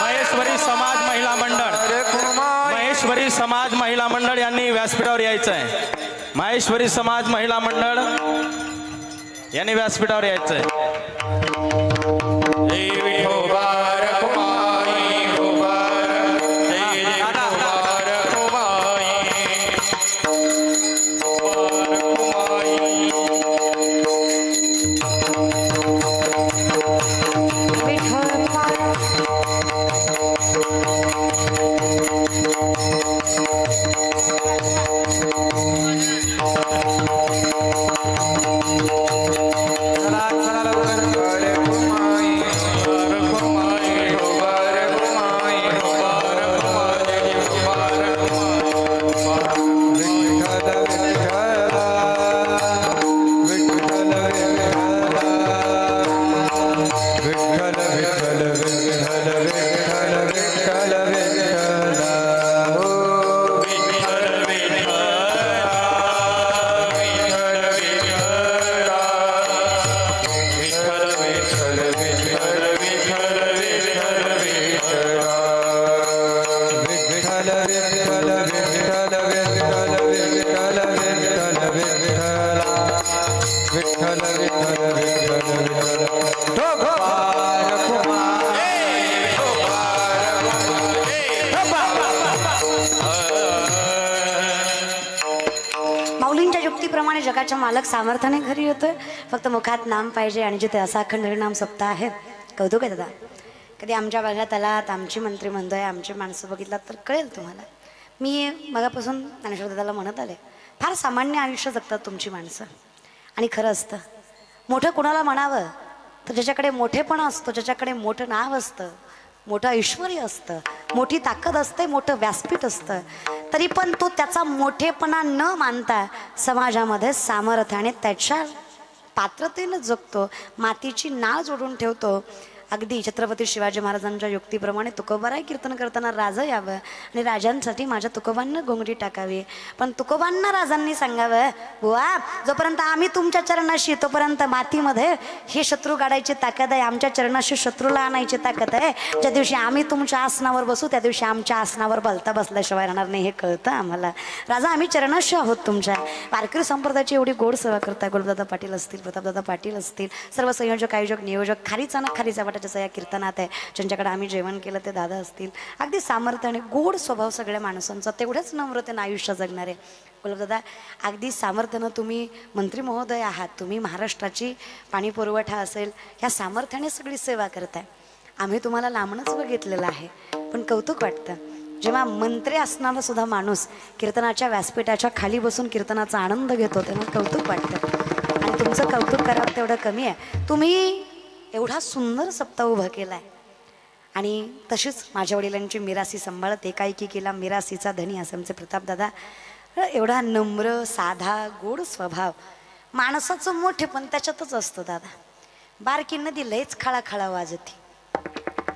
महेश्वरी समाज महिला मंडळ महेश्वरी समाज महिला मंडळ यांनी व्यासपीठावर यायचं आहे. महेश्वरी समाज महिला मंडळ यांनी व्यासपीठावर यायचं आहे. माऊलींच्या युक्तीप्रमाणे जगाच्या मालक सामर्थ्याने घरी येतोय. फक्त मुखात नाम पाहिजे आणि जिथे असा अखंड हरिनाम सप्ताह आहे. कौतुक आहे दादा. कधी आमच्या भागात आलात, आमची मंत्री म्हणतोय, आमची माणसं बघितलात तर कळेल तुम्हाला. मी मगापासून ज्ञानेश्वर दादाला म्हणत आले, फार सामान्य आयुष्य जगतात तुमची माणसं. आणि खरं असतं, मोठं कुणाला म्हणावं तर ज्याच्याकडे मोठेपणा असतो, ज्याच्याकडे मोठं नाव असतं, मोठं ऐश्वर्य असतं, मोठी ताकद असते, मोठं व्यासपीठ असतं, तरी पण तो त्याचा मोठेपणा न मानता समाजामध्ये सामर्थ्याने त्याच्या पात्रतेनं जगतो, मातीची नाळ जोडून ठेवतो. अगदी छत्रपती शिवाजी महाराजांच्या युक्तीप्रमाणे तुकोबाराय कीर्तन करताना राजा यावं आणि राजांसाठी माझ्या तुकोबांना घोंगडी टाकावी. पण तुकोबांना राजांनी सांगावं, बुवा जोपर्यंत आम्ही तुमच्या चरणाशी तोपर्यंत मातीमध्ये हे शत्रू काढायची ताकद आहे, आमच्या चरणाशी शत्रूला आणायची ताकद आहे. ज्या दिवशी आम्ही तुमच्या आसनावर बसू त्या दिवशी आमच्या आसनावर बलता बसल्याशिवाय राहणार नाही, हे कळतं आम्हाला. राजा आम्ही चरणाशी आहोत तुमच्या. वारकरी संप्रदायाची एवढी गोड सेवा करताय. गुरुदादा पाटील असतील, प्रतापदादा पाटील असतील, सर्व संयोजक आयोजक नियोजक, खारीचा ना खारीचा वाटा जसं या कीर्तनात आहे, ज्यांच्याकडे आम्ही जेवण केलं ते दादा असतील. अगदी सामर्थ्याने गोड स्वभाव सगळ्या माणसांचा, तेवढ्याच नम्रतेनं आयुष्य जगणारे. गुलाबदादा अगदी सामर्थ्यानं तुम्ही मंत्री महोदय आहात, तुम्ही महाराष्ट्राची पाणी पुरवठा असेल ह्या सामर्थ्याने सगळी सेवा करताय. आम्ही तुम्हाला लांबणच बघितलेलं आहे. पण कौतुक वाटतं जेव्हा मंत्री असणारा सुद्धा माणूस कीर्तनाच्या व्यासपीठाच्या खाली बसून कीर्तनाचा आनंद घेतो तेव्हा कौतुक वाटतं. आणि तुमचं कौतुक करावं तेवढं कमी आहे. तुम्ही एवढा सुंदर सप्ताह उभा केला आहे. आणि तशीच माझ्या वडिलांची मिरासी सांभाळत एकाएकी केला मिरासीचा धनी असं आमचे प्रतापदादा. एवढा नम्र साधा गोड स्वभाव, माणसाचं मोठे पण त्याच्यातच असतं दादा. बारकी नदी लयच खळाखळा वाजती,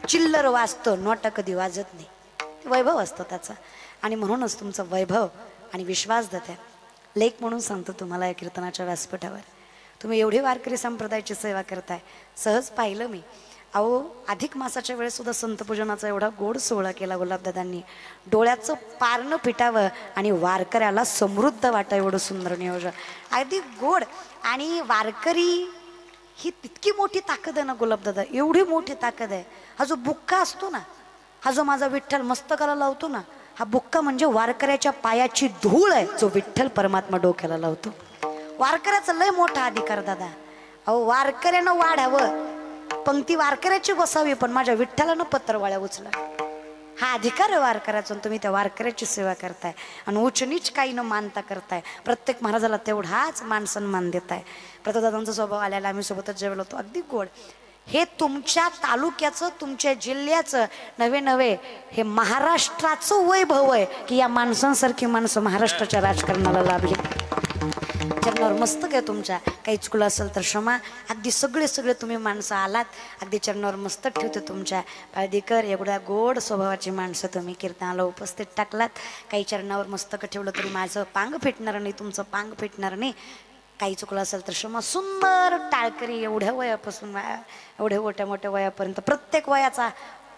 चिल्लर वाजतो, नोटा कधी वाजत नाही. ते वैभव असतं त्याचा. आणि म्हणूनच तुमचं वैभव आणि विश्वास देते लेख म्हणून सांगतो तुम्हाला या कीर्तनाच्या व्यासपीठावर. तुम्ही एवढी वारकरी संप्रदायाची सेवा करताय. सहज पाहिलं मी, अहो अधिक मासाच्या वेळेस सुद्धा संतपूजनाचा एवढा गोड सोहळा केला गुलाबदादांनी. डोळ्याचं पारणं फिटावं आणि वारकऱ्याला समृद्ध वाटावं एवढं सुंदर नियोजन, अगदी गोड. आणि वारकरी ही तितकी मोठी ताकद आहे ना गुलाबदादा, एवढी मोठी ताकद आहे. हा जो बुक्का असतो ना, हा जो माझा विठ्ठल मस्तकाला लावतो ना, हा बुक्का म्हणजे वारकऱ्याच्या पायाची धूळ आहे, जो विठ्ठल परमात्मा डोक्याला लावतो. वारकऱ्याचा लय मोठा अधिकार दादा. अहो वारकऱ्यानं वाढावं, पंक्ती वारकऱ्याची बसावी, पण माझ्या विठ्ठलानं पत्रवाळ्या उचला. हा अधिकार आहे वारकऱ्याचा, तुम्ही त्या वारकऱ्याची सेवा करताय आणि उच्च नीच काही न मानता करताय. प्रत्येक महाराजाला तेवढाच मान सन्मान देताय. प्रतापदादांचा स्वभाव आल्याला आम्ही सोबतच जेवलो होतो, अगदी गोड. हे तुमच्या तालुक्याचं, तुमच्या जिल्ह्याचं नवे हे महाराष्ट्राचं वैभव आहे की या माणसांसारखी माणसं महाराष्ट्राच्या राजकारणाला लाभली. चरणावर मस्तक आहे तुमच्या. काही चुकलं असेल तर क्षमा. अगदी सगळे तुम्ही माणसं आलात, अगदी चरणावर मस्तक ठेवते तुमच्या. पाळदीकर एवढ्या गोड स्वभावाची माणसं तुम्ही कीर्तनाला उपस्थित टाकलात. काही चरणावर मस्तक ठेवलं तरी माझं पांग फिटणार नाही, तुमचं पांग फिटणार नाही. काही चुकलं असेल तर क्षमा. सुंदर टाळकरी एवढ्या वयापासून एवढ्या मोठ्या वयापर्यंत प्रत्येक वयाचा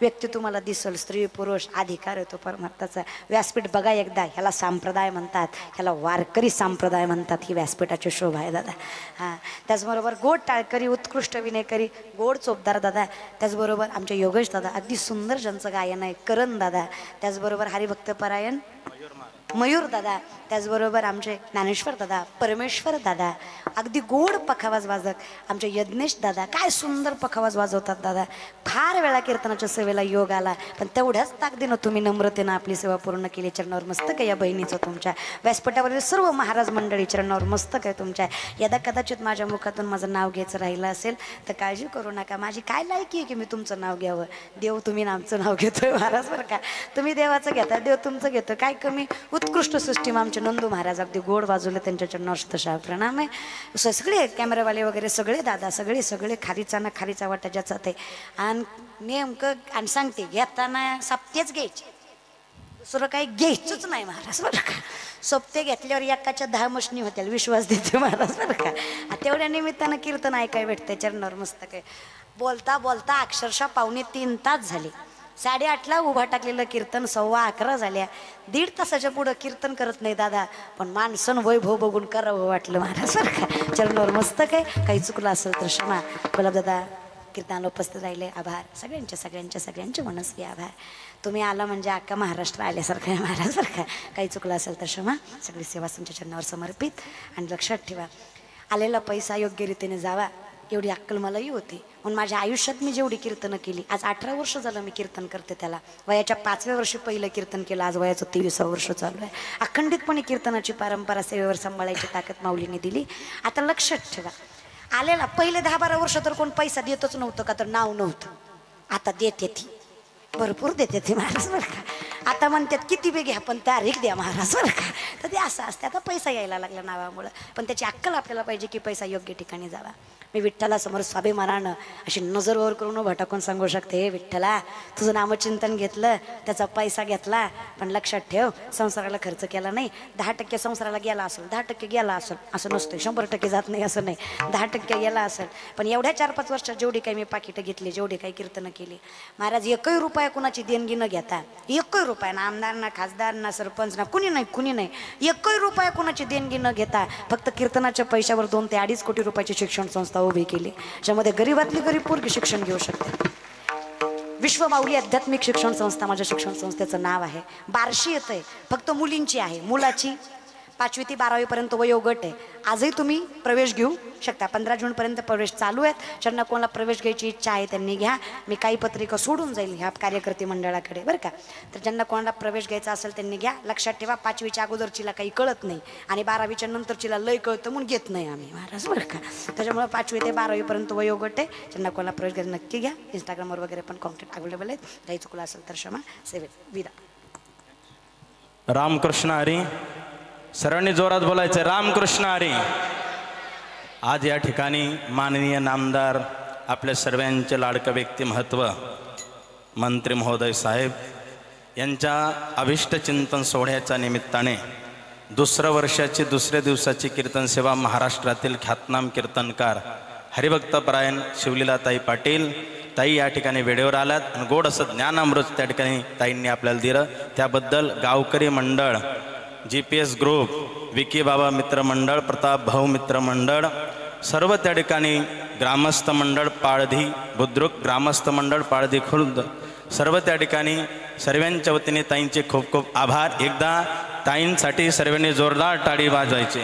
व्यक्ती तुम्हाला दिसल. स्त्री पुरुष अधिकार आहे तो परमात्माचा. व्यासपीठ बघा एकदा. ह्याला संप्रदाय म्हणतात, ह्याला वारकरी संप्रदाय म्हणतात. ही व्यासपीठाची शोभा आहे दादा. हां, त्याचबरोबर गोड टाळकरी, उत्कृष्ट विनयकरी, गोड चोपदार दादा. त्याचबरोबर आमचे योगेश दादा, अगदी सुंदर ज्यांचं गायन आहे, करण दादा. त्याचबरोबर हरिभक्तपरायण मयूर दादा. त्याचबरोबर आमचे ज्ञानेश्वर दादा, परमेश्वर दादा, अगदी गोड पखावाज वाजक आमचे यज्ञेश दादा. काय सुंदर पखावाज वाजवतात दादा. फार वेळा कीर्तनाच्या सेवेला योग आला, पण तेवढ्याच ताकदीनं तुम्ही नम्रतेनं आपली सेवा पूर्ण केली. चरणावर मस्तक आहे या बहिणीचं तुमच्या. व्यासपीठावरील सर्व महाराज मंडळी चरणावर मस्तक आहे तुमच्या. यदा कदाचित माझ्या मुखातून माझं नाव घ्यायचं राहिलं असेल तर काळजी करू नका. माझी काय लायकी आहे की मी तुमचं नाव घ्यावं. देव तुम्ही आमचं नाव घेतोय महाराज बरं का. तुम्ही देवाचं घेता, देव तुमचं घेतो. काय कमी. उत्कृष्ट सिस्टीम आमचे नंदू महाराज अगदी गोड वाजवले, त्यांच्या चरणावर तशा प्रणाम आहे. सगळे कॅमेरावाले वगैरे सगळे दादा, सगळे खारीचा वाटा ज्याचा ते. आणि नेमकं आणि सांगते घेताना सप्तेच घ्यायचे, दुसरं काही घ्यायचंच नाही महाराज बरं का. सप्ते घेतल्यावर एकाच्या 10 मशनी होत्या, विश्वास देते महाराज बरं का. तेवढ्या निमित्तानं कीर्तन ऐकाय भेटते चरणावर मस्तक आहे. बोलता अक्षरशः 2:45 तास झाले. 8:30ला उभा टाकलेलं कीर्तन 11:15 झाल्या. 1.5 तासाच्या पुढं कीर्तन करत नाही दादा, पण माणसं वैभव बघून करावं वाटलं महाराज बरं का. चरणावर मस्तक आहे. काही चुकलं असेल तर क्षमा. गुलाबदादा कीर्तनाला उपस्थित राहिले, आभार. सगळ्यांचे मनस्वी आभार. तुम्ही आला म्हणजे अख्खा महाराष्ट्र आल्यासारखं आहे महाराज बरं का. काही चुकलं असेल तर क्षमा. सगळी सेवा तुमच्या चरणावर समर्पित. आणि लक्षात ठेवा, आलेला पैसा योग्य रीतीने जावा एवढी अक्कल मलाही होती. म्हणून माझ्या आयुष्यात मी जेवढी कीर्तनं केली, आज 18 वर्ष झालं मी कीर्तन करते. त्याला वयाच्या 5व्या वर्षी पहिलं कीर्तन केलं, आज वयाचं 23वं वर्ष चालू आहे. अखंडितपणे कीर्तनाची परंपरा सेवेवर सांभाळायची ताकद माऊलीने दिली. आता लक्षात ठेवा, आलेला पहिले 10-12 वर्ष तर कोण पैसा देतच नव्हतं का, तर नाव नव्हतं. आता देते ती, भरपूर देते ती महाराज बरं का. आता म्हणतात किती बी घ्या पण तारीख द्या महाराज बरं का. तर ते असं असते. आता पैसा यायला लागला नावामुळं, पण त्याची अक्कल आपल्याला पाहिजे की पैसा योग्य ठिकाणी जावा. मी विठ्ठलासमोर स्वाभिमानानं अशी नजरवर करून उभा टाकून सांगू शकते, हे विठ्ठला तुझं नामचिंतन घेतलं, त्याचा पैसा घेतला, पण लक्षात ठेव संसाराला खर्च केला नाही. 10% संसाराला गेला असेल, 10% गेला असेल असं नसतं. 100% जात नाही असं नाही. 10% गेला असेल, पण एवढ्या 4-5 वर्षात जेवढी काही मी पाकिटं घेतली, जेवढी काही कीर्तनं केली महाराज, 1 रुपया कुणाची देणगी न घेता, 1 रुपया ना आमदार ना खासदार ना सरपंच ना कुणी नाही 1 रुपया कुणाची देणगी न घेता फक्त कीर्तनाच्या पैशावर 2 ते 2.5 कोटी रुपयाची शिक्षण संस्था उभी केली, ज्यामध्ये गरीबातली गरीब पोरगी शिक्षण घेऊ शकते. विश्व माऊली आध्यात्मिक शिक्षण संस्था माझ्या शिक्षण संस्थेचं नाव आहे. बार्शी येतंय, फक्त मुलींची आहे. मुलाची 5वी ते 12वी पर्यंत वयोगट आहे. आजही तुम्ही प्रवेश घेऊ शकता. 15 जूनपर्यंत प्रवेश चालू आहेत. ज्यांना कोणाला प्रवेश घ्यायची इच्छा आहे त्यांनी घ्या. मी काही पत्रिका सोडून जाईल ह्या कार्यकर्ते मंडळाकडे बरं का. तर ज्यांना कोणाला प्रवेश घ्यायचा असेल त्यांनी घ्या. लक्षात ठेवा, 5वीच्या अगोदरचीला काही कळत नाही आणि 12वीच्या नंतरचीला लय कळतं म्हणून घेत नाही आम्ही महाराज बरं का. त्याच्यामुळे 5वी ते 12वी पर्यंत वयोगट आहे. ज्यांना कोणाला प्रवेश घ्यायचा नक्की घ्या. इंस्टाग्रामवर वगैरे पण कॉन्टॅक्ट अवेलेबल आहेत. काही चुकलं असेल तर क्षमा. सेवेत विदा. रामकृष्ण हरी. सर्वांनी जोरात बोलायचं, रामकृष्ण हरी. आज या ठिकाणी माननीय नामदार, आपल्या सर्वांचे लाडकं व्यक्तिमत्व मंत्री महोदय साहेब यांच्या अभिष्ट चिंतन सोहळ्याच्या निमित्ताने 2 वर्षाची 2ऱ्या दिवसाची कीर्तन सेवा महाराष्ट्रातील ख्यातनाम कीर्तनकार हरिभक्तपरायण शिवलीलाताई पाटील ताई या ठिकाणी वेळेवर आल्यात आणि गोड असं ज्ञानामृत त्या ठिकाणी ताईंनी आपल्याला दिलं. त्याबद्दल गावकरी मंडळ, GPS ग्रुप, विकी बाबा मित्रमंडळ, प्रताप भाऊ मित्रमंडळ, सर्व त्या ठिकाणी ग्रामस्थ मंडळ पाळधी बुद्रुक, ग्रामस्थ मंडळ पाळधी खुर्द, सर्व त्या ठिकाणी सर्वांच्या वतीने ताईंचे खूप खूप आभार. एकदा ताईंसाठी सर्वांनी जोरदार टाळी वाजवायची.